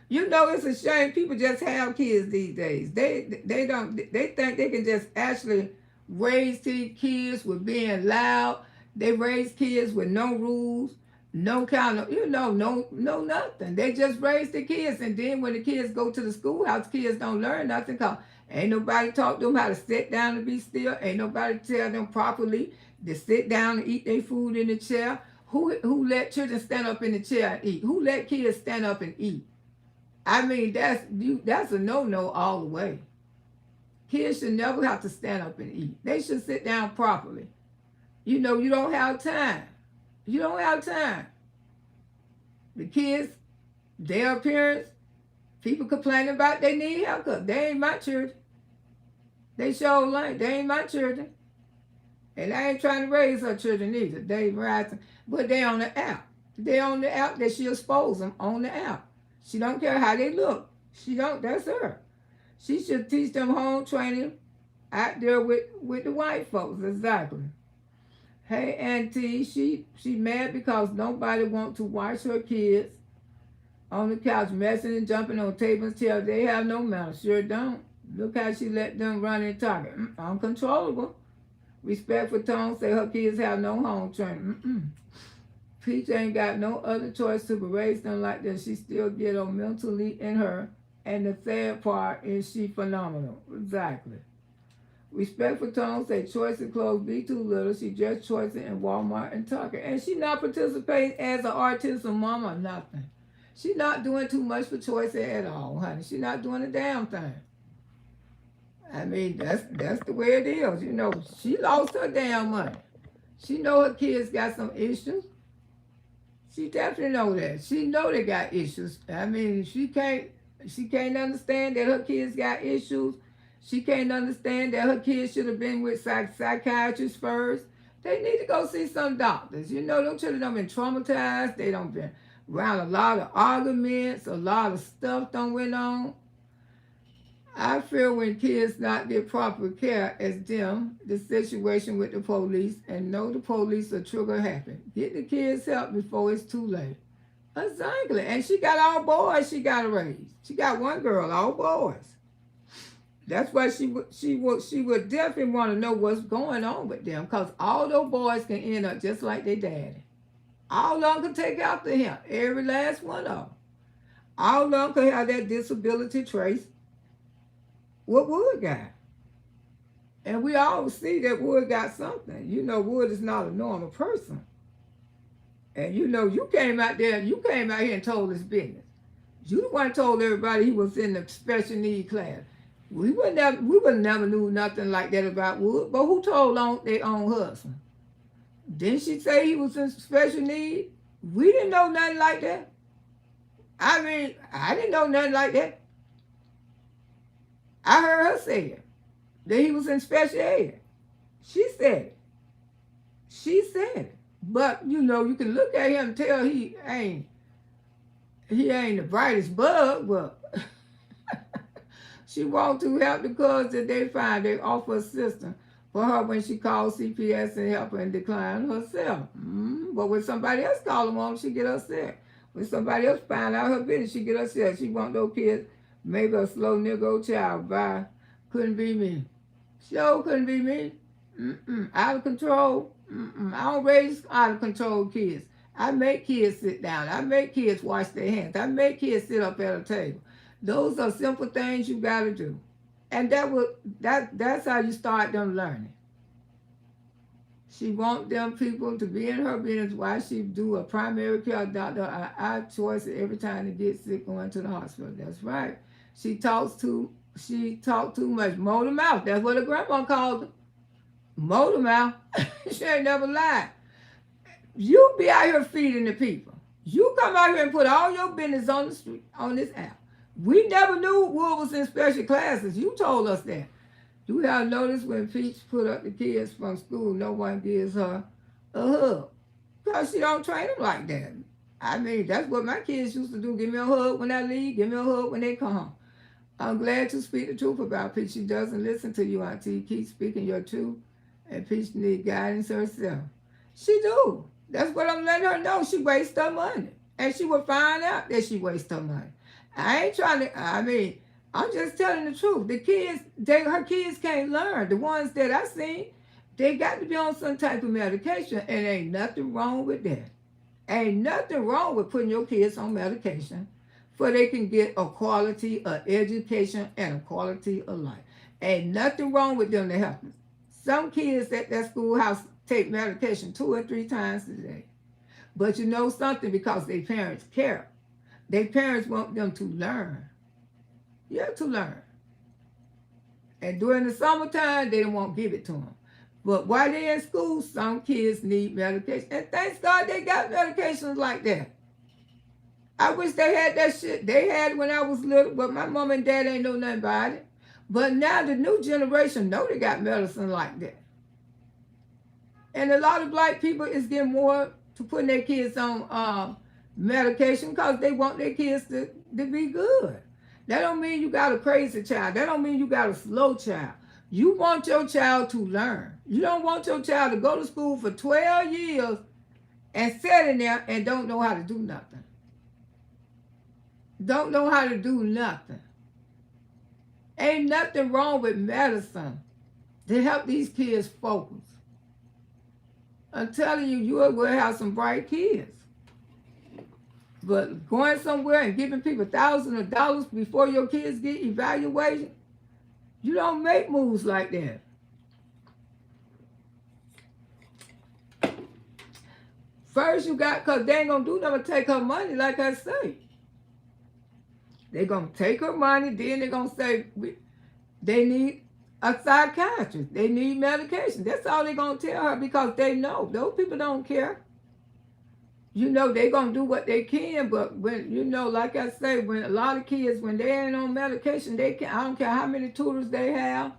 Speaker 1: You know, it's a shame people just have kids these days. They think they can just actually raise these kids with being loud. They raise kids with no rules, no kind of, no nothing. They just raise the kids, and then when the kids go to the schoolhouse, kids don't learn nothing, because ain't nobody taught them how to sit down and be still. Ain't nobody tell them properly to sit down and eat their food in the chair. Who let children stand up in the chair and eat? Who let kids stand up and eat? I mean, that's a no-no all the way. Kids should never have to stand up and eat. They should sit down properly. You don't have time. You don't have time. The kids, their appearance, people complaining about they need haircut. They ain't my children. They show like they ain't my children. And I ain't trying to raise her children either. They rising, but they on the app. They on the app that she expose them on the app. She don't care how they look. That's her. She should teach them home training out there with the white folks, exactly. Hey, Auntie, she mad because nobody want to watch her kids on the couch messing and jumping on tables and chairs. They have no manners. Sure don't. Look how she let them run and talk. Uncontrollable. Respectful tone say her kids have no home training. Peach ain't got no other choice to raise them like that. She still get on mentally in her. And the sad part is she phenomenal. Exactly. Respectful tone say choice of clothes be too little. She just choicing in Walmart and Target. And she not participating as an artist or mama or nothing. She not doing too much for choice at all, honey. She not doing a damn thing. I mean, that's the way it is. She lost her damn money. She know her kids got some issues. She definitely know that. She know they got issues. I mean, she can't understand that her kids got issues. She can't understand that her kids should have been with psychiatrists first. They need to go see some doctors. Them children done been traumatized. They done been around a lot of arguments. A lot of stuff done went on. I feel when kids not get proper care as them, the situation with the police, and know the police are trigger happy. Get the kids help before it's too late. Exactly. And she got all boys she got to raise. She got one girl, all boys. That's why she would definitely want to know what's going on with them, because all those boys can end up just like their daddy. All of them can take after him, every last one of them. All of them can have that disability trace. What Wood got? And we all see that Wood got something. Wood is not a normal person. And you came out here and told his business. You the one told everybody he was in the special need class. We would never knew nothing like that about Wood. But who told on their own husband? Didn't she say he was in special need? We didn't know nothing like that. I mean, I didn't know nothing like that. I heard her say it, that he was in special ed. She said it. She said it. But, you can look at him and tell he ain't the brightest bug, but she want to help the cause that they find. They offer assistance for her when she calls CPS and help her and decline herself. But when somebody else call them on, she get upset. When somebody else find out her business, she get upset. She want those kids, maybe a slow nigga child. Bye. Couldn't be me. Sure couldn't be me. Out of control. I don't raise out of control kids. I make kids sit down. I make kids wash their hands. I make kids sit up at a table. Those are simple things you got to do. And that's how you start them learning. She want them people to be in her business while she do a primary care doctor eye choice every time they get sick going to the hospital. That's right. She talked too much. Motor mouth. That's what her grandma called her. Motor mouth. She ain't never lied. You be out here feeding the people. You come out here and put all your business on the street, on this app. We never knew Wood was in special classes. You told us that. You have noticed when Peach put up the kids from school, no one gives her a hug. Because she don't train them like that. I mean, that's what my kids used to do. Give me a hug when I leave. Give me a hug when they come home. I'm glad to speak the truth about Peach. She doesn't listen to you, Auntie. Keep speaking your truth. And Peach needs guidance herself. She do. That's what I'm letting her know. She wastes her money. And she will find out that she wastes her money. I ain't trying to, I'm just telling the truth. The kids, her kids can't learn. The ones that I seen, they got to be on some type of medication, and ain't nothing wrong with that. Ain't nothing wrong with putting your kids on medication so they can get a quality of education and a quality of life. Ain't nothing wrong with them to help them. Some kids at that schoolhouse take medication 2 or 3 times a day. But you know something, because their parents care. Their parents want them to learn. You have to learn. And during the summertime, they don't want to give it to them. But while they're in school, some kids need medication. And thanks God they got medications like that. I wish they had that shit. They had it when I was little, but my mom and dad ain't know nothing about it. But now the new generation know they got medicine like that. And a lot of black people is getting more to putting their kids on medication because they want their kids to be good. That don't mean you got a crazy child. That don't mean you got a slow child. You want your child to learn. You don't want your child to go to school for 12 years and sit in there and don't know how to do nothing. Don't know how to do nothing. Ain't nothing wrong with medicine to help these kids focus. I'm telling you, you will have some bright kids. But going somewhere and giving people thousands of dollars before your kids get evaluated, you don't make moves like that. First you got, because they ain't going to do nothing but take her money, like I say. They're going to take her money, then they're going to say they need a psychiatrist. They need medication. That's all they're going to tell her because they know. Those people don't care. You know, they're going to do what they can, but when, you know, like I say, when a lot of kids, when they ain't on medication, they can't, I don't care how many tutors they have.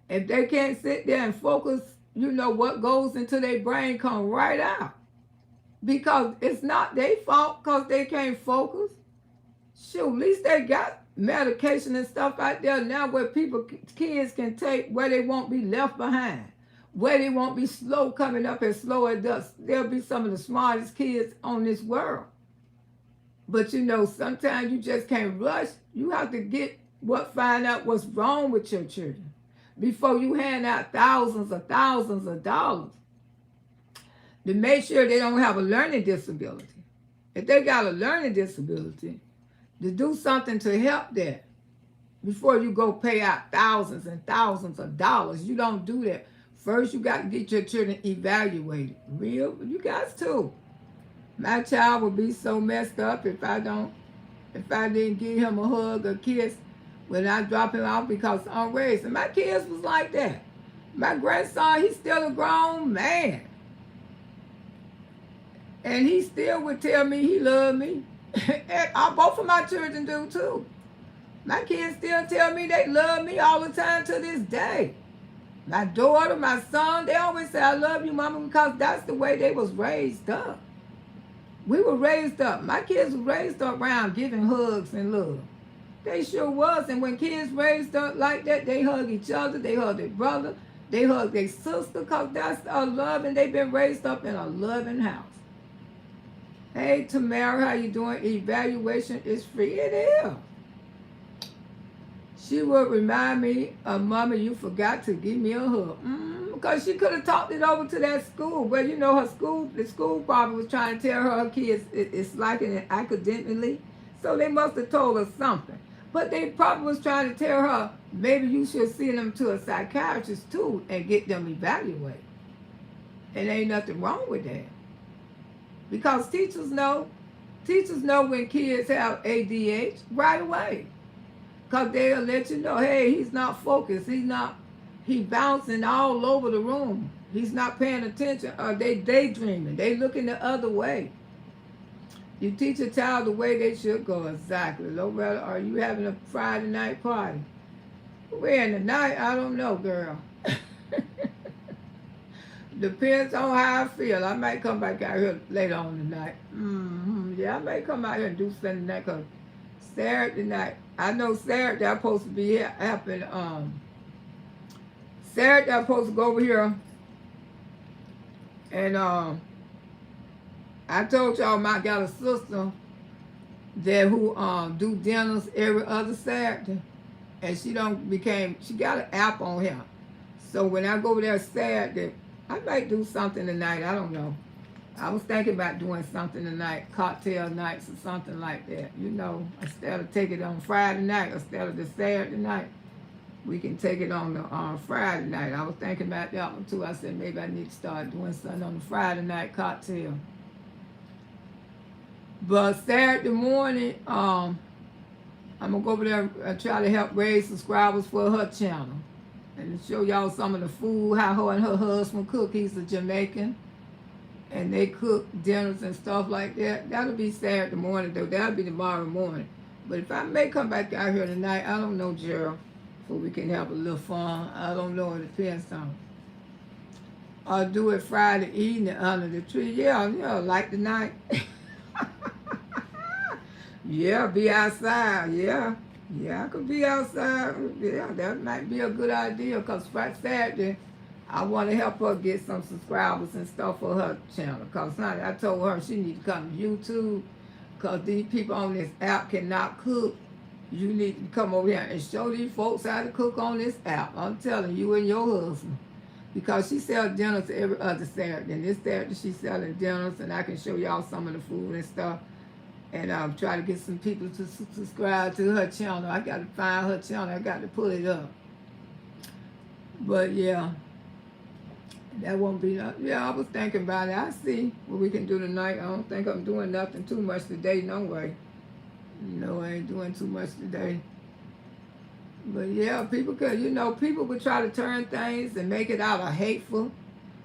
Speaker 1: If they can't sit there and focus, you know, what goes into their brain come right out. Because it's not their fault because they can't focus. Shoot, at least they got medication and stuff out there now where kids can take where they won't be left behind. Where they won't be slow coming up and slow as dust. They'll be some of the smartest kids on this world. But you know, sometimes you just can't rush. You have to find out what's wrong with your children before you hand out thousands of dollars to make sure they don't have a learning disability. If they got a learning disability, to do something to help that before you go pay out thousands and thousands of dollars. You don't do that. First, you got to get your children evaluated. Real, you guys too. My child would be so messed up if I didn't give him a hug or kiss when I drop him off because I'm raised. And my kids was like that. My grandson, he's still a grown man. And he still would tell me he loved me. And both of my children do too. My kids still tell me they love me all the time to this day. My daughter, my son, they always say, I love you, Mama, because that's the way they was raised up. We were raised up. My kids were raised up around giving hugs and love. They sure was. And when kids raised up like that, they hug each other, they hug their brother, they hug their sister, because that's a love, and they've been raised up in a loving house. Hey, Tamara, how you doing? Evaluation is free. It is. She would remind me of Mama, you forgot to give me a hug. Because she could have talked it over to that school. But you know, the school probably was trying to tell her kids it's liking it academically. So they must have told her something. But they probably was trying to tell her, maybe you should send them to a psychiatrist too and get them evaluated. And ain't nothing wrong with that. Because teachers know when kids have ADH right away. Because they'll let you know, hey, he's not focused. He bouncing all over the room. He's not paying attention. Or they daydreaming. They looking the other way. You teach a child the way they should go. Exactly. Loretta, are you having a Friday night party? Where in the night? I don't know, girl. Depends on how I feel. I might come back out here later on tonight. Yeah, I may come out here and do something tonight. Because Saturday night, I know Saturday I'm supposed to be happening. Saturday I'm supposed to go over here. And I told y'all I got a sister that who do dinners every other Saturday. And she got an app on here. So when I go over there Saturday, I might do something tonight. I don't know. I was thinking about doing something tonight, cocktail nights or something like that. You know, instead of taking it on Friday night, instead of the Saturday night, we can take it on the Friday night. I was thinking about that one too. I said maybe I need to start doing something on the Friday night cocktail. But Saturday morning, I'm going to go over there and try to help raise subscribers for her channel. And show y'all some of the food, how her and her husband cook. He's a Jamaican. And they cook dinners and stuff like that. That'll be Saturday morning, though. That'll be tomorrow morning. But if I may come back out here tonight, I don't know, Gerald, so we can have a little fun. I don't know. It depends on. I'll do it Friday evening under the tree. Yeah, like tonight. Yeah, be outside. Yeah, I could be outside. Yeah, that might be a good idea because Saturday, I want to help her get some subscribers and stuff for her channel. Because I told her she need to come to YouTube because these people on this app cannot cook. You need to come over here and show these folks how to cook on this app. I'm telling you and your husband. Because she sells dinners every other Saturday. And this Saturday she's selling dinners and I can show y'all some of the food and stuff. And I'll try to get some people to subscribe to her channel. I got to find her channel. I got to pull it up. But yeah. That won't be enough. Yeah, I was thinking about it. I see what we can do tonight. I don't think I'm doing nothing too much today, no way. No, I ain't doing too much today. But yeah, people would try to turn things and make it out of hateful.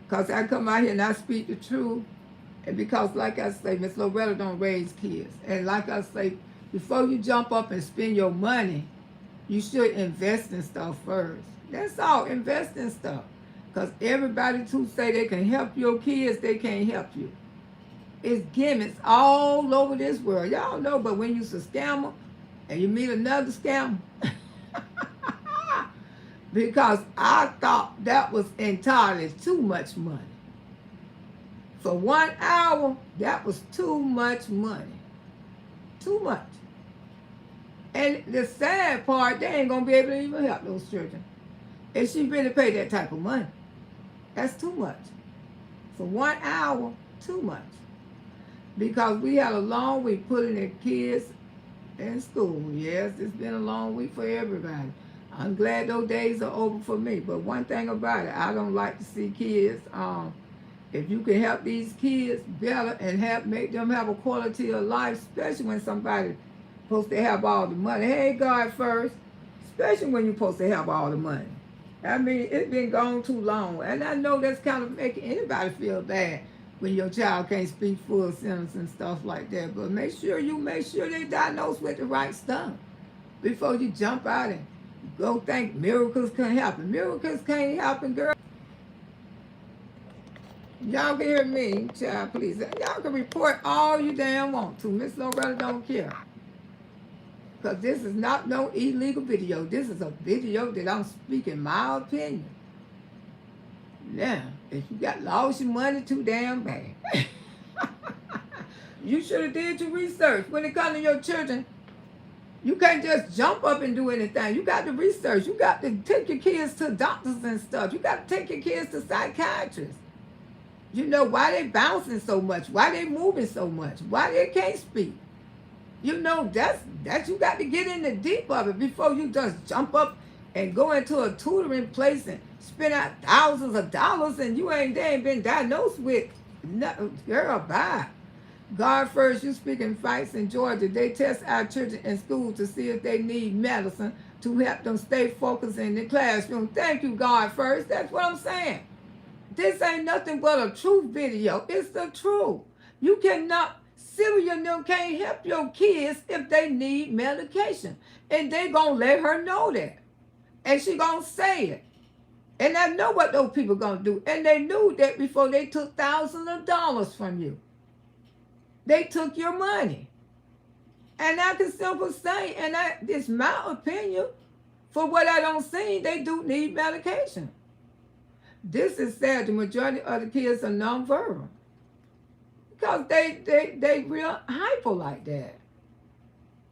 Speaker 1: Because I come out here and I speak the truth. And because, like I say, Miss Loretta don't raise kids. And like I say, before you jump up and spend your money, you should invest in stuff first. That's all, invest in stuff. Because everybody who say they can help your kids, they can't help you. It's gimmicks all over this world. Y'all know, but when you're a scammer and you meet another scammer, because I thought that was entirely too much money. For 1 hour, that was too much money. Too much. And the sad part, they ain't going to be able to even help those children. If she really paid that type of money. That's too much. For 1 hour, too much. Because we had a long week putting the kids in school. Yes, it's been a long week for everybody. I'm glad those days are over for me. But one thing about it, I don't like to see kids. If you can help these kids better and make them have a quality of life, especially when somebody's supposed to have all the money. Hey, God first. Especially when you're supposed to have all the money. I mean, it's been gone too long. And I know that's kind of making anybody feel bad when your child can't speak full sentence and stuff like that. But make sure they diagnosed with the right stuff before you jump out and go think miracles can happen. Miracles can't happen, girl. Y'all can hear me, child, please. Y'all can report all you damn want to. Miss Loretta don't care. Because this is not no illegal video. This is a video that I'm speaking my opinion. Now, if you got lost your money too damn bad, You should have did your research. When it comes to your children, you can't just jump up and do anything. You got to research. You got to take your kids to doctors and stuff. You got to take your kids to psychiatrists. You know, why they bouncing so much? Why they moving so much? Why they can't speak? You know, that's you got to get in the deep of it before you just jump up and go into a tutoring place and spend out thousands of dollars and they ain't been diagnosed with nothing. Girl, bye. God first, you speak in fights in Georgia. They test our children in school to see if they need medicine to help them stay focused in the classroom. Thank you, God first. That's what I'm saying. This ain't nothing but a truth video. It's the truth. You cannot, Sylvia them can't help your kids if they need medication. And they gonna let her know that. And she gonna say it. And I know what those people gonna do. And they knew that before they took thousands of dollars from you. They took your money. And I can simply say, and it's my opinion, for what I don't see, they do need medication. This is sad. The majority of the kids are nonverbal. Because they real hyper like that.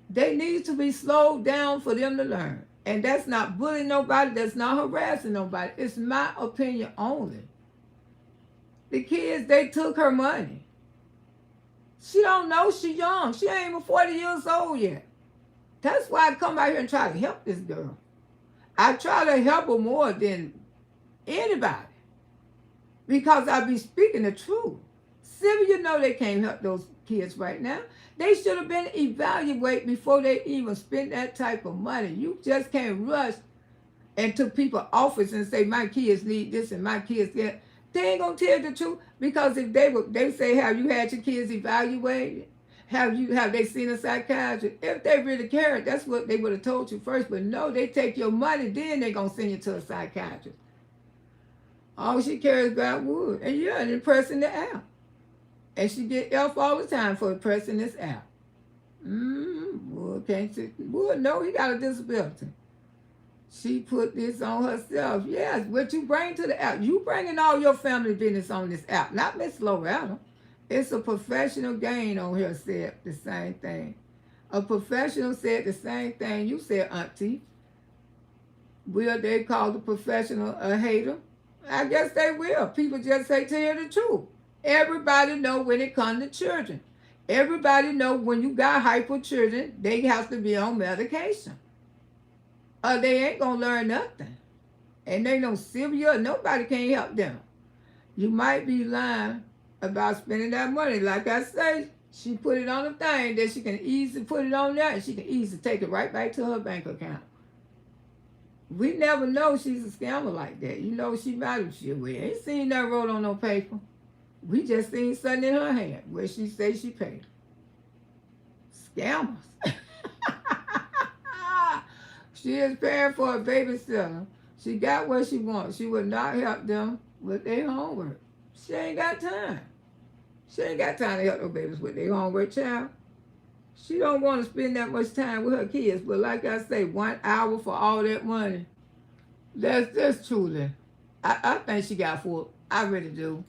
Speaker 1: They need to be slowed down for them to learn. And that's not bullying nobody. That's not harassing nobody. It's my opinion only. The kids, they took her money. She don't know she young. She ain't even 40 years old yet. That's why I come out here and try to help this girl. I try to help her more than anybody. Because I be speaking the truth. Sylvia, you know they can't help those kids right now. They should have been evaluated before they even spend that type of money. You just can't rush into people's office and say, my kids need this and my kids get. They ain't gonna tell the truth, because if they say, have you had your kids evaluated? Have they seen a psychiatrist? If they really cared, that's what they would have told you first. But no, they take your money, then they gonna send you to a psychiatrist. All she cares about wood, and yeah, and pressing the app, and she get F all the time for pressing this app. Wood can't see. Wood, no, he got a disability. She put this on herself. Yes, what you bring to the app. You bringing all your family business on this app, not Miss Loretta. It's a professional gain on here said the same thing. A professional said the same thing you said, Auntie. Will they call the professional a hater? I guess they will. People just say to hear the truth. Everybody know when it comes to children. Everybody know when you got hyper children, they have to be on medication. Or they ain't gonna learn nothing. And they know Sylvia, nobody can help them. You might be lying about spending that money. Like I say, she put it on a thing that she can easily put it on there and she can easily take it right back to her bank account. We never know she's a scammer like that. You know, she might have, we ain't seen that wrote on no paper. We just seen something in her hand where she say she paid. Scammers. She is paying for a babysitter. She got what she wants. She will not help them with their homework. She ain't got time. She ain't got time to help no babies with their homework, child. She don't want to spend that much time with her kids. But like I say, 1 hour for all that money. That's truly. I think she got fooled. I really do.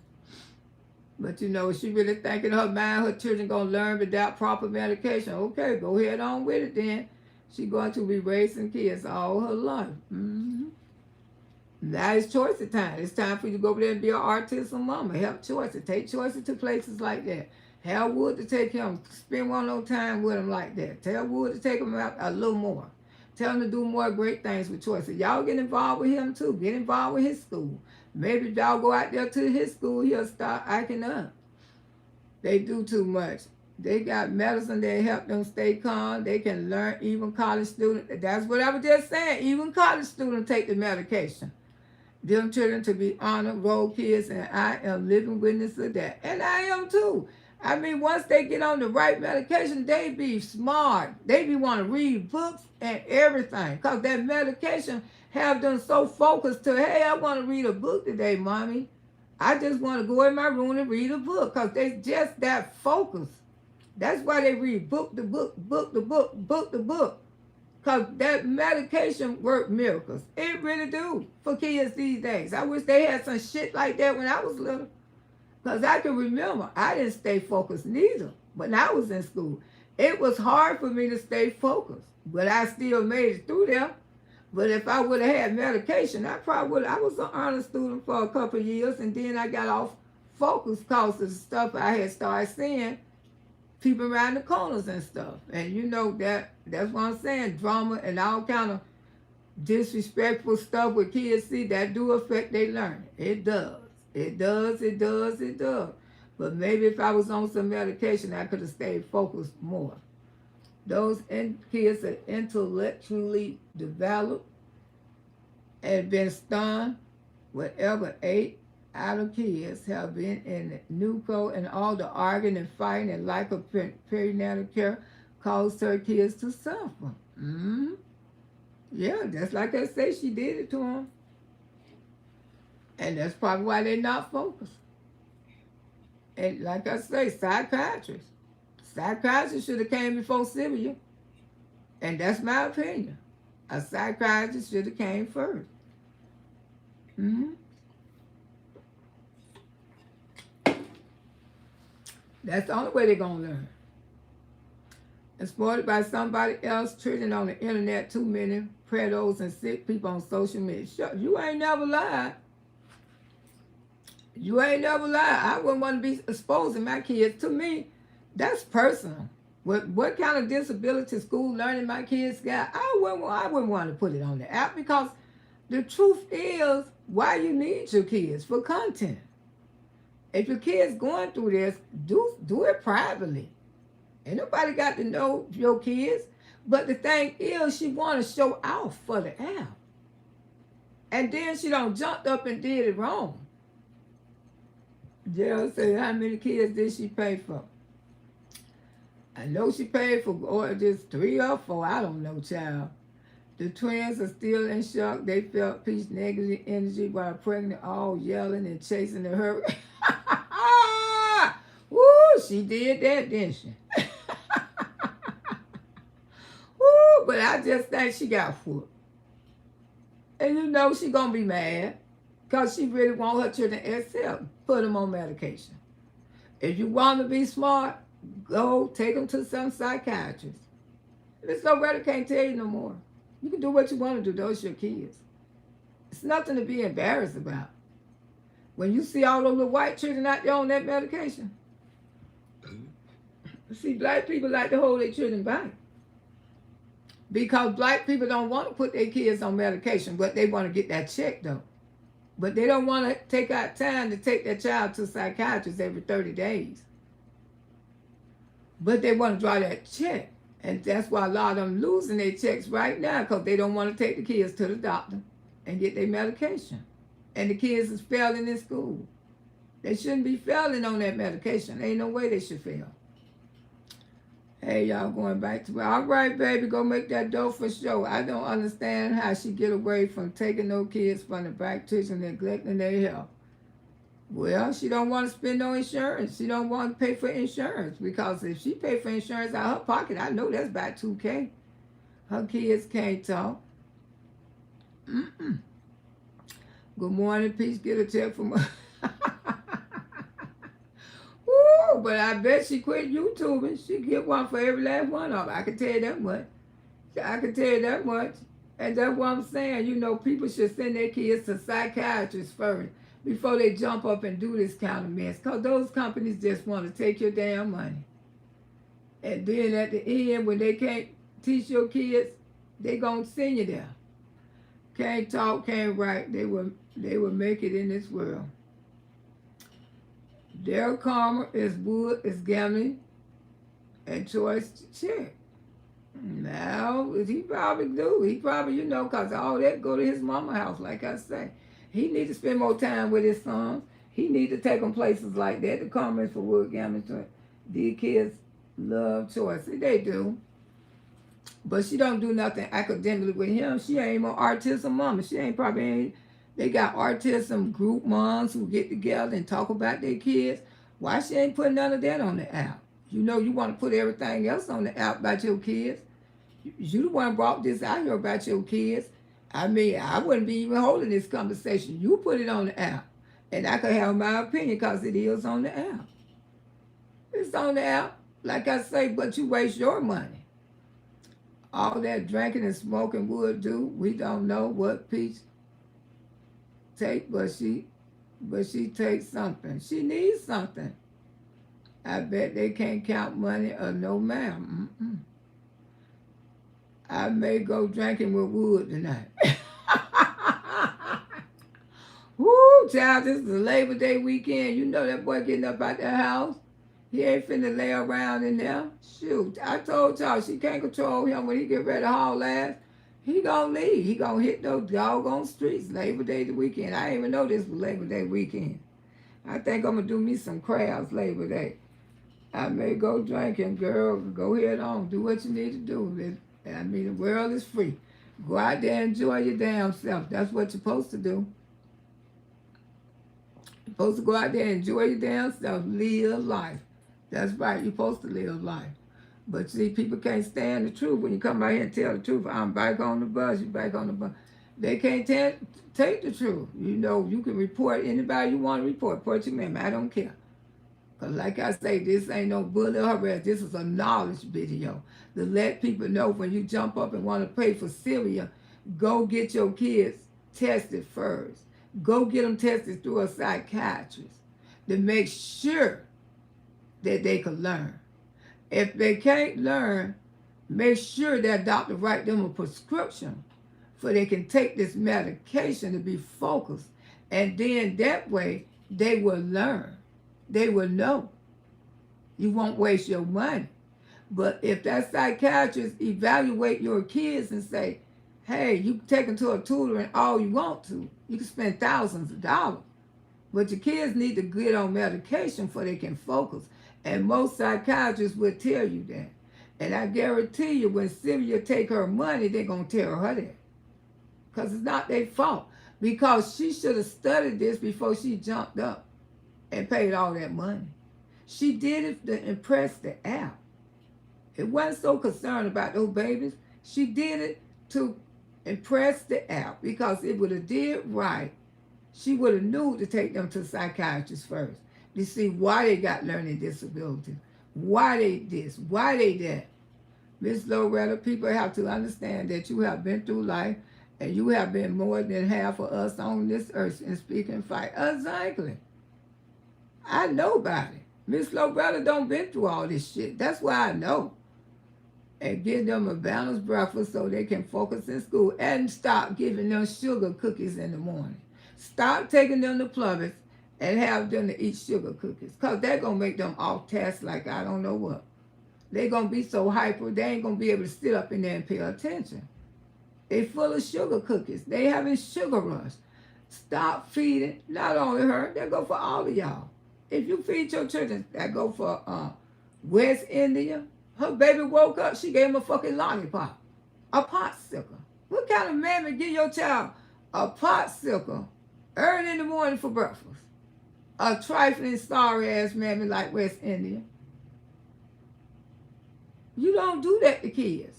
Speaker 1: But you know, she really thinking in her mind her children going to learn without proper medication. Okay, go ahead on with it then. She going to be raising kids all her life. Now it's choice time. It's time for you to go over there and be an autism mama. Help choices. Take choices to places like that. Tell Wood to take him. Spend one little time with him like that. Tell Wood to take him out a little more. Tell him to do more great things with choices. Y'all get involved with him too. Get involved with his school. Maybe if y'all go out there to his school, he'll start acting up. They do too much. They got medicine that help them stay calm. They can learn, even college students. That's what I was just saying. Even college students take the medication. Them children to be honor roll kids, and I am living witness of that. And I am too. I mean, once they get on the right medication, they be smart. They be want to read books and everything. Because that medication have them so focused to, hey, I want to read a book today, mommy. I just want to go in my room and read a book. Because they just that focused. That's why they read book to book, book to book, book to book. Because that medication work miracles. It really do for kids these days. I wish they had some shit like that when I was little. Because I can remember, I didn't stay focused neither. when I was in school. It was hard for me to stay focused, but I still made it through there. But if I would have had medication, I probably would. I was an honor student for a couple of years, and then I got off focus because of the stuff I had started seeing, people around the corners and stuff. And you know that's what I'm saying, drama and all kind of disrespectful stuff with kids see, that do affect their learning. It does. It does, it does, it does. But maybe if I was on some medication, I could have stayed focused more. Those kids are intellectually developed and been stunned. Whatever 8 out of kids have been in the NUCO, and all the arguing and fighting and lack of perinatal care caused her kids to suffer. Mm-hmm. Yeah, just like I say, she did it to them. And that's probably why they're not focused. And like I say, psychiatrists should have came before Sylvia. And that's my opinion. A psychiatrist should have came first. Mm-hmm. That's the only way they're going to learn. Exploited by somebody else, treating on the internet, too many predators and sick people on social media. You ain't never lied. You ain't never lied. I wouldn't want to be exposing my kids. To me, that's personal. What kind of disability school learning my kids got, I wouldn't want to put it on the app, because the truth is, why you need your kids? For content. If your kid's going through this, do it privately. Ain't nobody got to know your kids. But the thing is, she want to show off for the app. And then she done jumped up and did it wrong. Jill said, how many kids did she pay for? I know she paid for just 3 or 4. I don't know, child. The twins are still in shock. They felt Peach's negative energy while pregnant, all yelling and chasing the hurry. Woo, she did that, didn't she? Woo, but I just think she got whooped. And you know she gonna be mad, because she really want her children to accept. Put them on medication. If you want to be smart, go take them to some psychiatrist. Miss Loretta can't tell you no more. You can do what you want to do. Those are your kids. It's nothing to be embarrassed about. When you see all those little white children out there on that medication, see, black people like to hold their children back. Because black people don't want to put their kids on medication, but they want to get that check, though. But they don't want to take out time to take their child to a psychiatrist every 30 days. But they want to draw that check. And that's why a lot of them losing their checks right now, because they don't want to take the kids to the doctor and get their medication. And the kids is failing in school. They shouldn't be failing on that medication. Ain't no way they should fail. Hey, y'all, going back to, all right, baby, go make that dough for sure. I don't understand how she get away from taking no kids from the baptistry, neglecting their health. Well, she don't want to spend no insurance. She don't want to pay for insurance, because if she pay for insurance out of her pocket, I know that's about $2,000. Her kids can't talk. Good morning, Peace. Get a check from her. Woo, but I bet she quit YouTubing. She get one for every last one of them. I can tell you that much. I can tell you that much. And that's what I'm saying. You know, people should send their kids to psychiatrists first before they jump up and do this kind of mess. Because those companies just want to take your damn money. And then at the end, when they can't teach your kids, they going to send you there. Can't talk, can't write. They will make it in this world. Their karma is wood, is gambling, and choice to check. Now, he probably do. He probably, you know, because all that go to his mama house, like I say. He need to spend more time with his sons. He need to take them places like that. The karma is for wood, gambling. These kids love choice. They do. But she don't do nothing academically with him. She ain't no autism mama. She ain't probably. They got autism group moms who get together and talk about their kids. Why she ain't putting none of that on the app? You know you want to put everything else on the app about your kids. You the one brought this out here about your kids. I mean, I wouldn't be even holding this conversation. You put it on the app. And I could have my opinion because it is on the app. It's on the app. Like I say, but you waste your money. All that drinking and smoking would do. We don't know what Peach take, but she takes something. She needs something. I bet they can't count money or no ma'am. I may go drinking with Wood tonight. Woo, child, this is a Labor Day weekend. You know that boy getting up out the house. He ain't finna lay around in there. Shoot, I told y'all she can't control him when he get ready to haul ass. He gonna leave. He gonna hit those doggone streets. Labor Day the weekend. I didn't even know this was Labor Day weekend. I think I'm gonna do me some crabs Labor Day. I may go drinking, girl. Go ahead on. Do what you need to do. I mean, the world is free. Go out there and enjoy your damn self. That's what you're supposed to do. You're supposed to go out there and enjoy your damn self. Live life. That's right. You're supposed to live life. But see, people can't stand the truth. When you come out here and tell the truth, I'm back on the bus, you back on the bus. They can't take the truth. You know, you can report anybody you want to report. Report your man. I don't care. Because like I say, this ain't no bully harass. This is a knowledge video to let people know when you jump up and want to pay for Syria, go get your kids tested first. Go get them tested through a psychiatrist to make sure that they can learn. If they can't learn, make sure that doctor write them a prescription so they can take this medication to be focused. And then that way they will learn. They will know. You won't waste your money. But if that psychiatrist evaluate your kids and say, hey, you can take them to a tutor and all you want to, you can spend thousands of dollars. But your kids need to get on medication so they can focus. And most psychiatrists will tell you that. And I guarantee you, when Sylvia take her money, they're going to tell her that. Because it's not their fault. Because she should have studied this before she jumped up and paid all that money. She did it to impress the app. It wasn't so concerned about those babies. She did it to impress the app, because it would have did right. She would have knew to take them to psychiatrists first to see why they got learning disabilities, why they this, why they that. Miss Loretta, people have to understand that you have been through life, and you have been more than half of us on this earth in speaking fight. Exactly. I know about it. Miss Loretta don't been through all this shit. That's why I know. And give them a balanced breakfast so they can focus in school, and stop giving them sugar cookies in the morning. Stop taking them to Plumbers and have them to eat sugar cookies, because they're going to make them off task like I don't know what. They're going to be so hyper, they ain't going to be able to sit up in there and pay attention. They full of sugar cookies. They having sugar rush. Stop feeding, not only her, that go for all of y'all. If you feed your children, that go for West India. Her baby woke up, she gave him a fucking lollipop, a popsicle. What kind of man would give your child a popsicle early in the morning for breakfast? A trifling, sorry-ass mammy like West India. You don't do that to kids.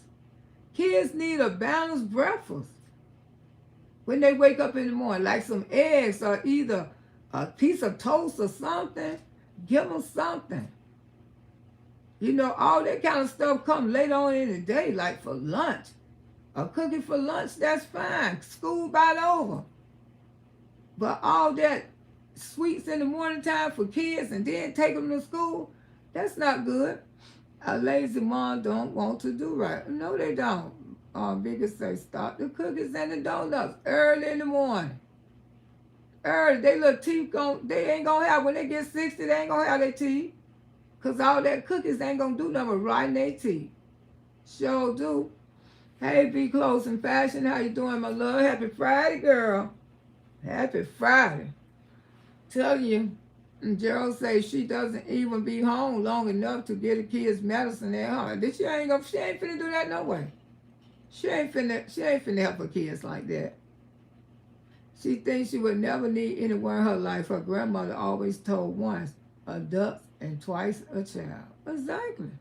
Speaker 1: Kids need a balanced breakfast when they wake up in the morning, like some eggs or either a piece of toast or something. Give them something. You know, all that kind of stuff come later on in the day, like for lunch. A cookie for lunch, that's fine. School about over. But all that sweets in the morning time for kids and then take them to school, that's not good. A lazy mom don't want to do right. No, they don't. Bigger say, stop the cookies and the donuts early in the morning. Early, they little teeth, they ain't going to have, when they get 60, they ain't going to have their teeth. Because all that cookies ain't going to do nothing but rot in their teeth. Sure do. Hey, Be Close in Fashion. How you doing, my love? Happy Friday, girl. Happy Friday. Tell you, and Gerald say she doesn't even be home long enough to get a kid's medicine at home. She ain't finna do that no way. She ain't finna help her kids like that. She thinks she would never need anyone in her life. Her grandmother always told once a duck and twice a child. Exactly.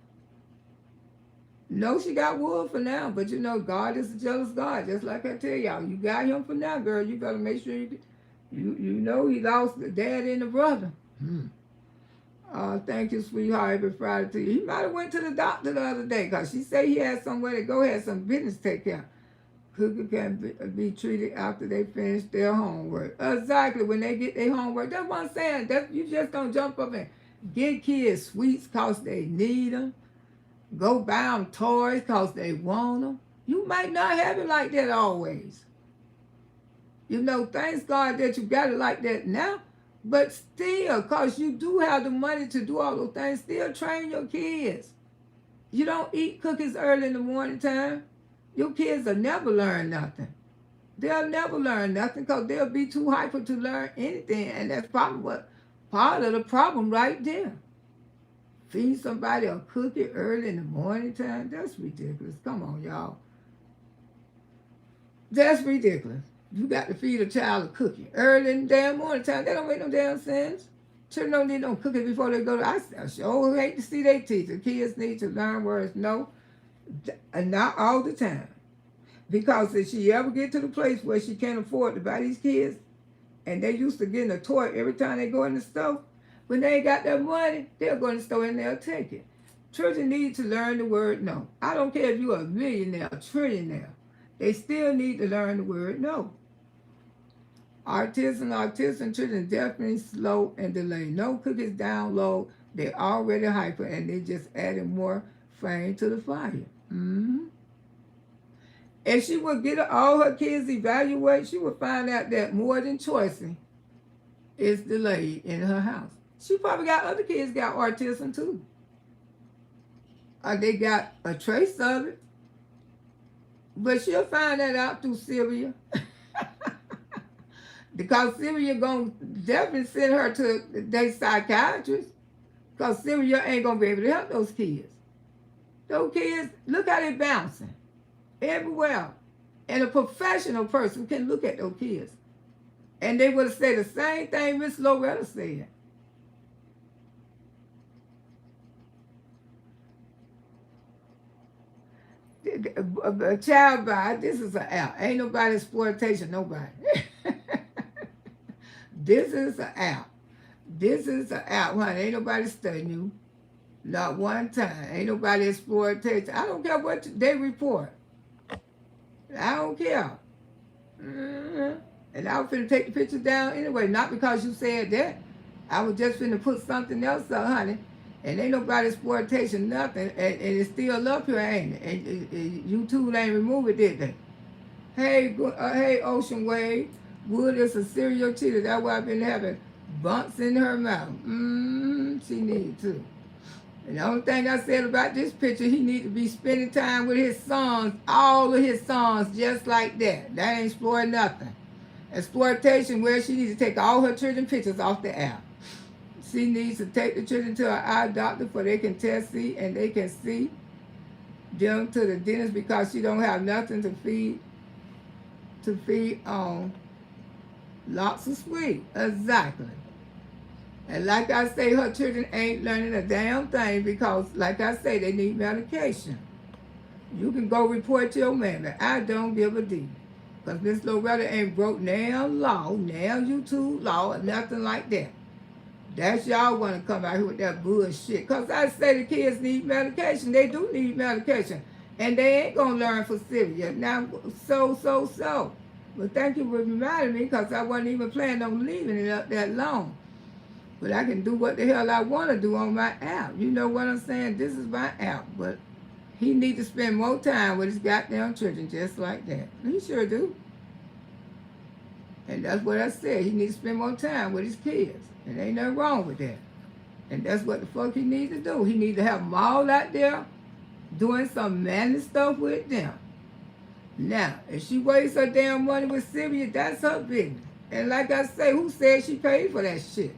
Speaker 1: No, she got wood for now, but you know, God is a jealous God. Just like I tell y'all, you got him for now, girl. You better make sure you know he lost the dad and the brother. Thank you, sweetheart. Every Friday to you. He might have went to the doctor the other day because she said he had somewhere to go, had some business to take care of. Cookie can be treated after they finish their homework. Exactly, when they get their homework. That's what I'm saying. You just don't jump up and get kids sweets because they need them. Go buy them toys because they want them. You might not have it like that always. You know, thanks God that you got it like that now. But still, because you do have the money to do all those things, still train your kids. You don't eat cookies early in the morning time. Your kids will never learn nothing. They'll never learn nothing because they'll be too hyper to learn anything. And that's probably what part of the problem right there. Feed somebody a cookie early in the morning time? That's ridiculous. Come on, y'all. That's ridiculous. You got to feed a child a cookie early in the damn morning time. That don't make no damn sense. Children don't need no cookies before they go to. I sure hate to see their teacher. Kids need to learn words no, and not all the time. Because if she ever get to the place where she can't afford to buy these kids, and they used to getting a toy every time they go in the store, when they ain't got that money, they'll go in the store and they'll take it. Children need to learn the word no. I don't care if you're a millionaire, a trillionaire. They still need to learn the word no. Autism children definitely slow and delay. No cookies down low. They're already hyper and they just adding more flame to the fire. Mm-hmm. If she would get all her kids evaluated, she would find out that more than choicing is delayed in her house. She probably got other kids got autism too. Or they got a trace of it. But she'll find that out through Sylvia. Because Sylvia gonna definitely send her to their psychiatrist. Because Sylvia ain't gonna be able to help those kids. Those kids, look how they bouncing. Everywhere. And a professional person can look at those kids. And they would have said the same thing Miss Loretta said. A child by, this is an app. Ain't nobody exploitation, nobody. This is an app. This is an app, honey. Ain't nobody studying you. Not one time. Ain't nobody exploitation. I don't care what they report. I don't care. Mm-hmm. And I was finna take the picture down anyway. Not because you said that. I was just finna put something else up, honey. And ain't nobody exploitation, nothing. And it's still up here, ain't it? And YouTube ain't removed it, did they? Hey, Ocean Wave. Wood is a serial cheater. That's why I've been having bumps in her mouth. She needs to. And the only thing I said about this picture, he need to be spending time with his sons, all of his sons, just like that. That ain't exploiting nothing. Exploitation, where she needs to take all her children pictures off the app. She needs to take the children to an eye doctor so they can test, see, and they can see them to the dentist because she don't have nothing to feed on. Lots of sweet. Exactly. And like I say, her children ain't learning a damn thing because, like I say, they need medication. You can go report to your mammy. I don't give a D. Because Miss Loretta ain't broke now law, now YouTube law, or nothing like that. That's y'all want to come out here with that bullshit. Because I say the kids need medication. They do need medication. And they ain't going to learn for Sylvia. Now, so. Well, thank you for reminding me because I wasn't even planning on leaving it up that long. But I can do what the hell I want to do on my app. You know what I'm saying? This is my app. But he needs to spend more time with his goddamn children just like that. He sure do. And that's what I said. He needs to spend more time with his kids. And ain't nothing wrong with that. And that's what the fuck he needs to do. He needs to have them all out there doing some manly stuff with them. Now, if she wastes her damn money with Sylvia, that's her business. And like I say, who said she paid for that shit?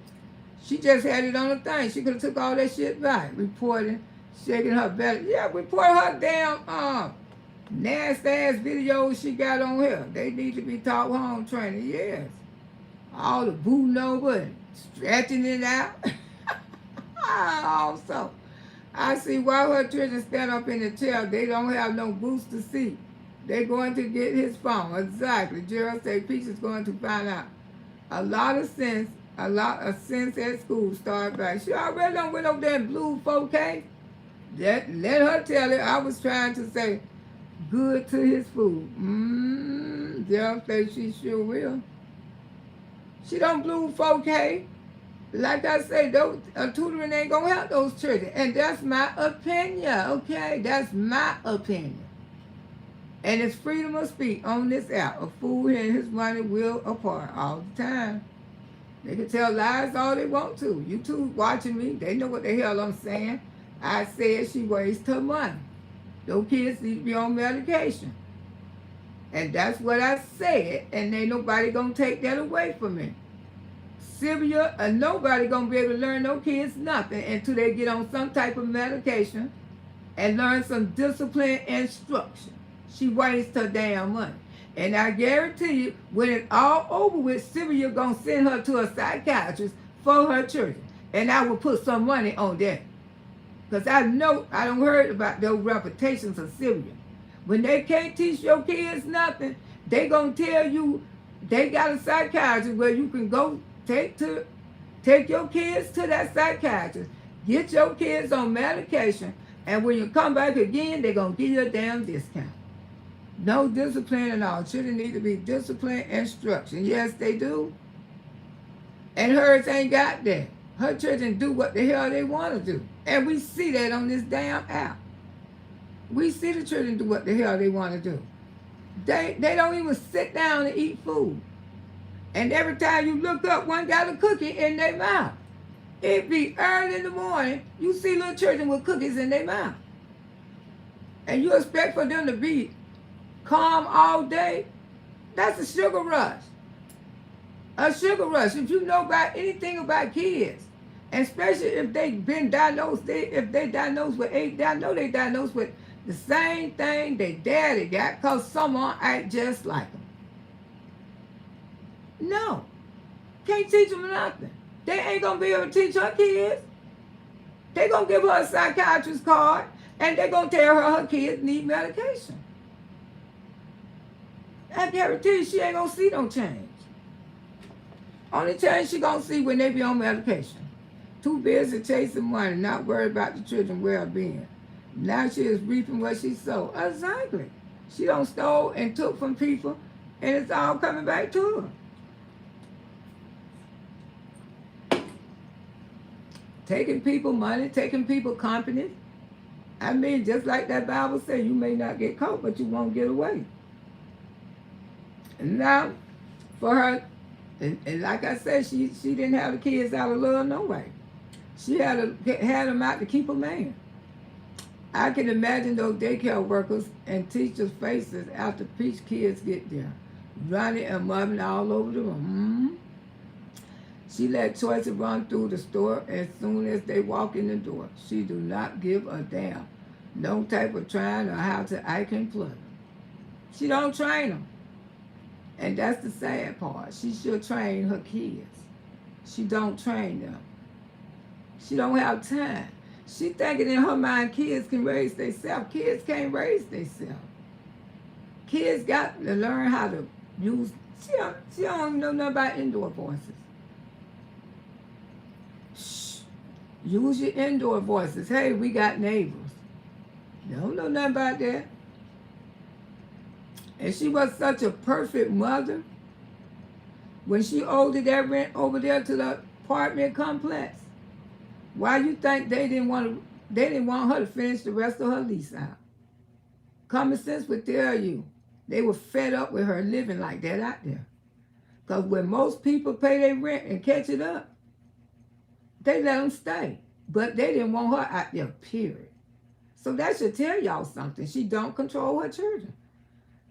Speaker 1: She just had it on the thing. She could have took all that shit back. Reporting, shaking her belly. Yeah, report her damn nasty ass videos she got on here. They need to be taught home training, yes. All the booting over and stretching it out. Also, I see why her children stand up in the chair. They don't have no booster seat. They're going to get his phone. Exactly. Gerald said Peach is going to find out a lot of sense a lot of sense at school start back. She already done went over there and blew 4K. Let her tell it. I was trying to say good to his food. They'll say she sure will. She don't blew 4K. Like I say, tutoring ain't gonna help those children. And that's my opinion, okay? That's my opinion. And it's freedom of speech on this app. A fool and his money will apart all the time. They can tell lies all they want to. You two watching me, they know what the hell I'm saying. I said she wastes her money. Those kids need to be on medication. And that's what I said, and ain't nobody gonna take that away from me. Sylvia, nobody gonna be able to learn no kids nothing until they get on some type of medication and learn some discipline instruction. She wastes her damn money. And I guarantee you, when it's all over with, Sylvia gonna send her to a psychiatrist for her children. And I will put some money on that. Because I know, I don't heard about those reputations of Sylvia. When they can't teach your kids nothing, they gonna tell you they got a psychiatrist where you can go take your kids to that psychiatrist, get your kids on medication, and when you come back again, they're gonna give you a damn discount. No discipline at all. Children need to be disciplined instruction. Yes, they do. And hers ain't got that. Her children do what the hell they want to do. And we see that on this damn app. We see the children do what the hell they want to do. They don't even sit down and eat food. And every time you look up, one got a cookie in their mouth. It be early in the morning, you see little children with cookies in their mouth. And you expect for them to be calm all day? That's a sugar rush. A sugar rush. If you know about anything about kids, and especially if they've been diagnosed, if they diagnosed with AIDS, I know they diagnosed with the same thing their daddy got, because someone act just like them. No. Can't teach them nothing. They ain't going to be able to teach her kids. They going to give her a psychiatrist card, and they going to tell her kids need medication. I guarantee you she ain't going to see no change. Only change she going to see when they be on medication. Too busy chasing money, not worried about the children's well-being. Now she is reaping what she sowed. Exactly. She don't stole and took from people, and it's all coming back to her. Taking people money, taking people company. I mean, just like that Bible says, you may not get caught, but you won't get away. And now, for her, and like I said, she didn't have the kids out of love no way. She had them out to keep a man. I can imagine those daycare workers and teachers' faces after peach kids get there, running and mubbing all over the room. She let choices run through the store as soon as they walk in the door. She do not give a damn. No type of trying or how to I can plug. She don't train them. And that's the sad part. She should train her kids. She don't train them. She don't have time. She thinking in her mind kids can raise themselves. Kids can't raise themselves. Kids got to learn how to use, she don't even know nothing about indoor voices. Shh. Use your indoor voices. Hey, we got neighbors. They don't know nothing about that. And she was such a perfect mother. When she owed that rent over there to the apartment complex, why you think they didn't want her to finish the rest of her lease out? Common sense would tell you they were fed up with her living like that out there. Because when most people pay their rent and catch it up, they let them stay. But they didn't want her out there, period. So that should tell y'all something. She don't control her children.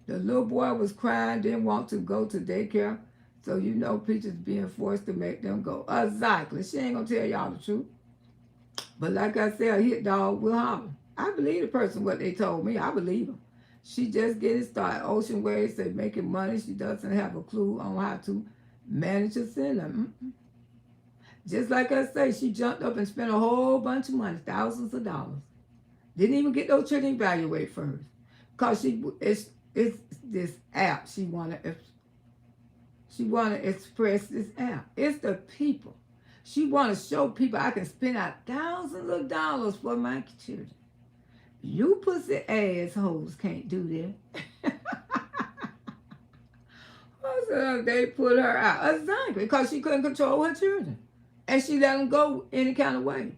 Speaker 1: The little boy was crying, didn't want to go to daycare. So you know Peaches being forced to make them go. Exactly. She ain't going to tell y'all the truth. But like I said, a hit dog will holler. I believe the person what they told me. I believe them. She just getting started. Ocean Waves said making money. She doesn't have a clue on how to manage a sinner. Just like I say, she jumped up and spent a whole bunch of money, thousands of dollars. Didn't even get those children evaluated first. Because it's this app she wanted. She want to express this out. It's the people. She want to show people I can spend out thousands of dollars for my children. You pussy assholes can't do that. So they put her out. Exactly. Because she couldn't control her children. And she let them go any kind of way.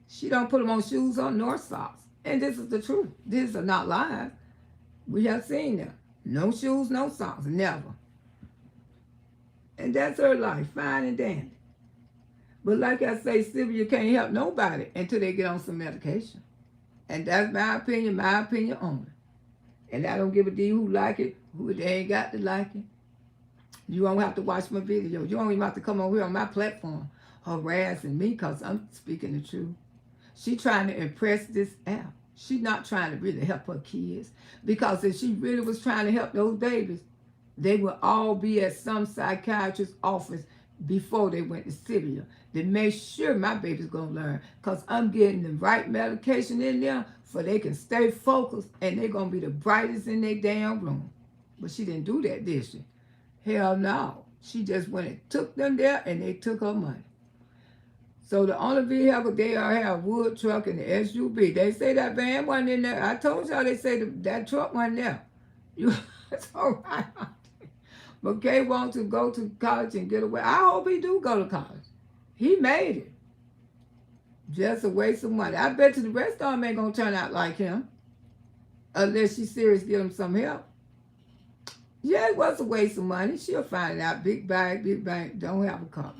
Speaker 1: She don't put them on shoes or nor socks. And this is the truth. These are not lies. We have seen them. No shoes, no socks. Never. And that's her life. Fine and dandy. But like I say, Sylvia can't help nobody until they get on some medication. And that's my opinion only. And I don't give a damn who like it, who they ain't got to like it. You don't have to watch my video. You don't even have to come over here on my platform harassing me because I'm speaking the truth. She trying to impress this app. She's not trying to really help her kids. Because if she really was trying to help those babies, they would all be at some psychiatrist's office before they went to Syria. They make sure my baby's going to learn because I'm getting the right medication in there so they can stay focused and they're going to be the brightest in their damn room. But she didn't do that, did she? Hell no. She just went and took them there and they took her money. So the only vehicle they are have wood truck and the SUV. They say that van wasn't in there. I told y'all they say that truck wasn't there. It's all right. But Kay wants to go to college and get away. I hope he do go to college. He made it. Just a waste of money. I bet you the rest of them ain't going to turn out like him. Unless she's serious, get him some help. Yeah, it was a waste of money. She'll find it out. Big bag, don't have a car.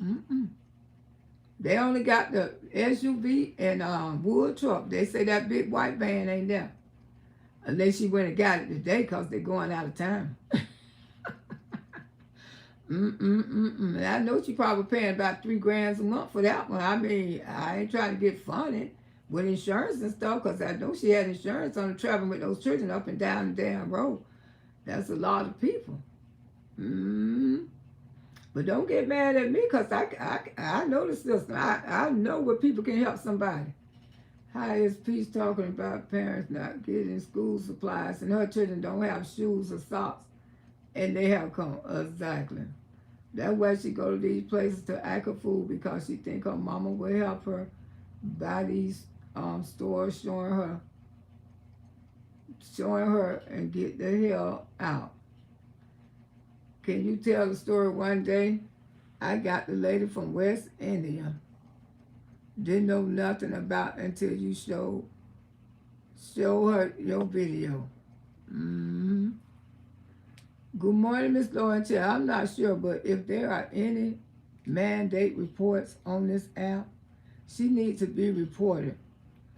Speaker 1: They only got the SUV and wood truck. They say that big white van ain't there. Unless she went and got it today because they're going out of town. And I know she probably paying about $3,000 a month for that one. I mean, I ain't trying to get funny with insurance and stuff because I know she had insurance on traveling with those children up and down the damn road. That's a lot of people. But don't get mad at me because I know the system. I know where people can help somebody. How is Peace talking about parents not getting school supplies and her children don't have shoes or socks and they have come? Exactly. That's why she go to these places to act a fool because she think her mama will help her buy these stores showing her and get the hell out. Can you tell the story one day? I got the lady from West India. Didn't know nothing about until you show her your video. Good morning, Miss Loretta. I'm not sure, but if there are any mandate reports on this app, she needs to be reported.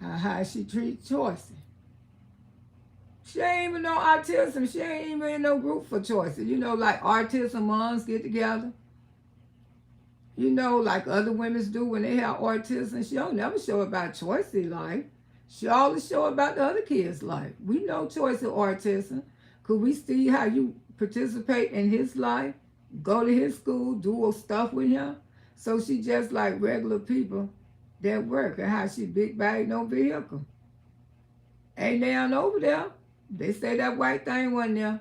Speaker 1: How she treats choices. She ain't even know autism. She ain't even in no group for choices. You know, like autism moms get together. You know, like other women do when they have autism. She don't never show about Choice's life. She always show about the other kids' life. We know Choice of autism. Could we see how you participate in his life, go to his school, do stuff with him? So she just like regular people that work and how she big bag no vehicle. Ain't down over there. They say that white thing wasn't there.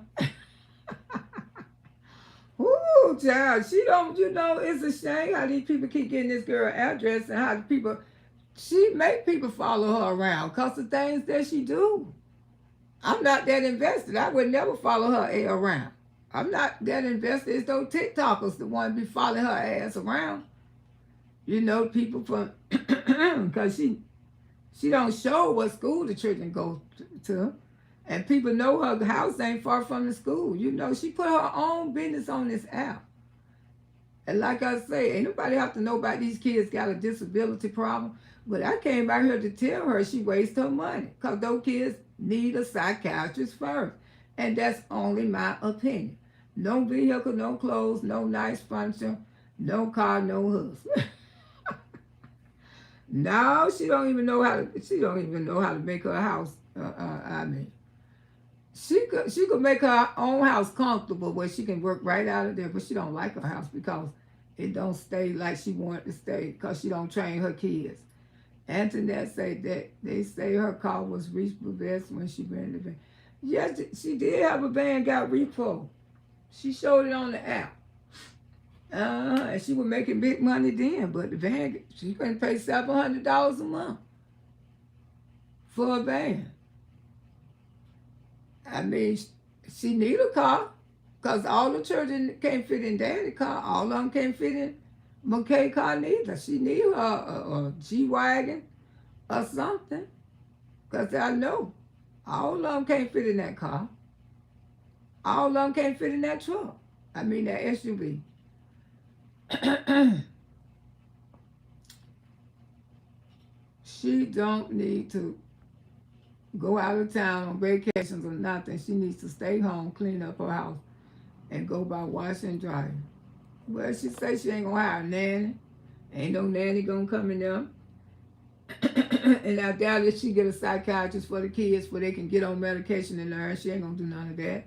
Speaker 1: Ooh, child, she don't, you know, it's a shame how these people keep getting this girl address and how the people, she make people follow her around because of things that she do. I'm not that invested. I would never follow her around. I'm not that invested. It's those TikTokers that want to be following her ass around. You know, people from, because she don't show what school the children go to. And people know her house ain't far from the school. You know, she put her own business on this app. And like I say, ain't nobody have to know about these kids got a disability problem. But I came out here to tell her she wastes her money. Because those kids need a psychiatrist first. And that's only my opinion. No vehicle, no clothes, no nice furniture, no car, no husband. No, she don't even know how to make her house. She could make her own house comfortable where she can work right out of there, but she don't like her house because it don't stay like she wanted to stay because she don't train her kids. Antoinette said that they say her car was repossessed when she rented the van. Yes, she did have a van got repo. She showed it on the app. And she was making big money then, but the van, she couldn't pay $700 a month for a van. I mean, she need a car, because all the children can't fit in Daddy's car. All of them can't fit in McKay's car neither. She need a G-Wagon or something, because I know all of them can't fit in that car. All of them can't fit in that truck. I mean, that SUV. She don't need to go out of town on vacations or nothing. She needs to stay home, clean up her house, and go by washing and drying. Well, she say she ain't gonna hire a nanny. Ain't no nanny gonna come in there. And I doubt if she get a psychiatrist for the kids where they can get on medication and learn. She ain't gonna do none of that.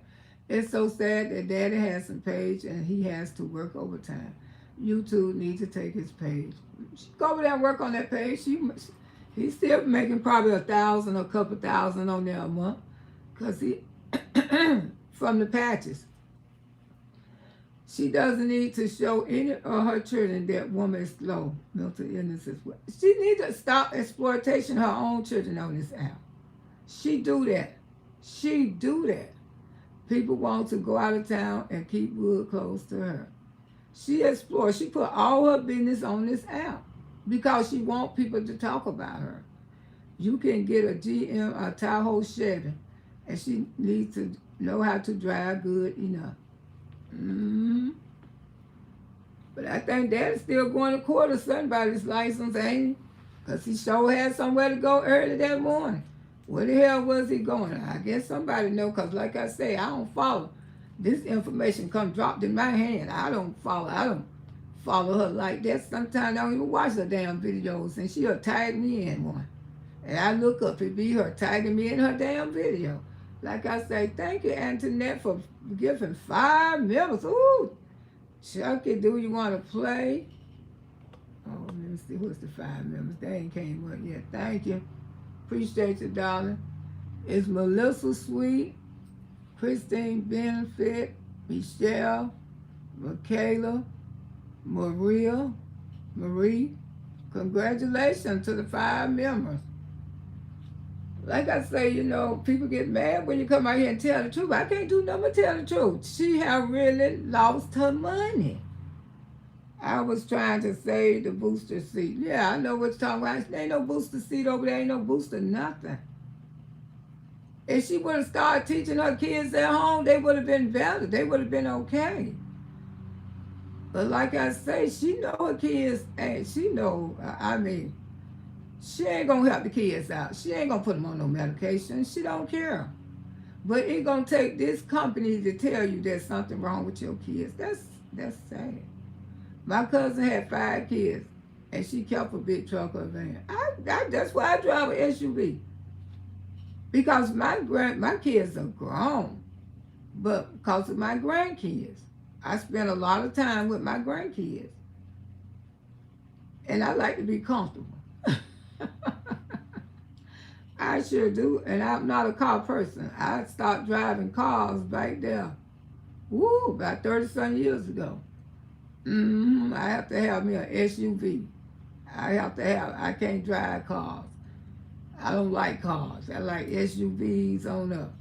Speaker 1: It's so sad that Daddy has some page and he has to work overtime. You two need to take his page. She go over there and work on that page. He's still making probably 1,000 or a couple thousand on there a month, cause he from the patches. She doesn't need to show any of her children that woman is low mental illness as well. She needs to stop exploitation her own children on this app. She do that. She do that. People want to go out of town and keep wood close to her. She explores. She put all her business on this app because she want people to talk about her. You can get a GM, a Tahoe Chevy, and she needs to know how to drive good enough. But I think Daddy's still going to court or somebody's license, ain't he? Because he sure had somewhere to go early that morning. Where the hell was he going? I guess somebody know, because like I say, I don't follow. This information come dropped in my hand. I don't follow her like that. Sometimes I don't even watch her damn videos, and she'll tag me in one. And I look up, it be her tagging me in her damn video. Like I say, thank you, Antoinette, for giving 5 members. Ooh, Chucky, do you want to play? Oh, let me see, who's the 5 members? They ain't came up yet. Thank you. Appreciate you, darling. It's Melissa Sweet, Christine Benefit, Michelle, Michaela, Marie. Congratulations to the 5 members. Like I say, you know, people get mad when you come out here and tell the truth. I can't do nothing but tell the truth. She have really lost her money. I was trying to save the booster seat. Yeah, I know what you're talking about. There ain't no booster seat over there. Ain't no booster nothing. If she would have started teaching her kids at home, they would have been better. They would have been okay. But like I say, she know her kids, and she know, she ain't gonna help the kids out. She ain't gonna put them on no medication. She don't care. But it's gonna take this company to tell you there's something wrong with your kids. That's sad. My cousin had 5 kids, and she kept a big truck or van. That's why I drive an SUV. Because my kids are grown, but because of my grandkids, I spend a lot of time with my grandkids, and I like to be comfortable. I sure do, and I'm not a car person. I stopped driving cars back there, about 30-some years ago. I have to have me an SUV. I can't drive cars. I don't like cars. I like SUVs on up.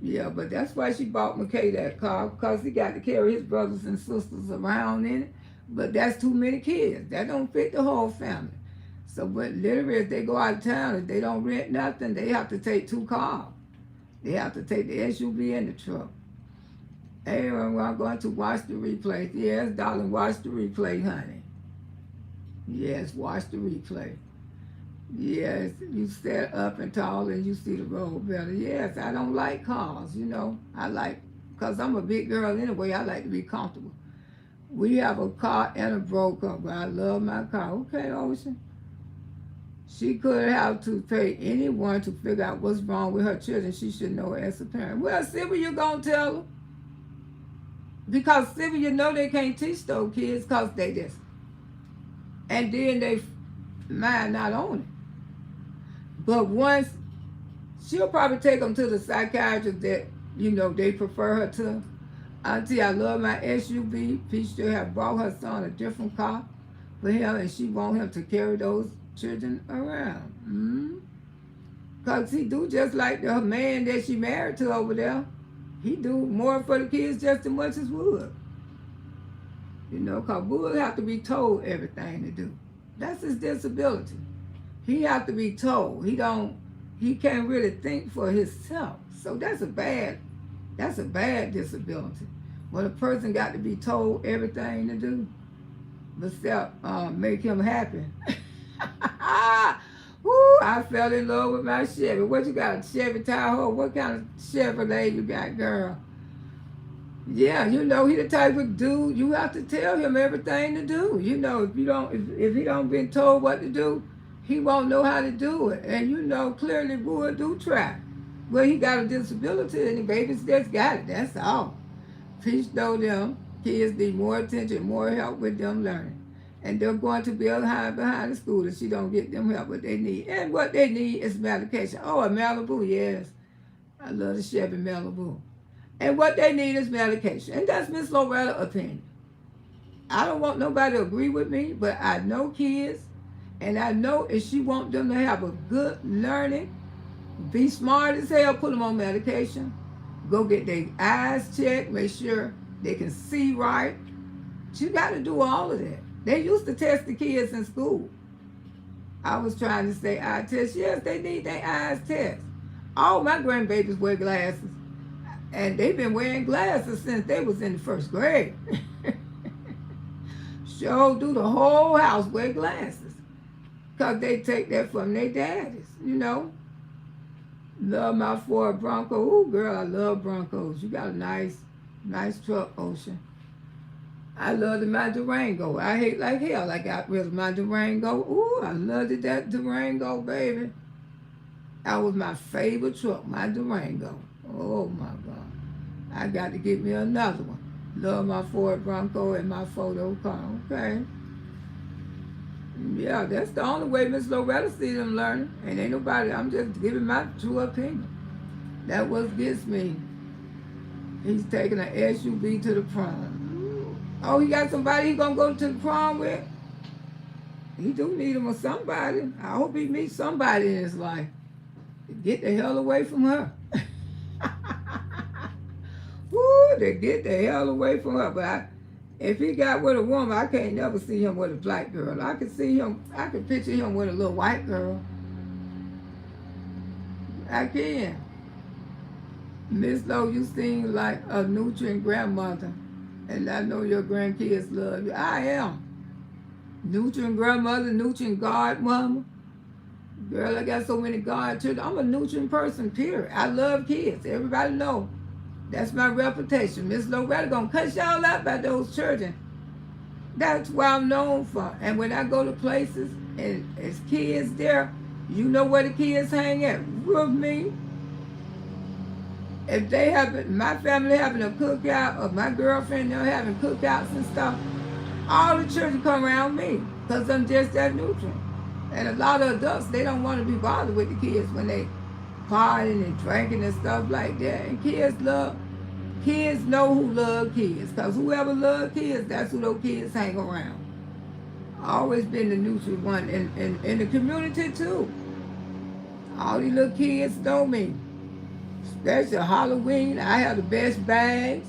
Speaker 1: Yeah, but that's why she bought McKay that car, because he got to carry his brothers and sisters around in it. But that's too many kids. That don't fit the whole family. So, but literally, if they go out of town, if they don't rent nothing, they have to take 2 cars. They have to take the SUV and the truck. Hey, we're going to watch the replay. Yes, darling, watch the replay, honey. Yes, watch the replay. Yes, you stand up and tall and you see the road better. Yes, I don't like cars, you know. Because I'm a big girl anyway, I like to be comfortable. We have a car and a broker, but I love my car. Okay, Ocean. She could have to pay anyone to figure out what's wrong with her children. She should know as a parent. Well, Sylvia, you gonna tell her? Because Sylvia, you know they can't teach those kids because they just, and then they mind not on it. But once, she'll probably take them to the psychiatrist that, you know, they prefer her to. Auntie, I love my SUV. Peachtree have bought her son a different car for him, and she want him to carry those children around. Because he do just like the man that she married to over there. He do more for the kids just as much as Wood. You know, because Wood have to be told everything to do. That's his disability. He have to be told. He can't really think for himself. So that's a bad disability. When a person got to be told everything to do, except make him happy. Woo, I fell in love with my Chevy. What you got, a Chevy Tahoe? What kind of Chevrolet you got, girl? Yeah, you know, he the type of dude, you have to tell him everything to do. You know, if he don't been told what to do, he won't know how to do it. And you know, clearly Wood do try. Well, he got a disability and the babies just got it, that's all. Peach know them kids need more attention, more help with them learning. And they're going to be behind the school if she don't get them help what they need. And what they need is medication. Oh, a Malibu, yes. I love the Chevy Malibu. And what they need is medication. And that's Miss Loretta's opinion. I don't want nobody to agree with me, but I know kids, and I know if she wants them to have a good learning, be smart as hell, put them on medication, go get their eyes checked, make sure they can see right. She got to do all of that. They used to test the kids in school. I was trying to say eye test. Yes, they need their eyes test. All my grandbabies wear glasses. And they've been wearing glasses since they was in the first grade. Sure do the whole house wear glasses. Because they take that from their daddies, you know. Love my Ford Bronco. Ooh, girl, I love Broncos. You got a nice truck, Ocean. I loved my Durango. I hate like hell I got rid of my Durango. Ooh, I loved that Durango, baby. That was my favorite truck, my Durango. Oh, my God. I got to get me another one. Love my Ford Bronco and my photo car, okay? Yeah, that's the only way Miss Loretta see them learning. And ain't nobody, I'm just giving my true opinion. That what gets me. He's taking an SUV to the prom. Oh, he got somebody he gonna go to the prom with? He do need him or somebody. I hope he meets somebody in his life. Get the hell away from her. Woo, to get the hell away from her. But if he got with a woman, I can't never see him with a black girl. I can picture him with a little white girl. I can. Miss Lowe, you seem like a nutrient grandmother. And I know your grandkids love you. I am. Nutrient grandmother, nutrient godmother. Girl, I got so many godchildren. I'm a nutrient person, period. I love kids. Everybody know. That's my reputation. Miss Loretta gonna cut y'all out by those children. That's what I'm known for. And when I go to places and there's kids there, you know where the kids hang at? With me. If they my family having a cookout, or my girlfriend, they're having cookouts and stuff, all the children come around me because I'm just that nutrient. And a lot of adults, they don't want to be bothered with the kids when they partying and drinking and stuff like that. And kids know who love kids, because whoever love kids, that's who those kids hang around. Always been the nutrient one in the community too. All these little kids know me. Especially Halloween, I have the best bags.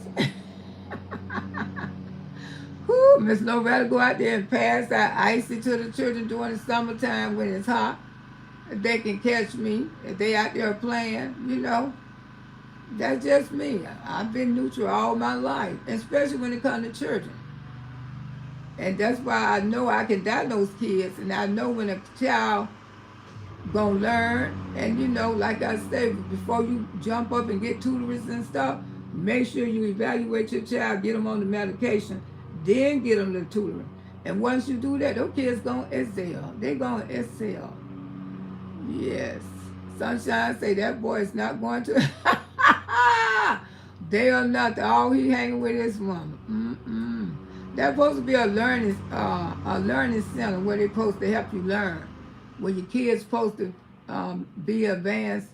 Speaker 1: Whew, Miss Loretta go out there and pass out icy to the children during the summertime when it's hot. If they can catch me, if they out there playing, you know. That's just me. I've been neutral all my life, especially when it comes to children. And that's why I know I can diagnose kids, and I know when a child gonna learn. And you know, like I say, before you jump up and get tutors and stuff, make sure you evaluate your child, get them on the medication, then get them the tutoring. And once you do that, those kids gonna excel. They gonna excel. Yes. Sunshine say that boy is not going to. They are not. All he hanging with his mama. That's supposed to be a learning center where they're supposed to help you learn. When your kids supposed to be advanced,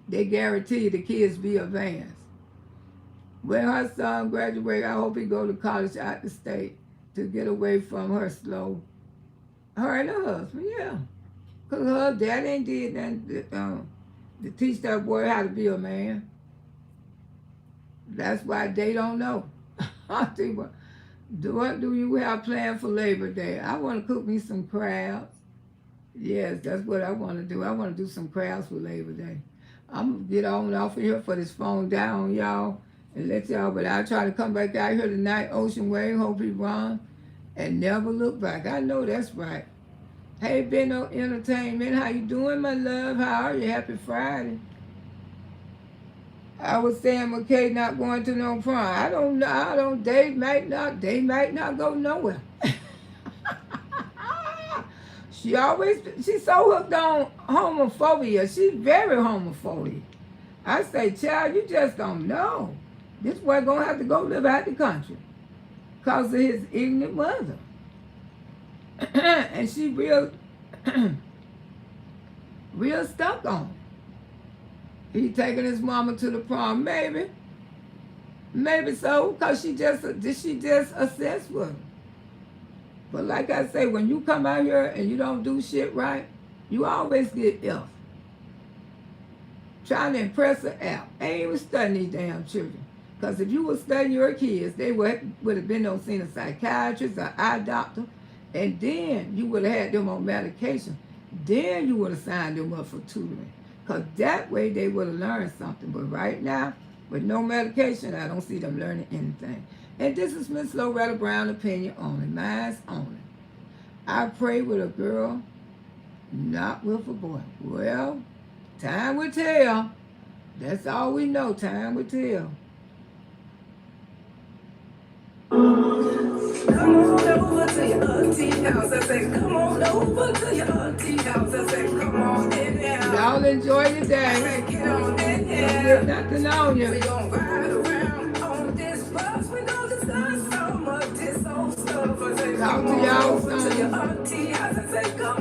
Speaker 1: they guarantee the kids be advanced. When her son graduate, I hope he go to college out the state to get away from her slow. Her and her husband, yeah. Because her dad ain't did nothing to teach that boy how to be a man. That's why they don't know. I think, what do you have planned for Labor Day? I want to cook me some crabs. Yes, that's what I want to do. I want to do some crabs for Labor Day. I'm going to get on off of here for this phone down, y'all, and let y'all, but I'll try to come back out here tonight, Ocean Wave, hope he run, and never look back. I know that's right. Hey, Benno Entertainment, how you doing, my love? How are you? Happy Friday. I was saying McKay not going to no prom. I don't know. They might not go nowhere. She's so hooked on homophobia. She's very homophobic. I say, child, you just don't know. This boy gonna have to go live out the country because of his ignorant mother. And she real stuck on it. He taking his mama to the prom, maybe so, because she just obsessed with him. But like I say, when you come out here and you don't do shit right, you always get F. Trying to impress an app. Ain't even studying these damn children. Because if you were studying your kids, they would have been on seeing a psychiatrist or eye doctor, and then you would have had them on medication. Then you would have signed them up for tutoring. Because that way they would have learned something. But right now, with no medication, I don't see them learning anything. And this is Miss Loretta Brown opinion only. Mine's only. I pray with a girl, not with a boy. Well, time will tell. That's all we know. Time will tell. Come on over to your auntie house. I say, come on over to your auntie house. I say, come on in there. Y'all enjoy your day. I say, get on in there. Don't get nothing on you. We gon' ride around on this bus. We gon' discuss some of this old stuff. I say, talk to y'all soon. To your auntie house. I say, come